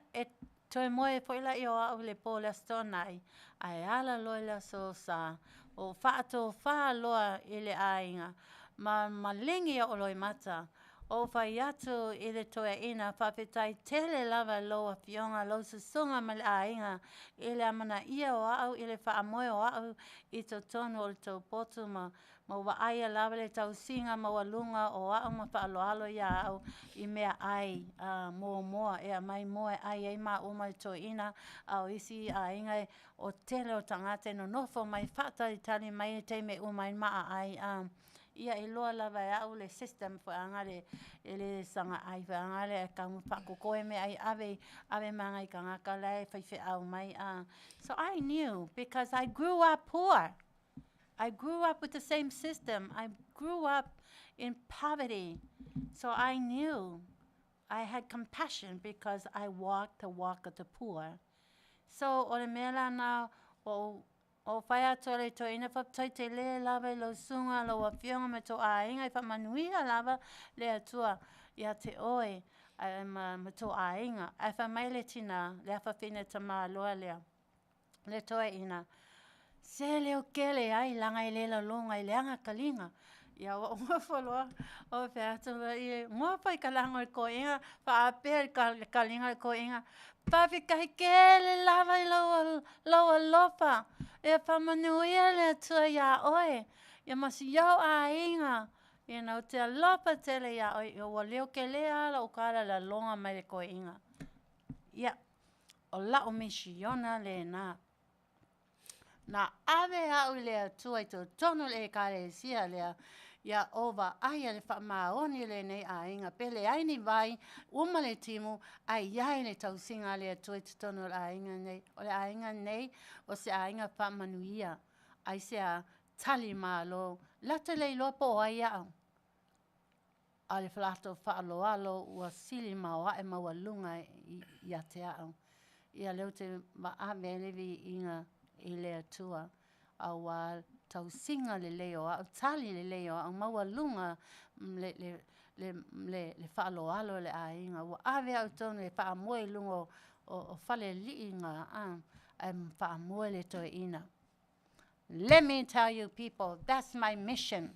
toi moe foi la yo le pola stonai ai ala loila so sa o fa loa ile ainga ma lingi o loi mata o fai atu ile toa ina whawhetai tele lava lo Afioga lo susunga mal ainga ile amana ia o au ile whaamoe o au i to tonu o to potu ma wa aia lava le tau singa ma walunga o au ma whaaloalo ia au i mea ai moa e mai moe ai ma umai to ina au isi ainga o tele o tangate no nofo mai whata i tali mai te me umai maa ai ia e loa lava e au le system whaanga le sanga ai whaanga le kaunga whakokoe me ai ave mangai ka ngaka lei whaiwhi au mai a. So I knew because I grew up poor. I grew up with the same system. I grew up in poverty. So I knew I had compassion because I walked the walk of the poor. So o le mea na o whai ato le to ina whaptai te le lava lo sunga lo Afioga me to ainga I Manuia lava le atua ia te oe me to ainga. Ai whamai le tina le awhawhine ta Malo lea. Le toe ina. Se leo kele ai langa I lela longa I leanga kalinga. Ia o ngofoloa o wheato I ngopai ka langa I ko inga wha apea kalinga I ko inga. Papi kai kele lava I loa lopa. E pa Manuia le atua ia oe. Ia masi iau a inga. Ia nau te lopa tele ia oe. Ia wa leo kele ala o kara la longa mai le ko inga. Ia o la o misiona le na. Na ave au le atua I to tono le kare sia lea. Ia ova aia le whamaoni le nei a inga. Pele aini vai, uma le timu, ai iai le tausinga le atua I te tono a inga nei. O le a inga nei, o se a inga whamanuia. Ai se a tali Malo. Lata le lopo o ai au. A le whalato whaaloalo ua sili maua e maua lunga I a te au. Ia leo te ma ame levi inga I le atua. A wa tausinga le leo, a tali le leo, a maua lunga le whaaloalo le a inga. Wa ave au tonu e whaamoe lunga o whale li inga a whaamoe le toi ina. Let me tell you people, that's my mission.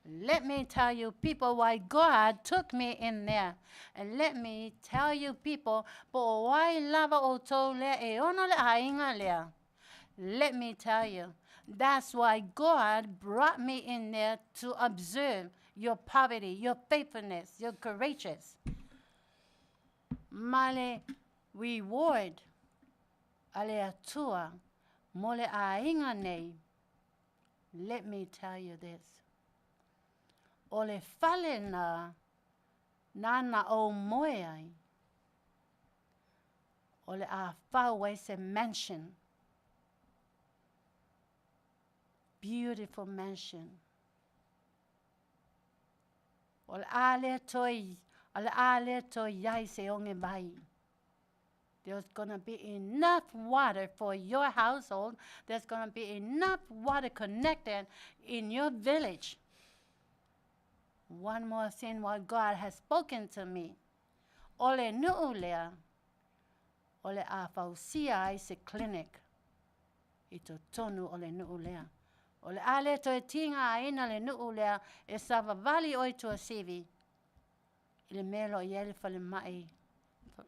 Let me tell you people why God took me in there. And let me tell you people, po why lava o tau lea e ono le a inga lea. Let me tell you, that's why God brought me in there to observe your poverty, your faithfulness, your courageous. Male reward, ale atua, mole a inga nei. Let me tell you this. Ole fale na o moe ai. Ole a whauwe se mansion. Beautiful mansion. Ole ale toi yai se onge mai. There's going to be enough water for your household. There's going to be enough water connected in your village. One more thing what God has spoken to me. Ole nu'ulea. Ole a fausia ai se clinic. Ito tonu ole nu'ulea. Ole ale to tinga ina le nu'ulea e savavali oi to sivi. Ile melo yele fale mai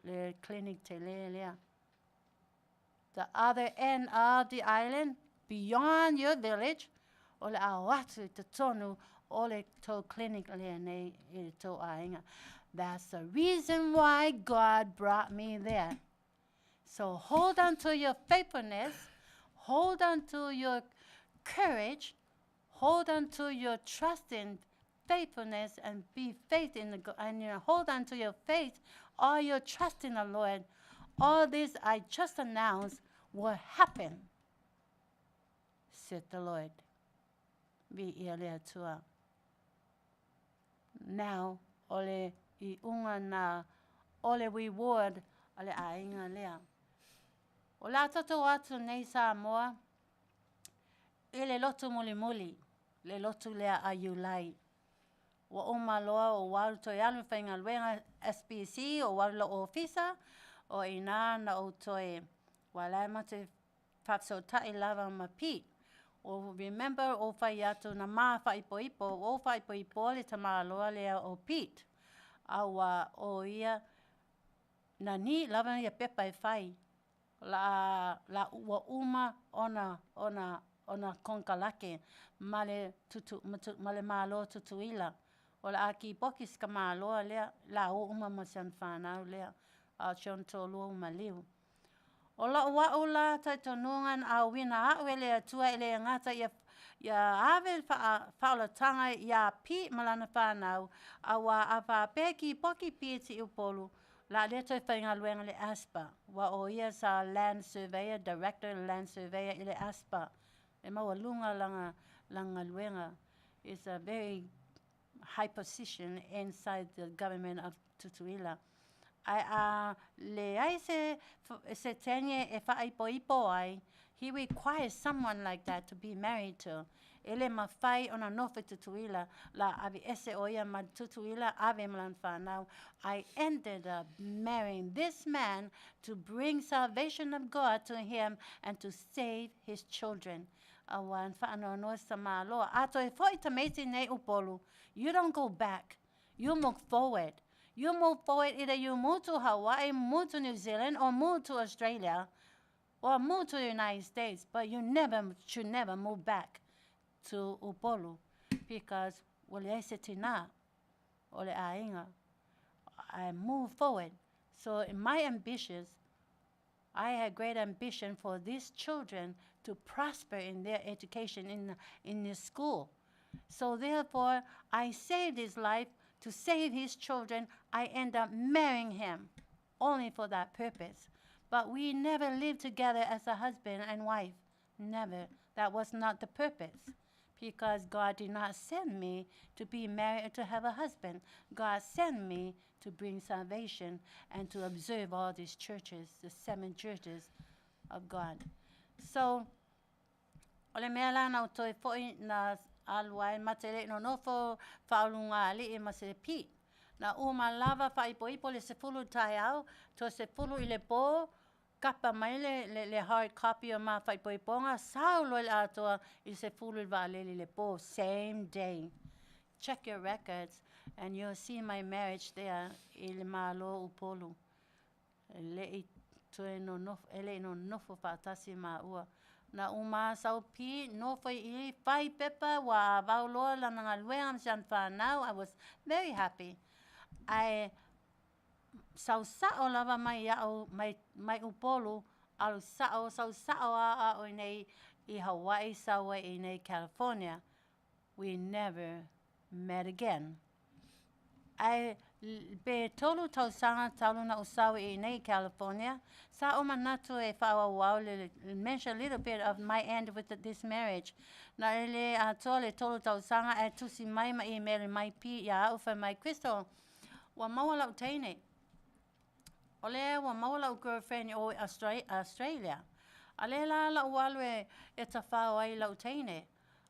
le clinic te lea. The other end of the island, beyond your village, ole a watu te tonu ole to clinic le nei e to ainga. That's the reason why God brought me there. So hold on to your faithfulness, hold on to your courage, hold on to your trust in faithfulness and be faith in hold on to your faith, all your trust in the Lord. All this I just announced will happen, said the Lord. Be earlier to now, ole I unga na ole reward ole ainga lea. O la tato atu nei Samoa, le lotu muli, le lotu lea ayulai. Wa o maloa o waru toi alu whainga luenga SPC o waru lo ofisa o ina na o toi walai mate whapso tai lava mapi. O remember o whai atu na maa whaipo o whaipo le tamaloa lea o Pete. Awa o ia na ni lava ia pepa e whai. La ua uma ona konkalake male malo tutuila. O la aki pokis ka maloa lea la uma masan whanau lea a chon tolu maliu. O la ua ula tai tonungan a wina awe lea tua ele ngata ia ia ave whaalatanga ia pi malana whanau, awa a whapeki poki pi ti upolu, la le toi whainga luenga le aspa, wa o ia sa land surveyor, director land surveyor i le aspa, e maua lunga langa luenga, is a very high position inside the government of Tutuila. Le ai se tenye e whaaipo ai, he requires someone like that to be married to. Ele mawhai ona nofe Tutuila, la avi ese oia ma Tutuila ave malan whanau. I ended up marrying this man to bring salvation of God to him and to save his children. Awan whaano no sa Malo. Ato e fo itameti nei upolu. You don't go back. You move forward. You move forward, either you move to Hawaii, move to New Zealand, or move to Australia, or move to the United States, but you should never move back to Upolu, because I move forward. So in my ambitions, I had great ambition for these children to prosper in their education in the school. So therefore, I saved his life. To save his children, I end up marrying him only for that purpose. But we never lived together as a husband and wife. Never. That was not the purpose. Because God did not send me to be married to have a husband. God sent me to bring salvation and to observe all these churches, the 7 churches of God. So, ole mea lana toi foi na alwai matele no nofo whaolunga ali ma se pi. Na uma lava whaipoipo le sefulu tai au, to sefulu i le po, kapa mai le hard copy o ma whaipoiponga, sao lo le atoa i sefulu i waaleli le po, same day. Check your records and you'll see my marriage there i le Malo upolu. Le I toe no nofo, ele no nofo whaatasi ma ua. Na uma sau pi no foi I whai pepa wa vauloa la nga luenga msian whanau. I was very happy. I sau sao lava mai au mai upolu alu sao a o nei I Hawaii sau I nei California. We never met again. I be tolu tausanga talu na usau I nei California. Sa o manatu e whawawau le mention a little bit of my end with this marriage. Na ele a tole tolu tausanga e tusi mai I mele mai pi ya ufa mai Crystal. Wa maua lau teine. Ole wa maua lau girlfriend o Australia. Ale la walu e tawhau ai lau teine.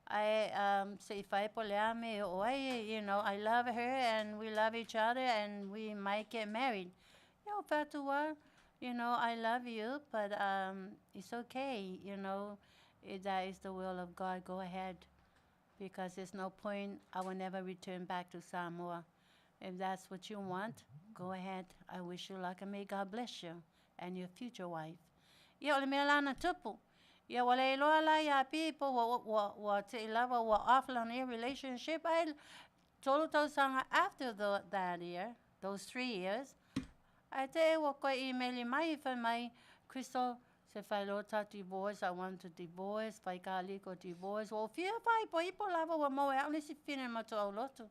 I say if I poliame you know, I love her and we love each other and we might get married. Yo, Fatua, you know, I love you, but it's okay, you know, if that is the will of God, go ahead. Because there's no point, I will never return back to Samoa. If that's what you want, go ahead. I wish you luck and may God bless you and your future wife. Yo, le mea lana tupu. Ya wale loa la ya people wa te lava wa offline in relationship. I told sanga after that year, those 3 years. I te wa ko email mai fa mai Crystal se fa lota divorce. I want to divorce. Fa kali ko divorce. Wa fia fa po lava wa mo ya ni si fine ma to loto.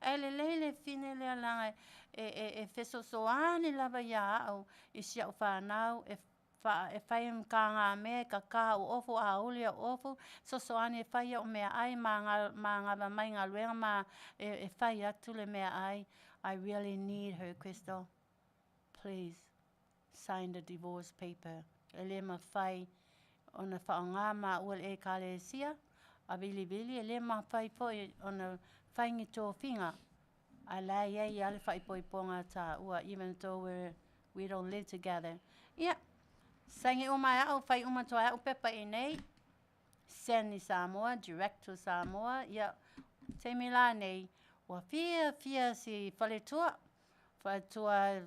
Le fine le la e feso soani lava ya au isi au fa now if e whai mkanga me ka o ofu a ulia ofu so ane whai o mea ai ma ngā mai ngā luenga ma e whai atu le mea ai. I really need her, Crystal. Please sign the divorce paper. E le ma whai o na whaonga ma uel e kale sia a vili e le ma whai po o na whai ngi tō whinga a la i ale whai po I ponga ta ua even though we don't live together. Yeah. Sangi umai au whai umatoa au pepa I nei. Send ni Samoa, direct to Samoa. Ia, te mila nei. Wa fia si whaletua. Whaletua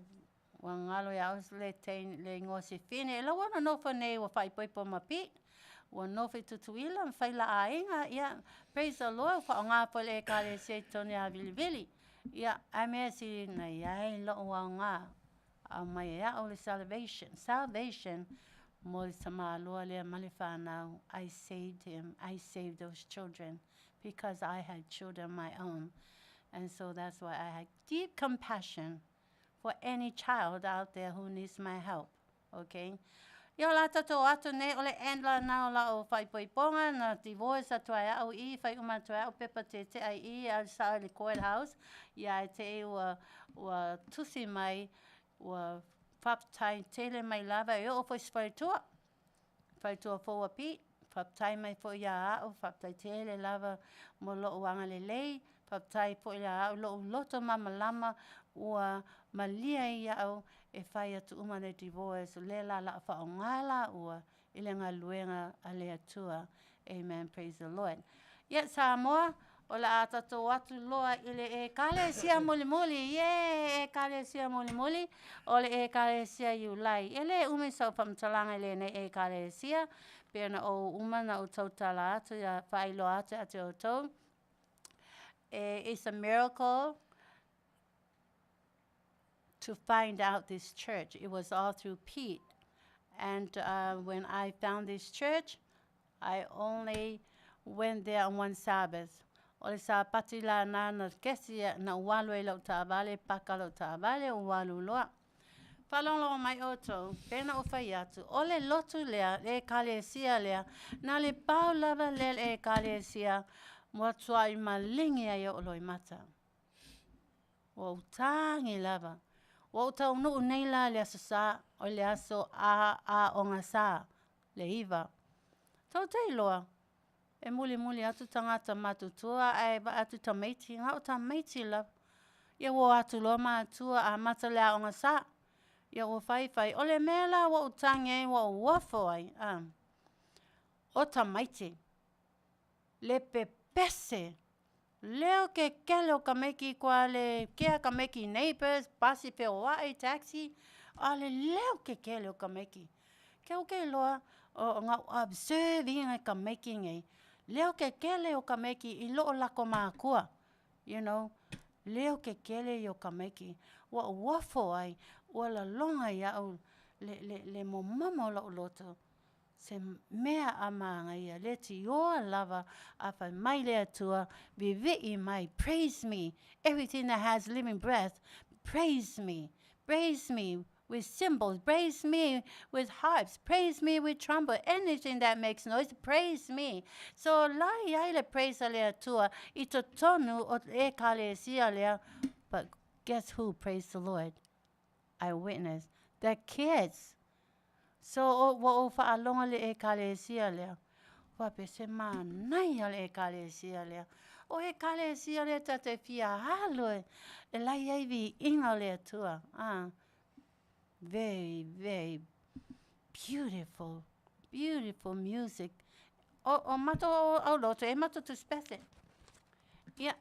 wa ngalo ia aus le ngosi fine. E la wana nofa nei wa whai poipo mapi. Wa nofa tutuila whai la ainga. Ia, praise the Lord. Wha o ngā pole e kare se tone a vili. Ia, a mea si na iai lo wa ngā. Mai o le salvation mo sa malo le malifana. I saved him. I saved those children because I had children of my own. And so that's why I had deep compassion for any child out there who needs my help. Okay? Yo la tato atu ne ole endla na la o fai poiponga na divorce atu ai au I fai umatua o pepa te ai I al sa le courthouse. Ya te wa tusi mai wa whaptai tele mai lava e o fai whaitua. Whaitua fo a pi. Whaptai mai fo ia o whaptai tele lava mo loo wanga le lei. Whaptai fo ia o loo loto mama lama ua malia ia au e whai atu umane divorce le la la whaongala ua ile ngā luenga a le atua. Amen. Praise the Lord. Yet Samoa o la atato atu loa ile e kale sia muli muli. Yeah, e kale sia muli muli. O le e kale sia iulai. Ele umi sau whamtalanga le ne e kale sia. Pena o umana o tautala atu ya whailo atu atu o tau. It's a miracle to find out this church. It was all through Pete. And when I found this church, I only went there on one Sabbath. O le sa pati la na kesia na walu e lau tāwale, paka lau tāwale, o walu loa. Whalongo mai oto, pena o whai atu. O le lotu lea, le kalesia lea, na le pau lava le e kalesia, mua tua I malingi ai o loi mata. O tangi lava. O tau nuu nei la le asasa, o le aso a o ngā sā, le iwa. Tau tei loa. E muli muli atu tangata matutua, ai ba atu tamaiti, ngā o tamaiti la. Ia wo atu loa matua a mata lea o ngā sā. Ia wo whai whai, o le mela wo utange wo wafo ai. O tamaiti. Le pepese. Leo ke kele o ka meki kwa le kea ka meki neighbors, pasi pe o ai taxi. Ale leo ke kele o ka meki. Ke o ke loa o ngā observing ai ka meki ngai. Leo ke kele o ka meki I loo lako mākua. You know, leo ke kele o ka meki. Wa wafo ai, wa la longa ia au le momamo la loto. Se mea amanga ia, le ti oa lava a whai mai le atua, vivi'i mai, praise me. Everything that has living breath, praise me. Praise me with cymbals, praise me with harps, praise me with trumpet, anything that makes noise, praise me. So lai ai le praise le atua, I to tonu o e kale sia lea, but guess who praised the Lord? I witnessed. The kids. So o whaalonga le e kalesia lea. Wapese manai le e kalesia lea. O e kalesia lea tate fia halo e lai ai vi inga lea tua. Very, very beautiful, beautiful music. O mato au loto, e mato tu spese. Yeah.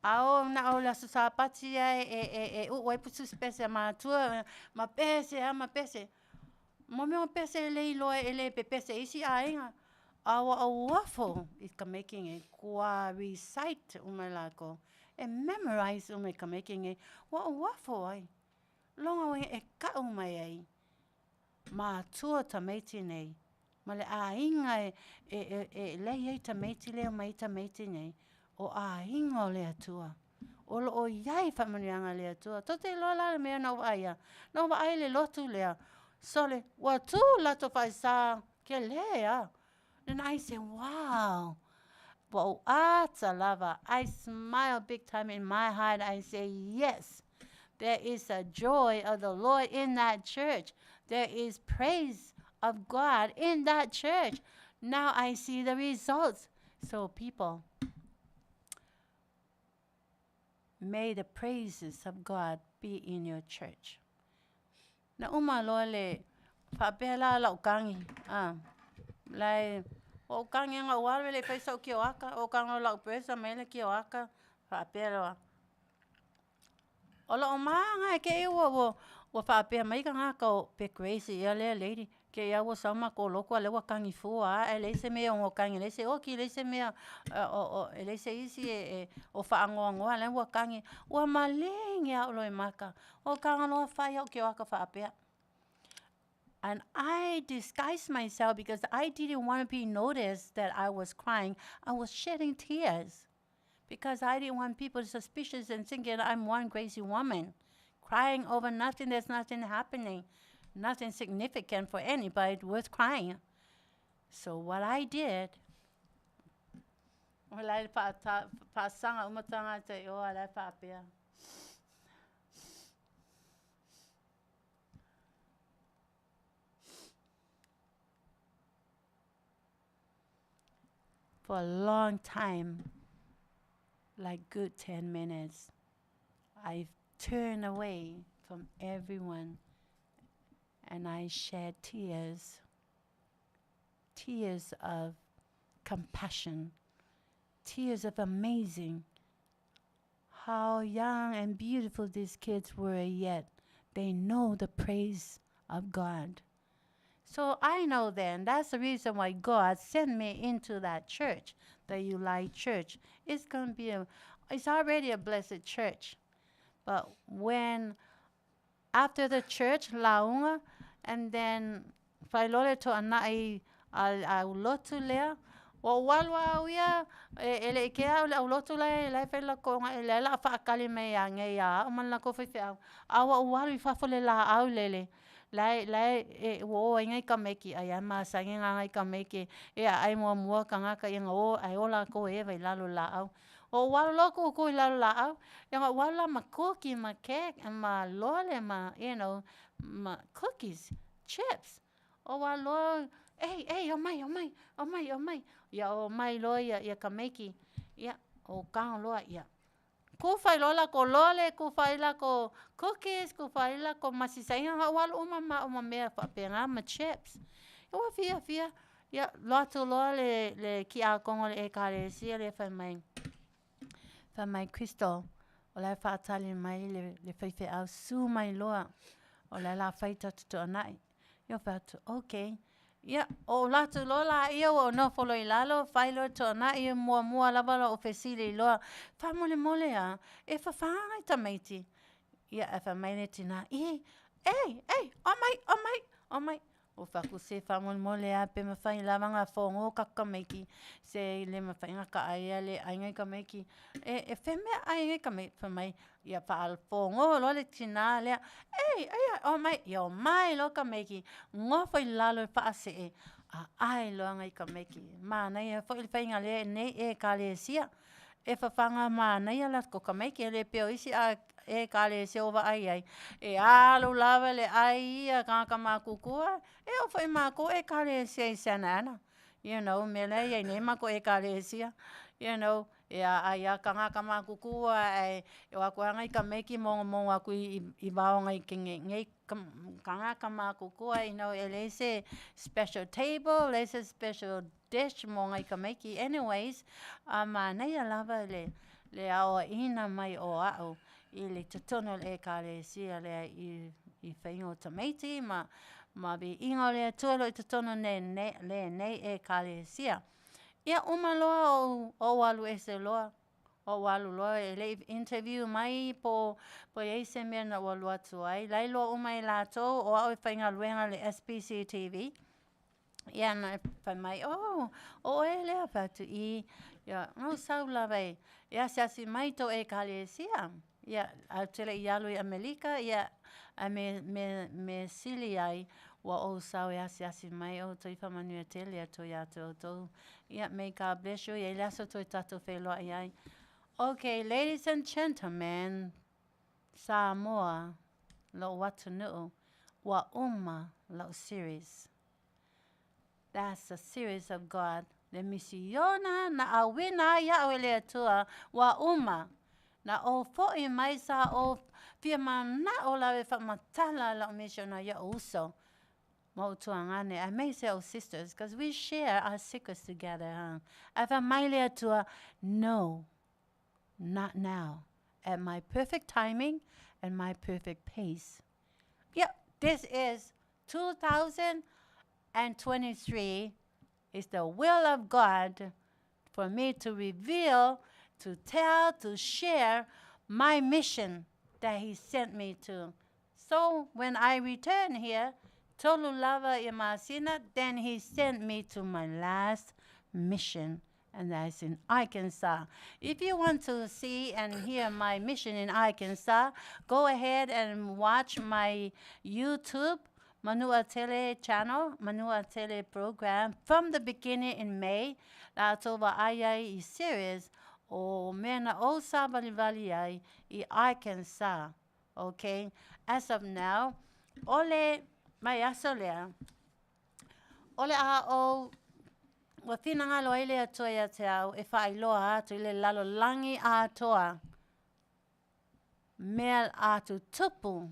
Ao na o la sapati e uai putu spese ma tua ma pese. Mome o pese le loa ele pe pese isi ainga. Awa wafo is ka making it kwa recite umalako. E memorize ka making it. Wa wafo ai. Longa e ka umai ai. Ma tua tamati nei. Ma le ainga e le ai tamati le mai tamati nei. O ainga le atua. O lo o iai whamanianga le atua. Tote lola mea no aia. No ai le lotu lea. Sole, wa tu lato faisa ke lea. And I say, wow. Well, lava. I smile big time in my heart. I say, yes. There is a joy of the Lord in that church. There is praise of God in that church. Now I see the results. So people, may the praises of God be in your church. Na umalo le whapela lau kangi. Lai, o kangi nga uawe le whaisau ki o aka. O kango lau presa mele ki o aka. Whapela. O lau maa e ke iwa wo whapela mai ka ngaka o pe crazy ia lea lady. Ke ia wo sauma ko loko a lewa kangi fua. E leise mea o kangi. Leise oki, leise mea. Leise isi o whaangoa ngoa lewa kangi. Ua malingi au loi maka. O kanga noa whai au ki o aka whapela. And I disguised myself because I didn't want to be noticed that I was crying. I was shedding tears because I didn't want people suspicious and thinking I'm one crazy woman crying over nothing. There's nothing happening, nothing significant for anybody worth crying. So what I did, for a long time, like good 10 minutes, I turned away from everyone and I shed tears, tears of compassion, tears of amazing how young and beautiful these kids were, yet they know the praise of God. So I know then, that's the reason why God sent me into that church, the Ulai church. It's going to be it's already a blessed church. But when, after the church, launga, and then, failole to anai au lotu lea, o walwa wia, ele ikea au lotu lea, ele fela konga, ele la whaakali me a nge ya, o man la ko whiwhi au. Awa uwaru I whawhole la au lele. Lai wo ingai ka meki ai ama sangi ngai ka meki e ai mua ka ngaka inga o ai ola ko e vai lalo la au o wala loko ko lalo la au inga wala ma cookie ma cake ma lole ma ma cookies chips o wala o mai ya o mai lo ya ka meki ya o ka lo ya ku fai lola ko lole, ku fai la ko cookies, ku fai la ko masisainga wal uma mea whapenga ma chips. Iwa fia. Ya loto lole le ki a kongo le kare sia le fai mai Crystal. O le whaatali mai le whaiwhi au su mai loa. O le la whaita tutu anai. Yo whatu, okay. Ya, o latu lola ia o no folo I lalo, whailo to na ia mua lawala o whesili loa. Whamole a, e whawhangai tamaiti. Ia, e whamaine tina, o mai. O whaku se whamole a, pe mawhai lawanga whongo kakameki. Se le mawhai ngaka aia le aingai kameki. E whemea aingai kameki whamai. Ia whaal whongo lole tina lea. O mai lo kameki. Ngofai lalo whaase e. Ai lo ngai kameki. Mana ia whainga le nei ka le sia. E whawhanga mana ia las ko kameki. Le peo isi a ka le sia ova ai. E alo lava le ai ia kaka makukua. E o whai mako ka le sia I sanana. You know, mele ia nei mako ka le sia. You know, ai kanga makukua e wako ngai kameki mo aku I wao ngai ngai kanga makukua ele se special table, ele se special dish mo ngai kameki. Anyways, nei lava le ao ina mai o au I le totono le ka le sia le I whaingo tamaiti ma be ingo le tualo I totono le ka le sia. Ia umaloa o walu ese loa. O walu loa ele interview mai po ese mea na walu atu ai. Lai loa umai lato o au whainga luenga le SPC TV. Ia na whai mai, o lea whatu I. Ia, ngau sau lawai. Ia siasi mai to ka le sia. Ia, au tele I alu I Amerika. Ia, a me sili ai. Wa o sau ia siasi mai o toi Manu'atele a toi ato to. Yeah, may God bless you. Yeah, laso toi tato wheloa ai. Okay, ladies and gentlemen, Samoa, lo watanu'u, wa lo series. That's a series of God. Le misiona na awina ya awele atua wa na o fo'i mai sa o fia na o lawe whamatala la misiona ya uso. I may say our sisters, because we share our secrets together. Ava maile atua, no, not now. At my perfect timing and my perfect pace. Yep, this is 2023. It's the will of God for me to reveal, to tell, to share my mission that He sent me to. So when I return here, tolu lava I Masina, then he sent me to my last mission, and that's in Arkansas. If you want to see and hear my mission in Arkansas, go ahead and watch my YouTube Manu'atele channel, Manu'atele program from the beginning in May. Leatuivaoalii is series o mena o Sabalivaliai I Arkansas. Okay, as of now, ole mai asolea, ole a o wa finanga lo ile atoia te au e whai loa atu ile lalo langi a atoa. Mel atu tupu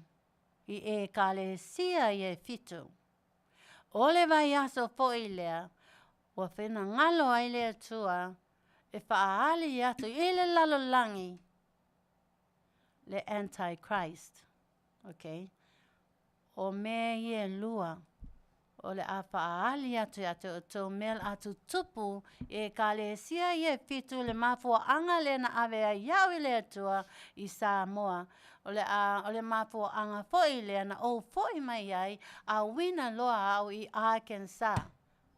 I e kale sia I e fitu. Ole vai aso fo ilea, wa finanga lo ile atua e whaali atu ile lalo langi le Antichrist. Okay? O me ye lua. O le a whaali atu to mel atu tupu e kale sia ye fitu le mafua anga le na avea iau ile atua I Samoa. O le mafua anga foi le na o foi mai ai a wina loa au I Arkansas.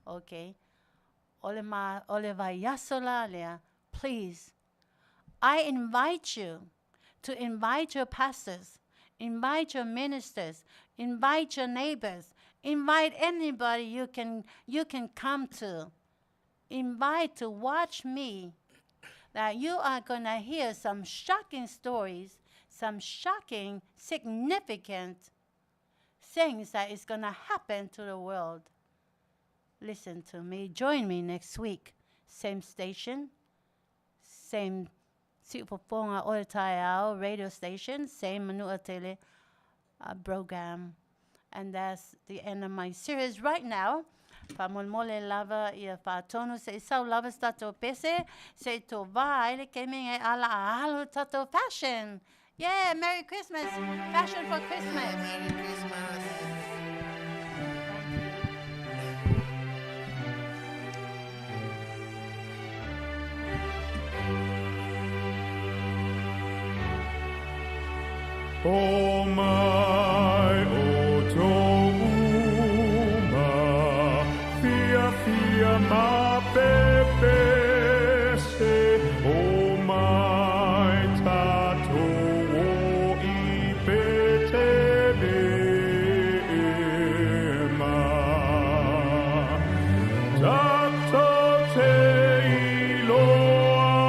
Okay. O le vaiasola lea. Please, I invite you to invite your pastors, invite your ministers, invite your neighbors, invite anybody you can come to. Invite to watch me, that you are going to hear some shocking stories, some shocking, significant things that is going to happen to the world. Listen to me. Join me next week. Same station, same Faafofoga'aga radio station, same Manu'atele program. And that's the end of my series right now. Pamolmole lava I whaatonu se isau lava stato pese, se to vai le keming e ala ahalo tato fashion. Yeah, Merry Christmas. Fashion for Christmas. Merry Christmas. Oh my, oh Touma, fia ma pepe se, oh my tato o I petebe ma, tato te iloai,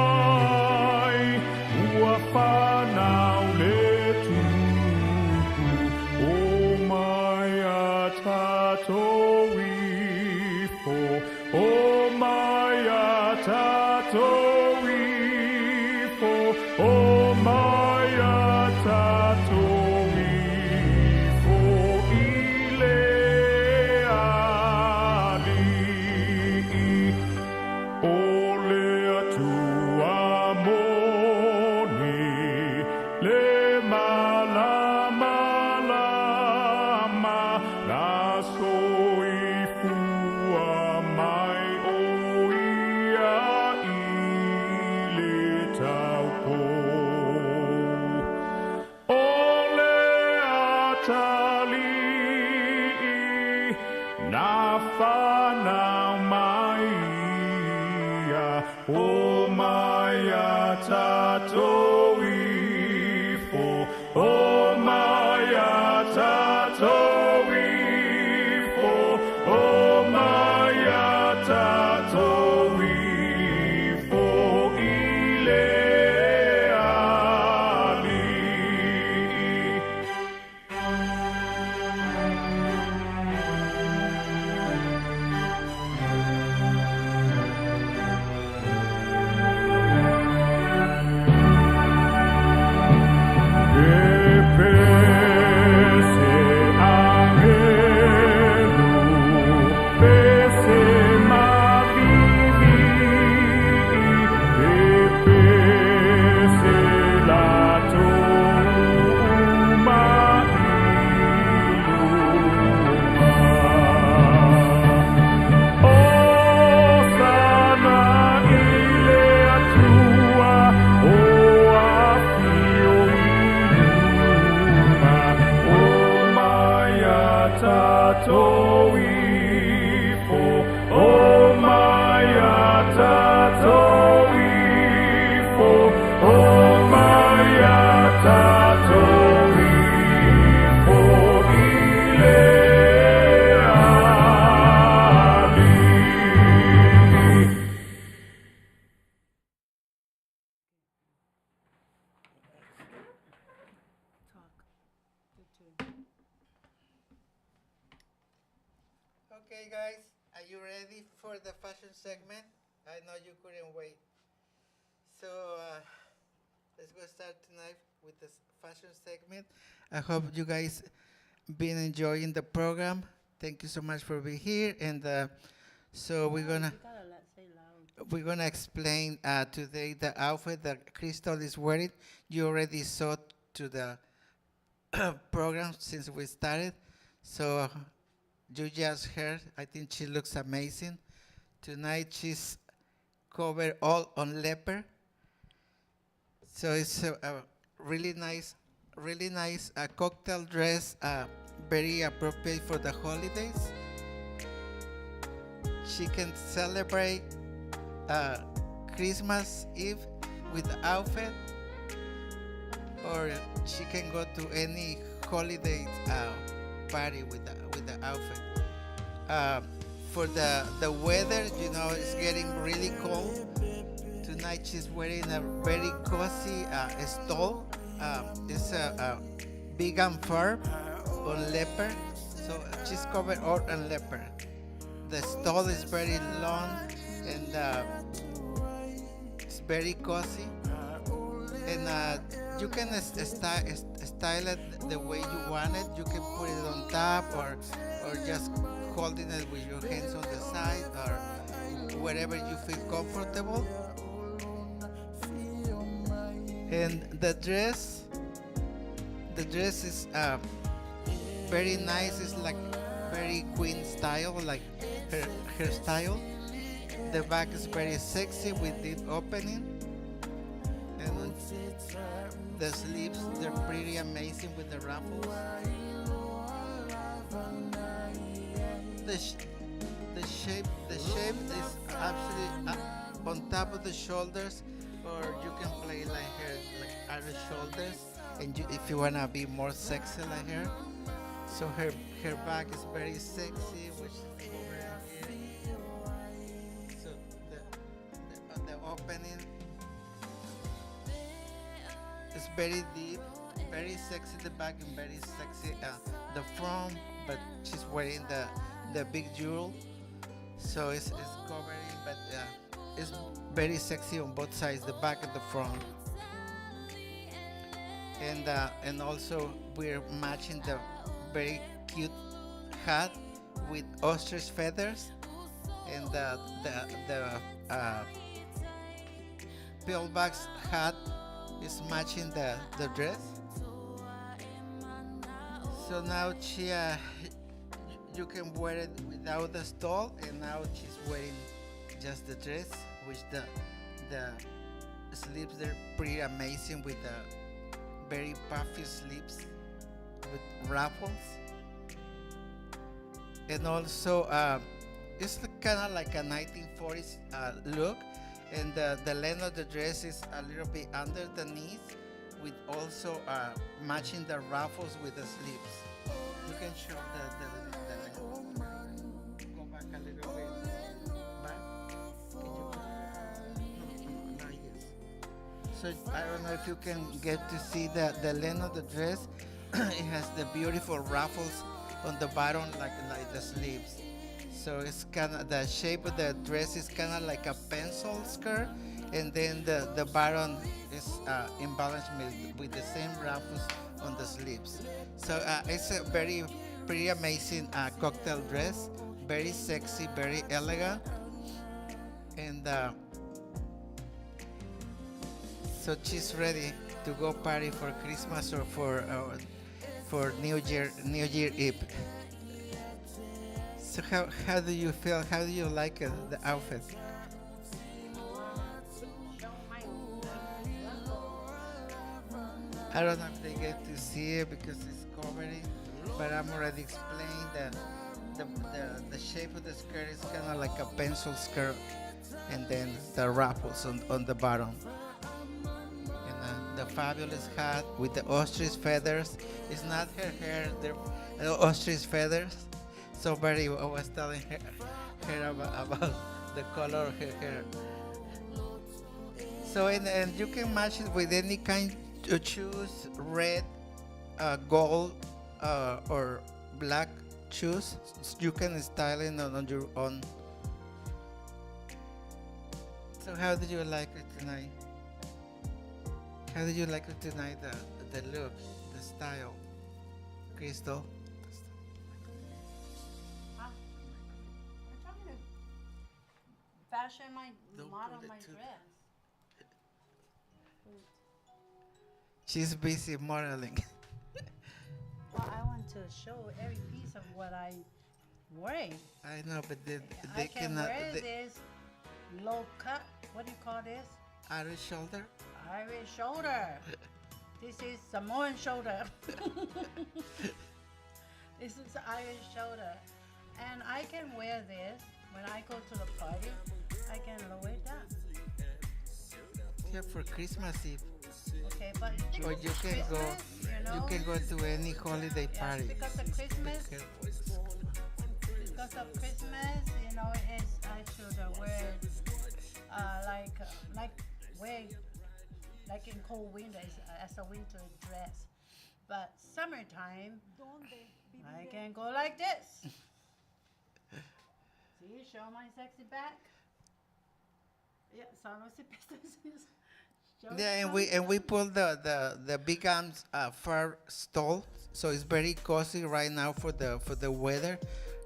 ua whanau le Okay, guys, are you ready for the fashion segment? I know you couldn't wait. So let's go start tonight with the fashion segment. I hope you guys been enjoying the program. Thank you so much for being here. And so we're gonna You gotta say loud. we're gonna explain today the outfit that Crystal is wearing. You already saw to the program since we started. So you just heard. I think she looks amazing. Tonight she's covered all on leopard. So it's a really nice cocktail dress, very appropriate for the holidays. She can celebrate Christmas Eve with the outfit, or she can go to any holiday party with the outfit. For the weather, you know, it's getting really cold. Tonight she's wearing a very cozy stole. It's a vegan fur on leopard, so she's covered all on leopard. The stole is very long and it's very cozy, and you can style it the way you want it. You can put it on top or just holding it with your hands on the side or wherever you feel comfortable. And the dress is very nice. It's like very queen style, like her style. The back is very sexy with the opening, and the sleeves, they're pretty amazing with the ruffles. The shape is absolutely on top of the shoulders, or you can play like her like other shoulders, and if you wanna be more sexy like her. So her back is very sexy, which is over here. So the opening is very deep, very sexy the back, and very sexy the front. But she's wearing the big jewel, so it's covering, but it's very sexy on both sides, the back and the front. And also we're matching the very cute hat with ostrich feathers, and the pillbox hat is matching the dress. So now she you can wear it without the stole, and now she's wearing just the dress, which the sleeves, they're pretty amazing with the very puffy sleeves with ruffles. And also it's kind of like a 1940s look, and the length of the dress is a little bit under the knees, with also matching the ruffles with the sleeves. You can show the length. Go back a little bit. Back. Can you go? No, yes. So I don't know if you can get to see the length of the dress. It has the beautiful ruffles on the bottom, like the sleeves. So it's kind of, the shape of the dress is kind of like a pencil skirt, and then the bottom is embellished with the same ruffles on the sleeves. So it's a pretty amazing cocktail dress, very sexy, very elegant, and so she's ready to go party for Christmas or for New Year Eve. So how do you feel? How do you like the outfit? I don't know if they get to see it because it's covering, but I'm already explaining the shape of the skirt is kind of like a pencil skirt, and then the ruffles on the bottom. And the fabulous hat with the ostrich feathers. It's not her hair, they're ostrich feathers. So I was telling her about the color of her hair. So and you can match it with any kind of shoes, red, gold, or black choose. You can style it on your own. So how did you like it tonight? How did you like it tonight? The look, the style, Crystal. I'm trying to fashion my Don't model pull it my too- dress. She's busy modeling. Well, I want to show every piece of what I wear. I know, but they I can cannot. wear They, this low cut. What do you call this? Irish shoulder. Irish shoulder. This is Samoan shoulder. This is Irish shoulder. And I can wear this when I go to the party. I can lower it down. Yeah, for Christmas Eve. Okay, but Or you can go. Christmas, You can go to any holiday yes, party. because of Christmas, Be careful. because of Christmas, it's I should wear like in cold winter as a winter dress. But summertime, I can go like this. See, show my sexy back. Yeah, solo si pistas. Yeah, and we pulled the big arms far stall, so it's very cozy right now for the weather.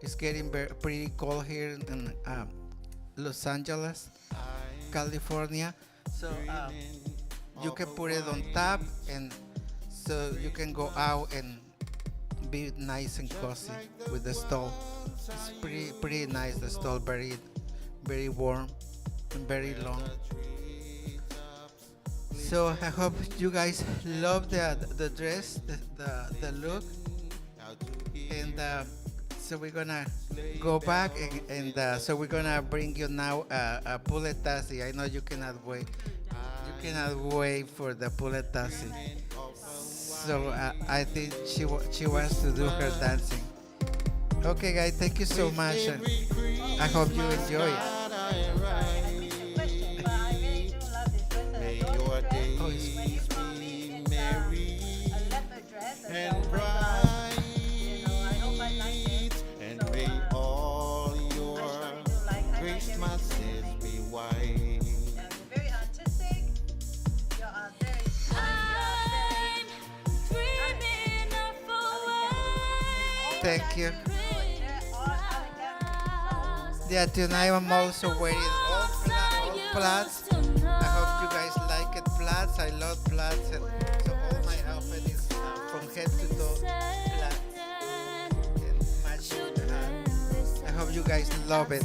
It's getting pretty cold here in Los Angeles, California. So you can put it on top, and so you can go out and be nice and cozy with the stall. It's pretty nice. The stall very warm and very long. So I hope you guys love the dress, the look, and so we're gonna go back and so we're gonna bring you now a pulled tassy. I know you cannot wait. You cannot wait for the pulled tassy. So I think she wants to do her dancing. Okay, guys, thank you so much. And I hope you enjoy it. When you call me, it's a leopard dress and bright, and may all your Christmases be white. You're very artistic. You are very Thank you. Yeah, tonight I'm also wearing all flats. I hope you guys like it. Flats, I love flats. And so all my outfit is from head to toe flats. And matching the hat. I hope you guys love it.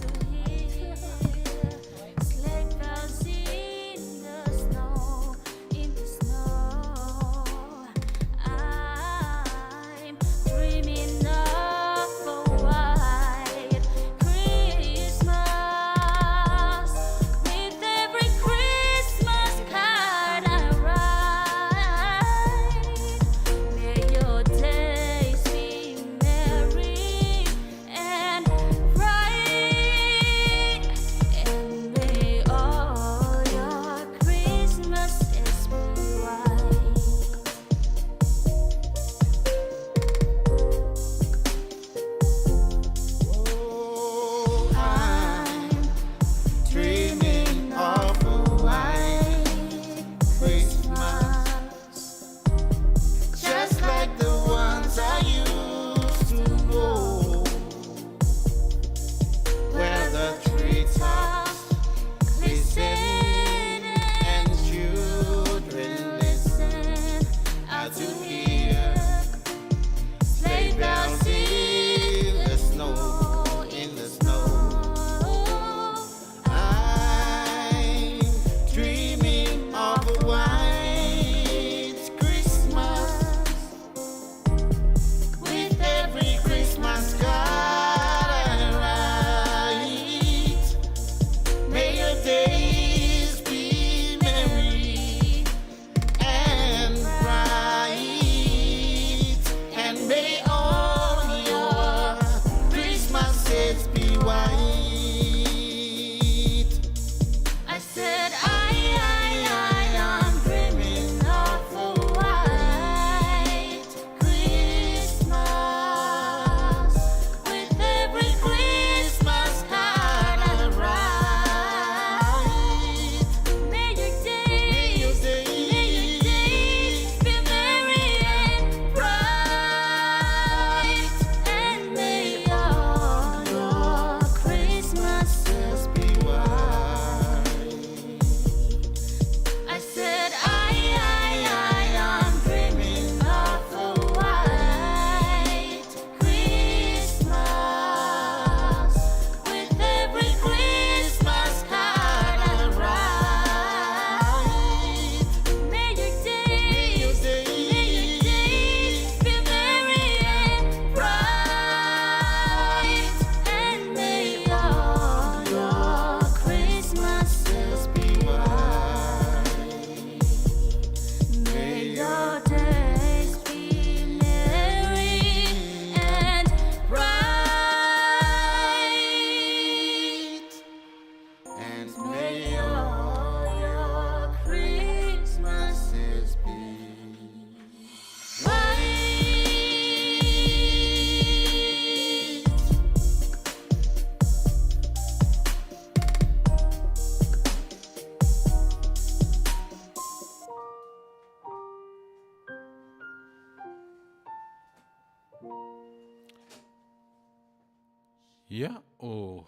Ia, o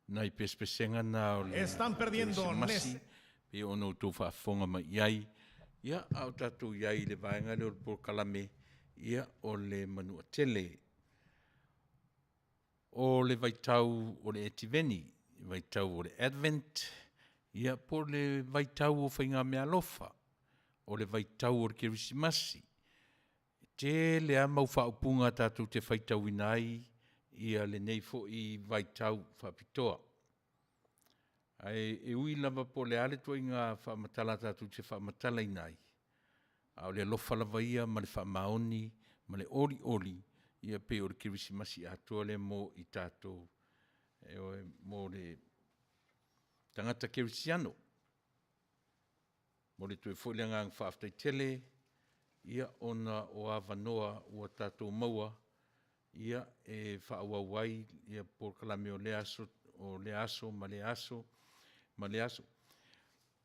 nai pespesenga na o le Están perdiendo masi, pe ono tō whaafonga mai iai. Ia, au tātou iai le vaenga le o le Pōkalame, ia o le Manu'atele. O le vaitau o le etiveni, vaitau o le Advent, ia po le vaitau o whainga mea lofa, o le vaitau o le Kerisimasi. Te le a mau whaupunga tātou te whaitau inai, ia le nei fo i vaitau whapitoa. Ai e ui lava po le ale tua inga whamatala tātou te whamatala inai. Au le lofa lava ia, ma le whamaoni, ma le ori ori, ia pe o le Kerisimasi atua le mo i tātou, mo le tangata Kerisiano. Mo le tue fo le ngang whaaftai tele, ia ona o awanoa ua tātou maua, ia e whaawawai, ia Pōkalame o le aso, ma le aso.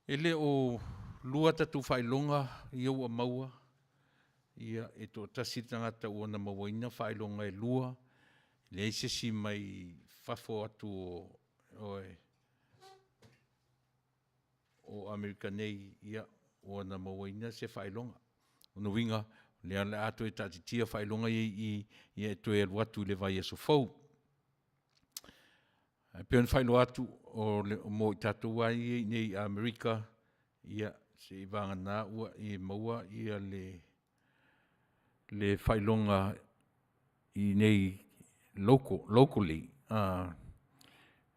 Ele o lua tatu whailonga, ia ua maua, ia e tō tasi tangata ua na mawaina whailonga e lua, le eisesi mai whafo atu o Amerika nei, ia ua na mawaina se whailonga. Ono winga, le ato e tātitia whailonga i e toe aluatu le vai Asoau. Peon whailo atu o mo i tātou ai nei Amerika, ia se i vanga nā ua i maua ia le whailonga i nei locally.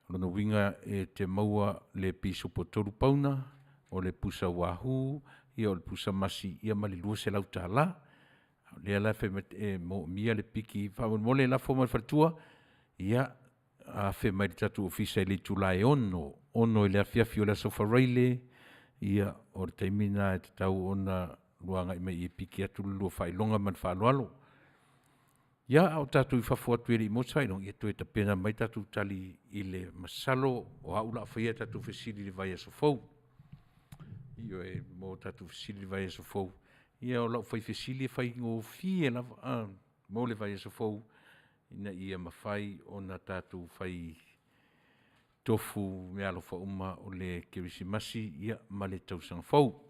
Rono winga e te maua le piso po toru pauna, o le pusa wahu, ia o le pusa masi, ia mali lua se lau tāla. Le ala mo mia le piki, whamon la foma whatua, ia a fe mai tatu ofisa i Leatuivaoalii ono i le Afiafi o le Asoau ia o le taimina e te tau ona luanga i mai i piki atu lua whailonga man whaaloalo. Ia au tatu i whafua tuere i motaino, ia tu e ta pena mai tatu tali i le masalo o haula whaia tatu fesili le vai Asoau. Io e mo tatu fesili le vai Asoau. Ia o lau whai fesili e whai ngō fie lava, mo le vai Asoau. Ina ia mawhai o na tātou whai tofu me alo whauma o le Kerisimasi ia ma le tausanga whau.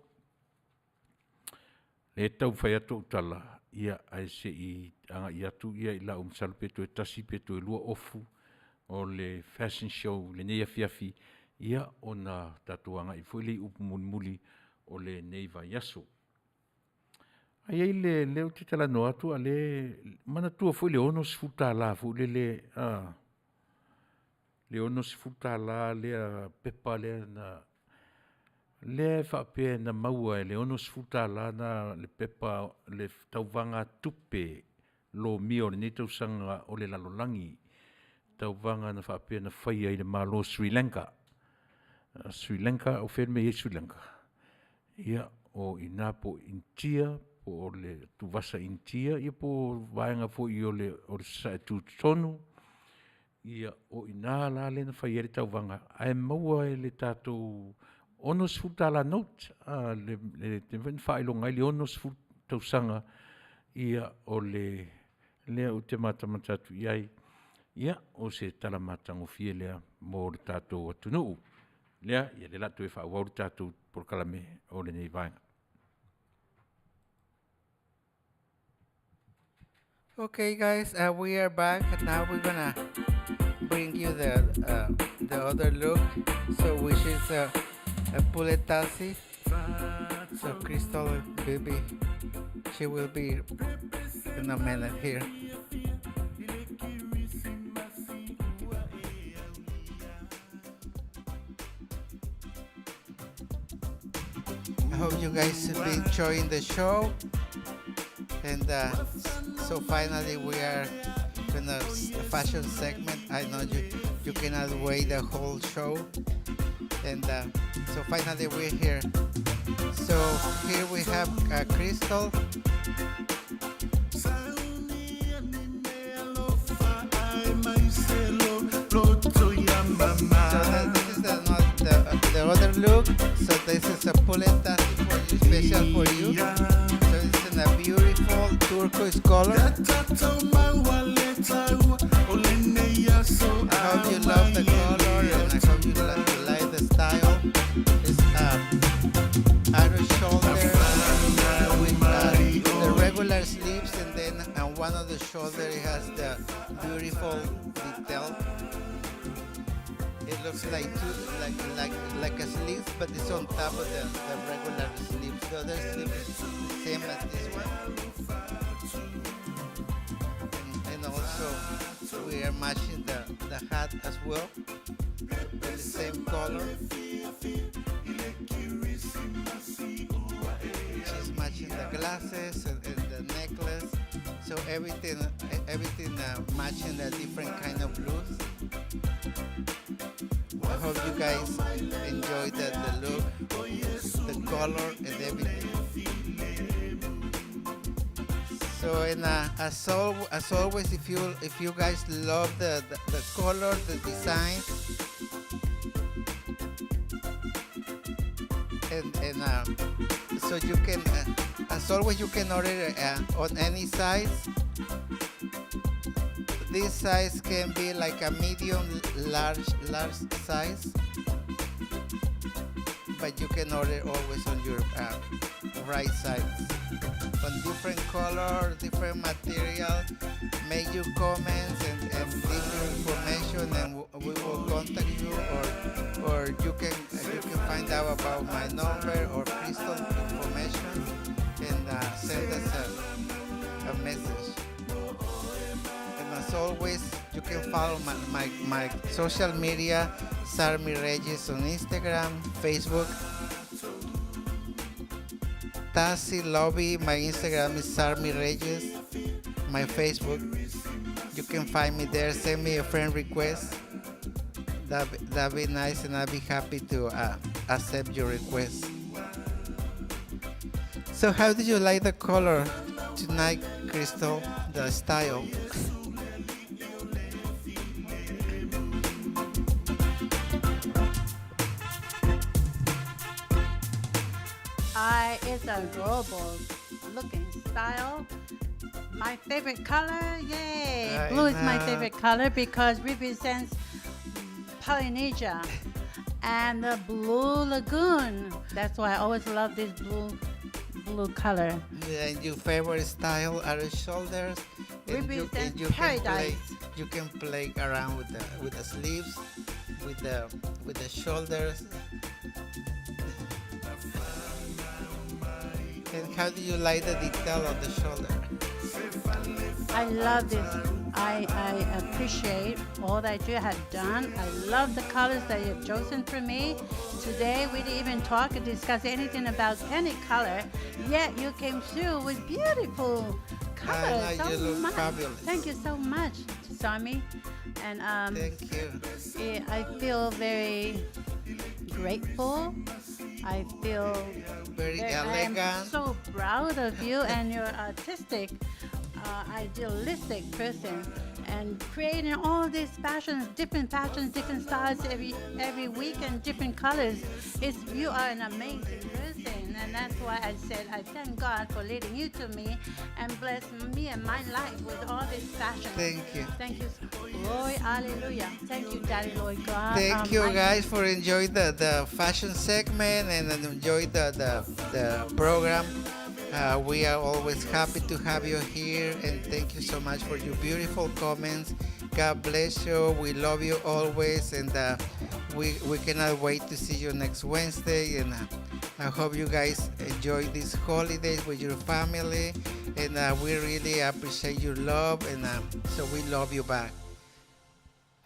Le tau whai ato utala ia ai se i anga i atu ia i la salpeto e tasi peto e lua ofu o le fashion show le nei Afiafi ia o na tātou anga i fuile upu muli o le nei vai aso. Ai leo te tala no atu a le mana tua foi le ono se futa la fu le ono se futa la le pepa le na le fa pe na maua le ono se futa la na le pepa le tauvanga tupe lo mio le nito sanga o le lalolangi tauvanga na fa pe na fai ai le Malo Sri Lanka o ferme Sri Lanka ia o inapo intia o le tuvasa intia ia po vaenga fo i o le sa tu tonu ia o ina la le na fai ele tauvanga ai maua le tatou ono sfuta la note le te ven whailonga le ono sfuta tausanga ia o le o te matamatatu iai ia o se talamatango fie lea mo le tatou atunuu lea ia le latu e whaawau le tatou Pōkalame o le nei vaenga. Okay, guys, we are back. Now we're gonna bring you the other look, so which is a puletasi. So Crystal baby, she will be in a minute here. I hope you guys have been enjoying the show, and so finally we are in a fashion segment. I know you cannot wait the whole show, and so finally we're here. So here we have Crystal. So this is the other look. So this is a puleta for you, special for you. So it's in a beautiful turquoise color. I hope you love the color and I hope you like the style. It's out of shoulder with the regular sleeves, and then on one of the shoulder it has the beautiful detail. It looks like like a sleeve, but it's on top of the regular sleeves. The other sleeve is the same as this one. And also we are matching the hat as well with the same color. She's matching the glasses and the necklace. So everything matching the different kind of blues. I hope you guys enjoy the look, the color, and everything. So, and as always, if you guys love the color, the design, and so you can, as always, you can order on any size. This size can be like a medium, large size, but you can order always on your right size. On different color, different material, make your comments and leave your information, and we will contact you, or you can find out about my number or Crystal information and send us a message. As always, you can follow my social media, Sarmy Reyes on Instagram, Facebook. Tassi Lobby, my Instagram is Sarmy Reyes. My Facebook, you can find me there. Send me a friend request. That'd be nice, and I'll be happy to accept your request. So how did you like the color tonight, Crystal? The style? It's a global looking style. My favorite color, yay! Blue is my favorite color because it represents Polynesia and the Blue Lagoon. That's why I always love this blue color. Yeah, and your favorite style are the shoulders. Represents paradise. You can play around with the sleeves, with the shoulders. And how do you like the detail of the shoulder? I love this. I appreciate all that you have done. I love the colors that you have chosen for me. Today we didn't even talk or discuss anything about any color, yet you came through with beautiful colors. You look fabulous. Thank you so much, Sarmy. And thank you. I feel very grateful. I feel very elegant. I am so proud of you and your artistic, idealistic person, and creating all these fashions, different styles every week, and different colors. You are an amazing person, and that's why I said I thank God for leading you to me and bless me and my life with all this fashion. Thank you. Thank you. Glory, hallelujah. Thank you, Daddy Lord God. Thank you guys for enjoying the fashion segment and enjoy the program. We are always happy to have you here, and thank you so much for your beautiful comments. God bless you. We love you always, and we cannot wait to see you next Wednesday. And I hope you guys enjoy these holidays with your family, and we really appreciate your love, and so we love you back.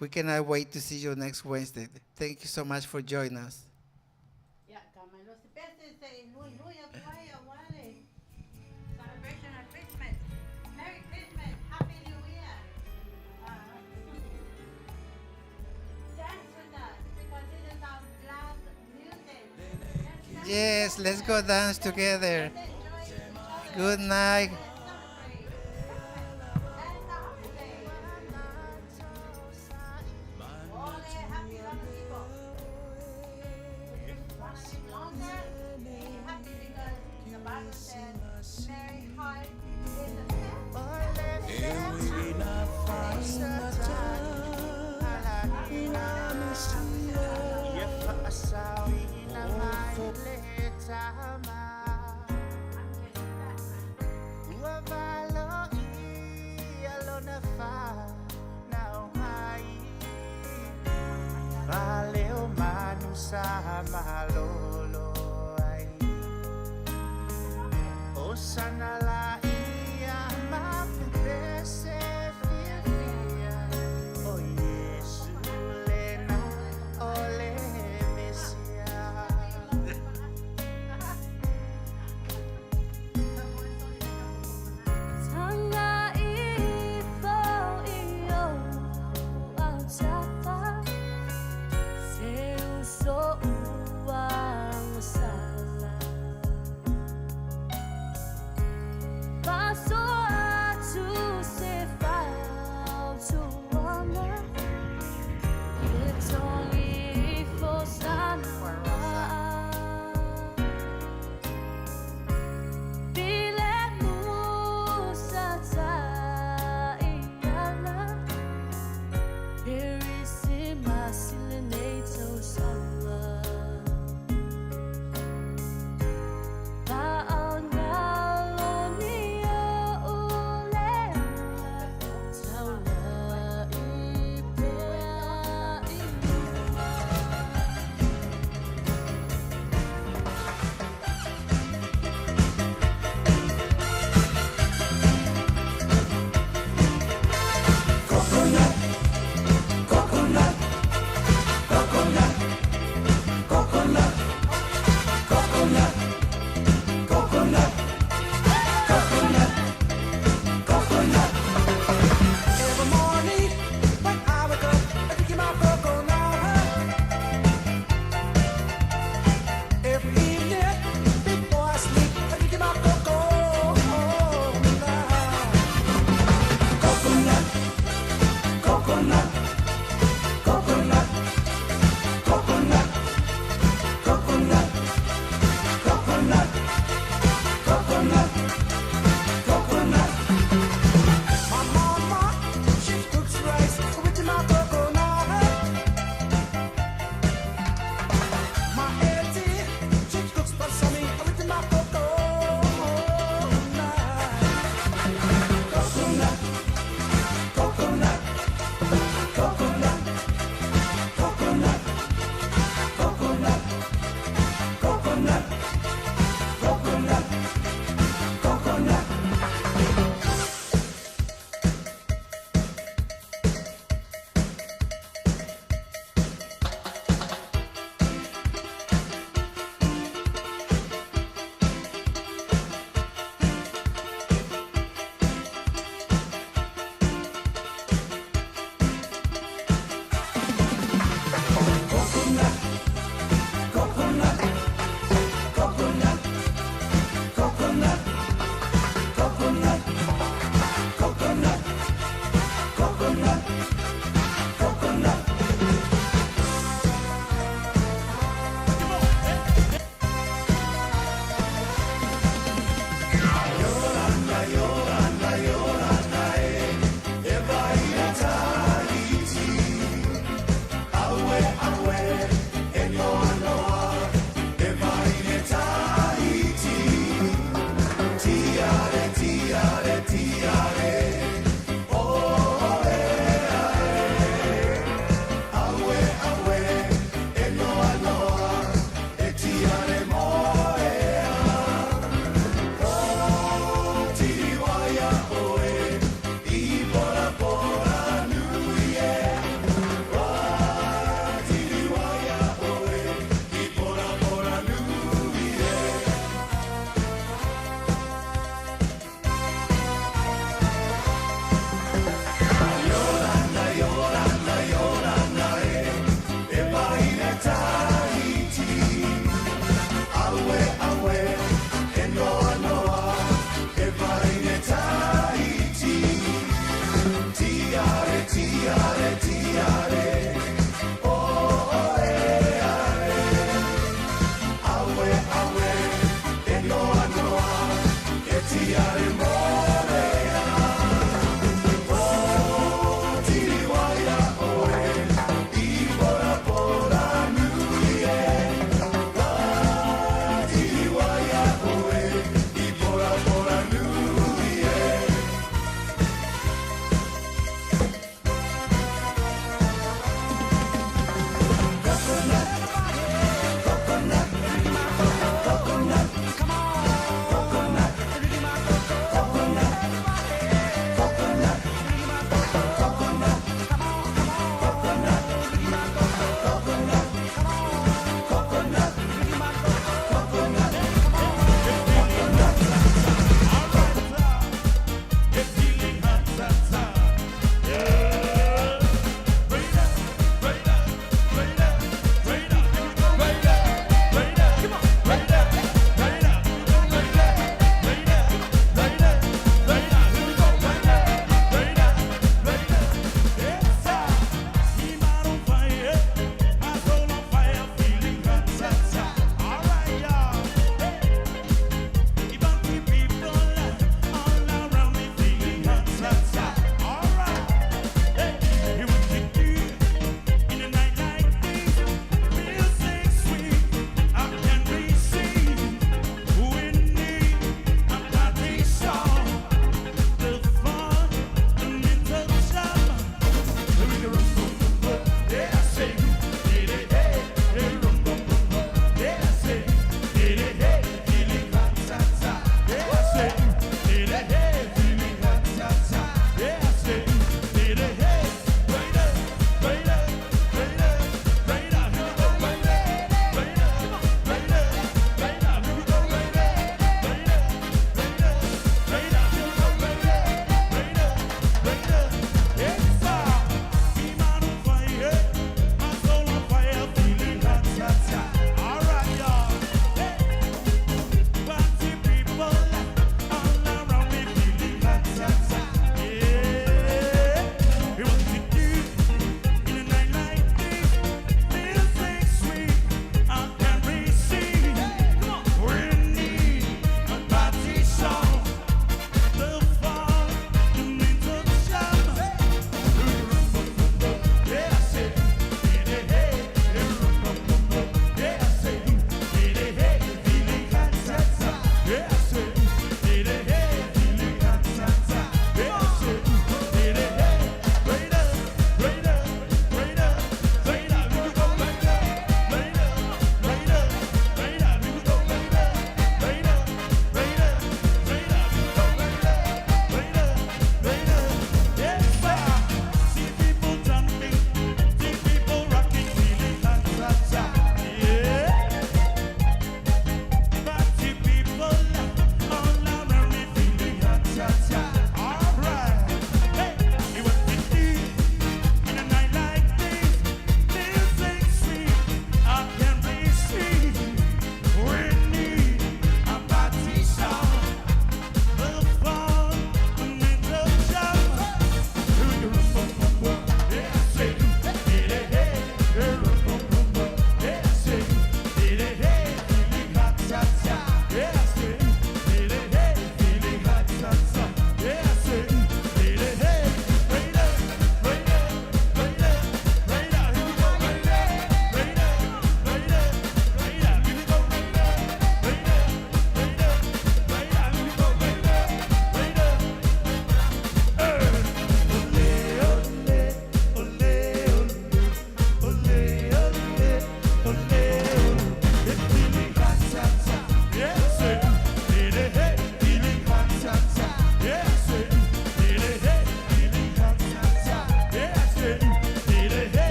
We cannot wait to see you next Wednesday. Thank you so much for joining us. Celebration of Christmas. Merry Christmas. Happy New Year. Dance with us because this is our last music. Yes, let's go dance together. Good night. Merry heart is a Valeu manu sa malolo ai o sana la ia ma pese fia o Yesu lena ole mesia Tanga ifo iyo au tapa Seu so uang sala Paso atu se fau tu ama Itongi ifo sana Bile musa ta iala Perisima silenato sama Paanalonia ulea Taula ipea Every morning when I wake up, I drink my coconut. Every evening before I sleep, I drink my coconut. Coconut, coconut, coconut, coconut, coconut, coconut, coconut, coconut. My mama, she cooks rice with my coconut. My auntie, she cooks balsamic with my coconut. Coconut, coconut, coconut, coconut, coconut, coconut, coconut, coconut.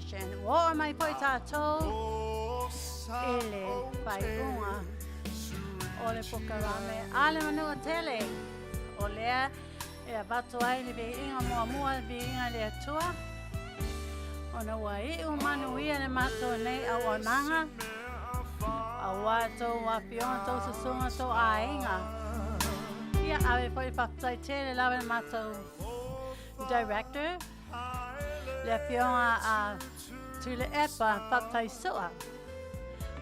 celebration. Wo mai poi tātou ele pai unga o le pokarame. Ale Manu'atele o lea e a batu ai le inga mua le inga le atua. Ona wai u Manuia le mato nei a wananga. A wato Afioga tau susunga tau ainga. Ia awe poi papai tele lawe le mato director. Le Afioga a tule epa papai sua.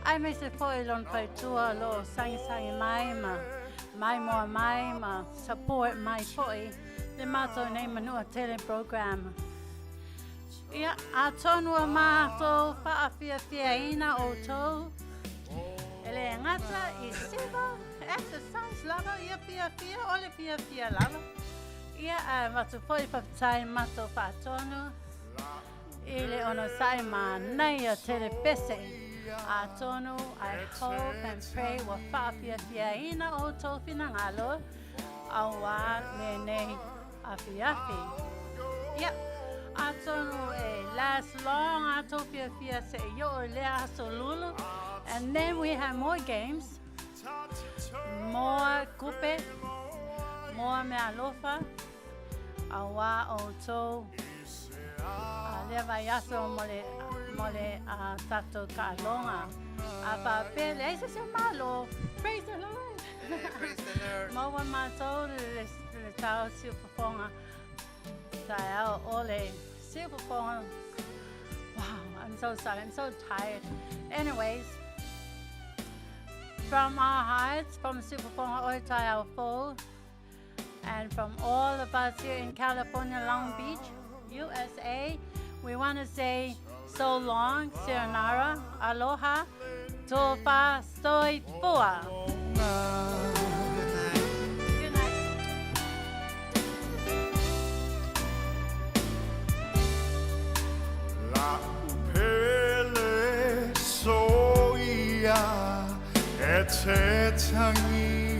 Ai me se foi lon pai tua lo sangi mai ma support mai foi le mato nei Manu'atele program. Ia a tonu a mato Afiafi ina o tau. Ele ngata I siva exercise lava ia fia ole fia lava. Ia a mato foi papai mato patonu. Ele ono sai ma nei a tele pese. A tonu, I hope and pray wa Faafofoga'aga ina o tō finangalo a wā nei Afiafi. Yep, a tonu last long a tō Afiafi se yo lea solulu. And then we have more games, more kupe, more mea lofa, a wā o tō lea vai aso mole a tato kalonga. A papel, ese es Malo. Praise the Lord. Praise the Lord. Maua matou le tau Faafofoga'aga. Tae ole Faafofoga'aga. Wow, I'm so sorry. I'm so tired. Anyways, from our hearts, from Faafofoga'aga oi tae au fo, and from all of us here in California, Long Beach, USA, we want to say so long, sayonara, aloha, topa, stoi, poa. Good night. La upele soia e te tangi